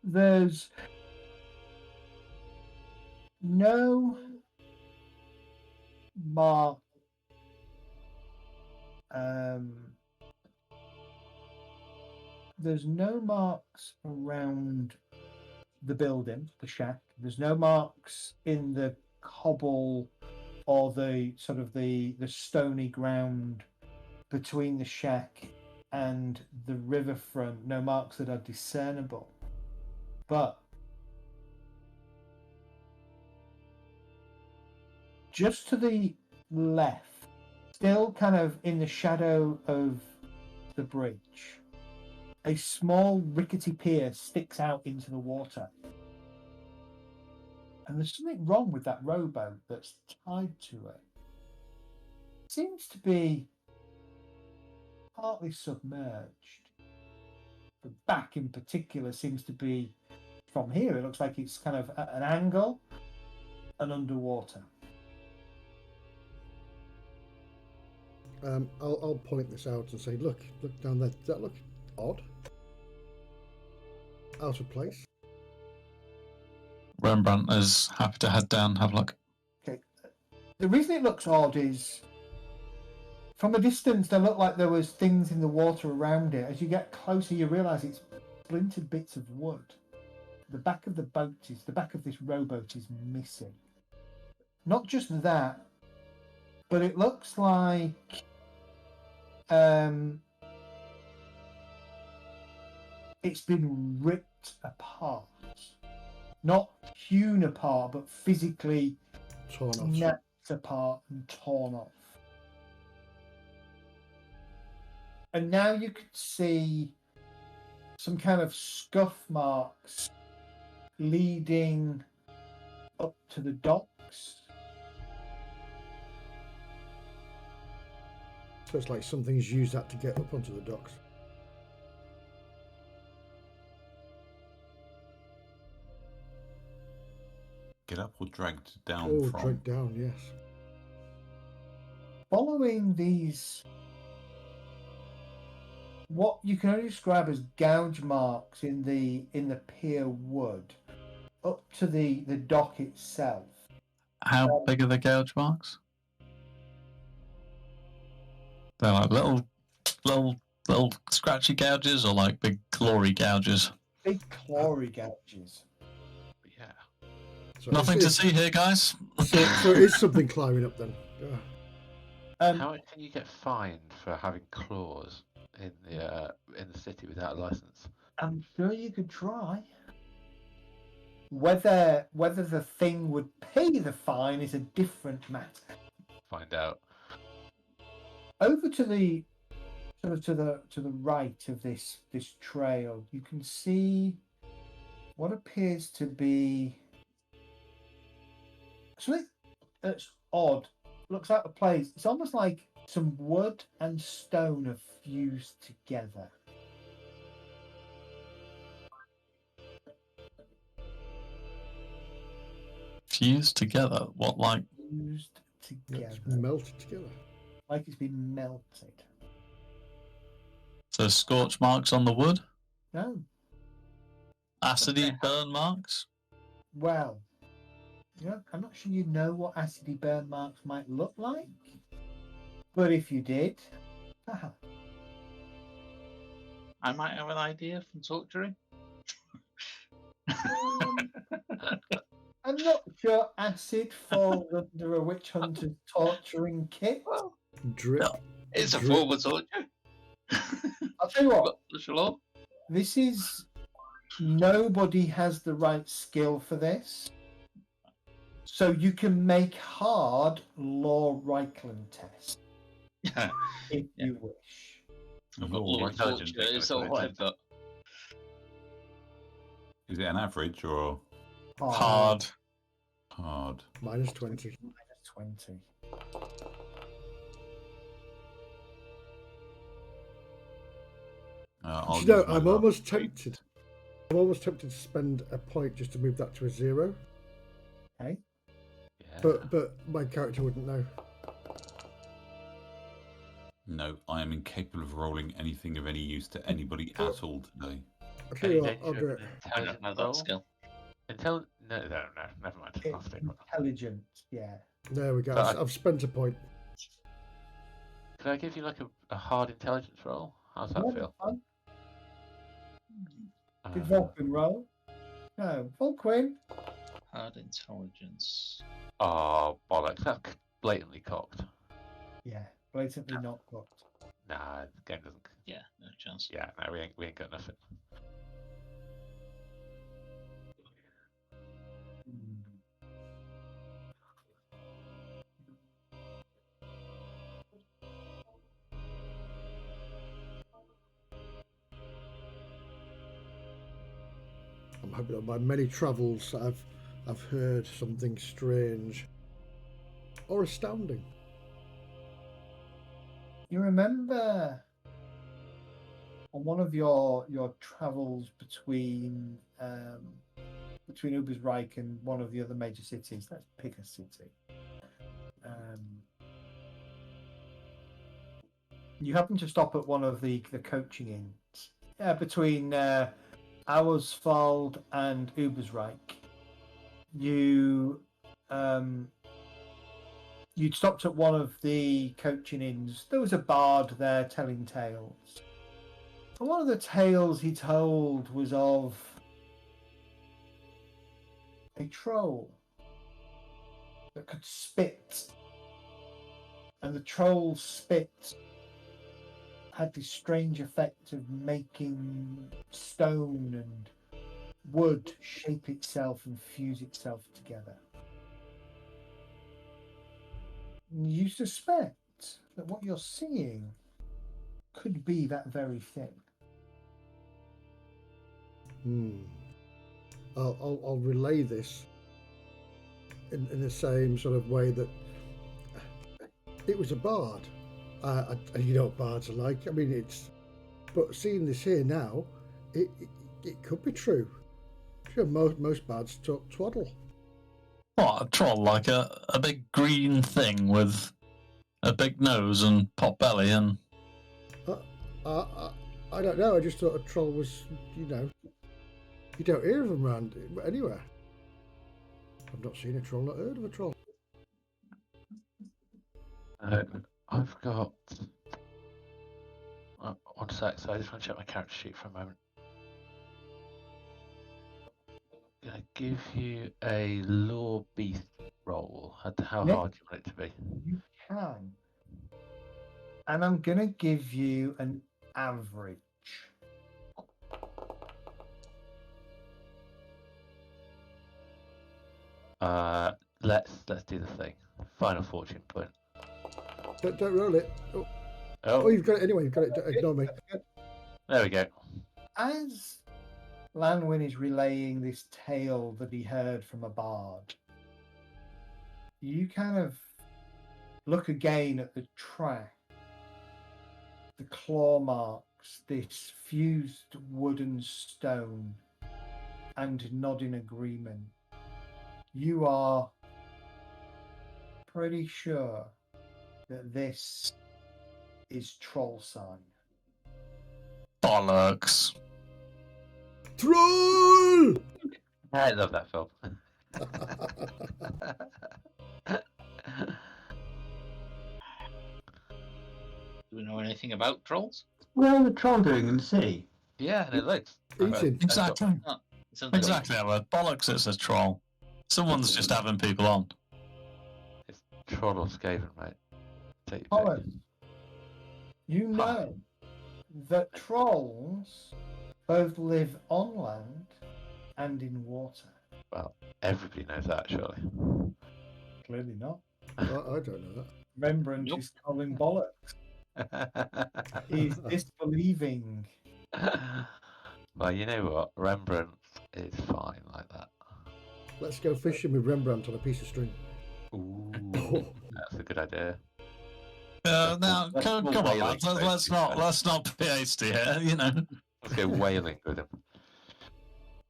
there's no mark. There's no marks around the building, the shack. There's no marks in the cobble or the sort of the stony ground between the shack and the riverfront. No marks that are discernible. But just to the left, still kind of in the shadow of the bridge, a small rickety pier sticks out into the water. And there's something wrong with that rowboat that's tied to it. It seems to be partly submerged. The back in particular seems to be, from here, it looks like it's kind of at an angle and underwater. I'll point this out and say, look down there. Does that look odd? Out of place? Rembrandt is happy to head down and have a look. Okay. The reason it looks odd is from a distance there looked like there was things in the water around it. As you get closer you realise it's splintered bits of wood. The back of the back of this rowboat is missing. Not just that, but it looks like it's been ripped apart. Not hewn apart, but physically Torn off. snapped apart and torn off. And now you could see some kind of scuff marks leading up to the docks. So it's like something's used that to get up onto the docks. Get up or dragged down Oh, from? dragged down, yes. Following these, what you can only describe as gouge marks in the pier wood, up to the dock itself. How big are the gouge marks? They're like little little scratchy gouges or like big glory gouges? Big clawy gouges. Yeah. So Nothing to see here, guys. So it is something climbing up then. Yeah. How much can you get fined for having claws in the city without a license? I'm sure you could try. Whether the thing would pay the fine is a different matter. Find out. Over to the to the right of this trail, you can see what appears to be something that's odd. Looks out of place. It's almost like some wood and stone are fused together. Fused together? What, like? Fused Yeah, together. it's melted together. Like it's been melted. So scorch marks on the wood? No. Acidy burn marks? Well, I'm not sure you know what acidy burn marks might look like. But if you did, haha. I might have an idea from torturing. I'm not sure acid falls under a witch hunter's torturing kit. Well, Drip. it's a Drip. form of torture. I'll tell you what, But the law. this is... Nobody has the right skill for this. So you can make hard law Reichland test Yeah. if you wish. I've got Law law Reichland torture. It's all right, but Is it an average or Hard. hard? Minus 20. Minus 20. I'll You know, use my I'm luck. almost tempted. I'm almost tempted to spend a point just to move that to a 0. Okay. Yeah. But my character wouldn't know. No, I am incapable of rolling anything of any use to anybody at all today. I'll tell you Any what, I'll nature do of it. I intelligence don't have that roll? skill. No, never mind. I'll It's take one. intelligent, yeah. There we go. But I've spent a point. Could I give you like a hard intelligence roll? How's that Yeah, feel? fine. Did Uh, Vulcan roll? No, Vulcan. Hard intelligence. oh, bollocks. That's blatantly cocked. Yeah, blatantly not cooked. Nah, the game doesn't. Yeah, no chance. Yeah, no, we ain't got nothing. I'm hoping on my many travels I've heard something strange or astounding. You remember on one of your travels between Ubersreich and one of the other major cities, let's pick a city. You happen to stop at one of the coaching inns between Auerswald and Ubersreich. You'd stopped at one of the coaching inns. There was a bard there telling tales. And one of the tales he told was of a troll that could spit. And the troll's spit had this strange effect of making stone and wood shape itself and fuse itself together. You suspect that what you're seeing could be that very thing. I'll relay this in the same sort of way that it was a bard. You know what bards are like. I mean, but seeing this here now, it could be true. Sure, most bards talk twaddle. What, a troll? Like a big green thing with a big nose and pot belly and... I don't know. I just thought a troll was, you don't hear of them around anywhere. I've not seen a troll, not heard of a troll. I've got One sec, so I just want to check my character sheet for a moment. I'm gonna give you a law beast roll. How Yeah. hard do you want it to be? You can. And I'm going to give you an average. Let's do the thing. Final fortune point. Don't roll it. Oh, you've got it anyway. You've got it. Don't ignore me. There we go. As Lanwin is relaying this tale that he heard from a bard, you kind of look again at the track, the claw marks, this fused wood and stone, and nod in agreement. You are pretty sure that this is troll sign. Bollocks. Troll! I love that film. Do we know anything about trolls? What are the troll doing in the city? Yeah, and it looks. Eating. Exactly. Oh, it sounds like Exactly. Bollocks, it's a troll. Someone's just having people on. It's Troll or Skaven, mate. Take your pick. Thomas, you know that trolls both live on land and in water. Well, everybody knows that, surely. Clearly not. I don't know that. Rembrandt Nope. is calling bollocks. He's disbelieving. Well, you know what? Rembrandt is fine like that. Let's go fishing with Rembrandt on a piece of string. Ooh, that's a good idea. Now, Let's come go on, whaling lads. with those Let's not be hasty here, you know. Let's go whaling with him.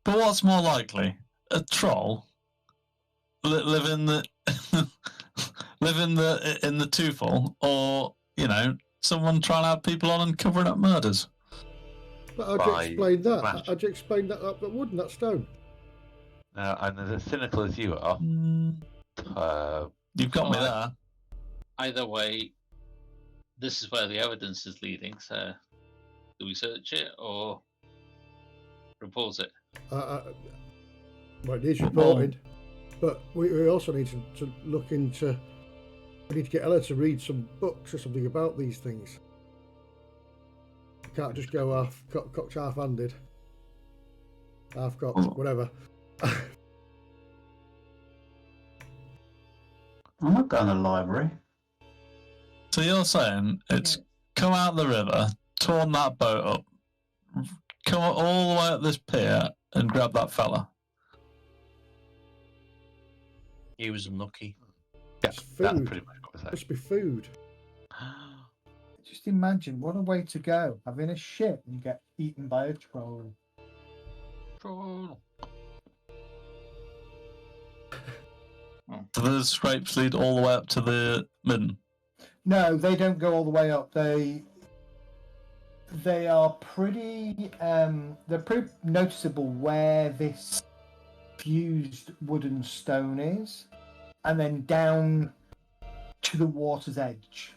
But what's more likely? A troll live in the in the twofold, or someone trying to have people on and covering up murders? But how'd you By explain that? smash. How'd you explain that wood and that stone? Now, and as cynical as you are, You've got me Alright. there. Either way, this is where the evidence is leading. So, do we search it or report it? Well, it is reported, but we also need to look into. We need to get Ella to read some books or something about these things. You can't just go cocked half-handed, half-cocked, whatever. I'm not going to the library. So you're saying it's come out the river, torn that boat up, come all the way up this pier and grab that fella? He was unlucky. yeah, It's that's food. pretty much what we're saying. Must be food. Just imagine what a way to go. Having a ship and get eaten by a troll. Troll. Do the scrapes lead all the way up to the midden? No, they don't go all the way up. They are pretty. They're pretty noticeable where this fused wooden stone is, and then down to the water's edge,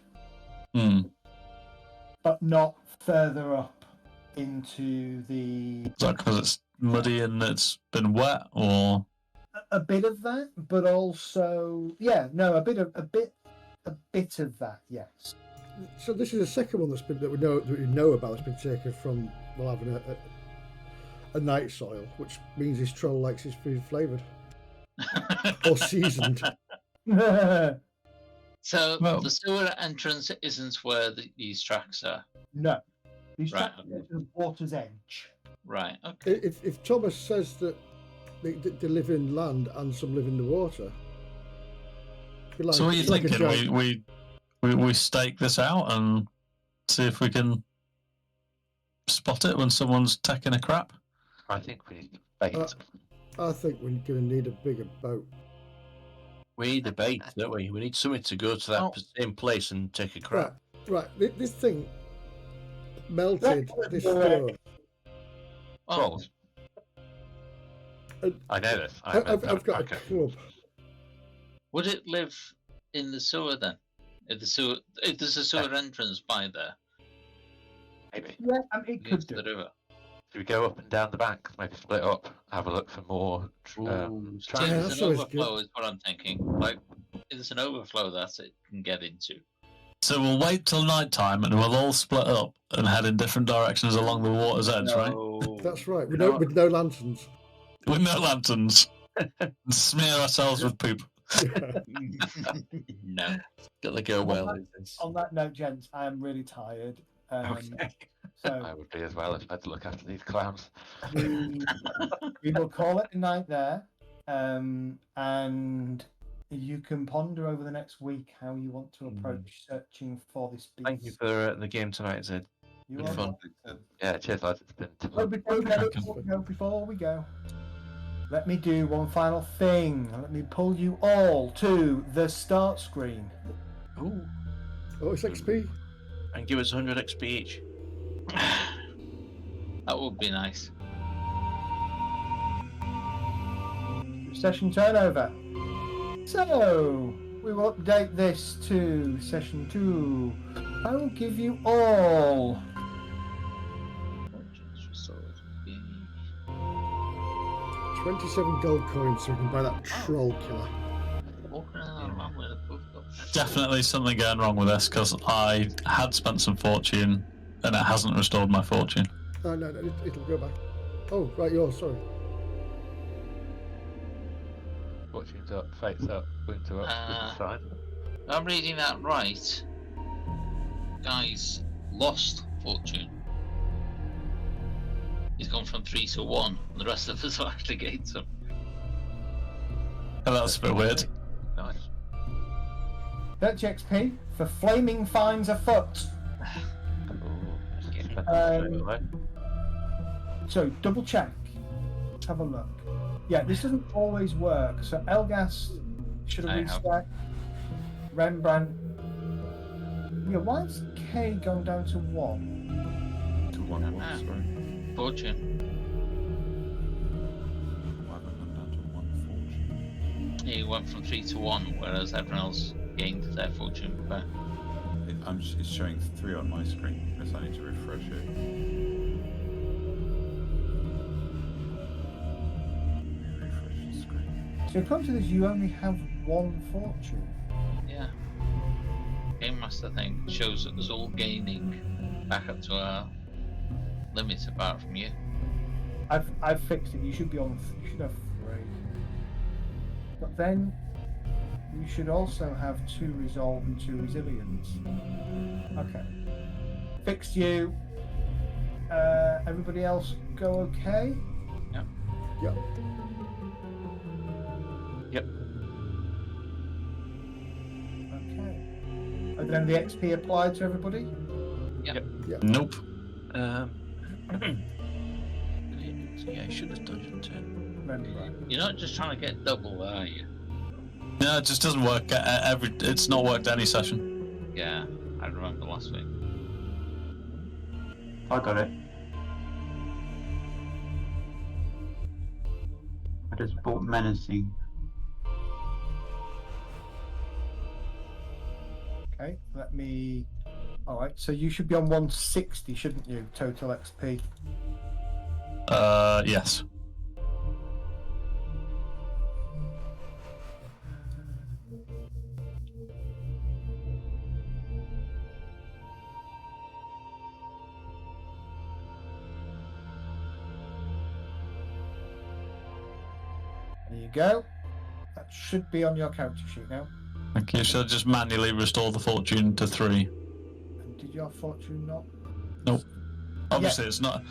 but not further up into the. Is that because it's muddy and it's been wet, or? A bit of that, but also, a bit of that, yes. So this is the second one that we know about that's been taken from having a night soil, which means this troll likes his food flavoured or seasoned. So Well- the sewer entrance isn't where these tracks are. No, these Right. tracks are to the water's edge. Right. Okay. If Thomas says that they live in land and some live in the water, So what are you it's like a thinking? giant- We stake this out and see if we can spot it when someone's taking a crap? I think we need bait. I think we're going to need a bigger boat. We need the bait, don't we? We need something to go to that Oh. same place and take a crap. Right. This thing melted this stone. Oh, Trolls. I know this. I've got a club. would it live in the sewer then? If there's a sewer entrance by there. Maybe. Yeah, it could Into do. the river. Should we go up and down the bank? Maybe split up, have a look for more See, tracks? Yeah, there's that's an always overflow good. is what I'm thinking. Like, there's an overflow that it can get into. So we'll wait till night time and we'll all split up and head in different directions along the water's edge, right? That's right. You know With no lanterns. With no lanterns. And smear ourselves with poop. Yeah. No. Get the girl well. On that note, gents, I am really tired. Okay. I So would be as well if I had to look after these clowns. we will call it a night there. And you can ponder over the next week how you want to approach searching for this beast. Thank you for the game tonight, Zed. You Good are fun. welcome. Yeah, cheers, lads. It's been Before we go, let me do one final thing. Let me pull you all to the start screen. Ooh. Oh, it's XP. And give us 100 XP each. That would be nice. Session turnover. So, we will update this to session 2. I will give you all Fortunes restored. Yay. 27 gold coins so we can buy that troll killer. Walking around with a book of- Definitely something going wrong with this because I had spent some fortune and it hasn't restored my fortune. Oh, no, it'll go back. Oh, right, yours, sorry. Fortune's up, fate's up, wounds are up, this is fine. I'm reading that right. Guys lost fortune. He's gone from 3 to 1. And the rest of us have actually gained some. Oh, that's a bit weird. Nice. 30 XP for flaming fines afoot. Cool. So double check. Let's have a look. Yeah, this doesn't always work. So Elgas should have I have. reset. Rembrandt. Yeah, why is K going down to 1? To one what, sorry? Fortune. Why haven't I gone down to one fortune? He went from 3 to 1, whereas everyone else gained their fortune back. It's showing 3 on my screen. I guess I need to refresh it. Let me refresh the screen. So according to this, you only have 1 fortune. Yeah. Game Master thing shows that there's all gaining back up to our limits apart from you. I've fixed it. You should be on. You should have 3. But then you should also have 2 resolve and 2 resilience. Okay. Fixed you. Everybody else go okay? Yep. Yep. Yep. Okay. Are there any XP applied to everybody? Nope. Yeah, I should have dungeon 10. Remember. You're not just trying to get double, are you? No, it just doesn't work. It's not worked any session. Yeah, I remember last week. I got it. I just bought menacing. Okay, let me. Alright, so you should be on 160, shouldn't you? Total XP. Yes. There you go. That should be on your character sheet now. Okay, so just manually restore the fortune to 3. And did your fortune not? Nope. Obviously, it's not.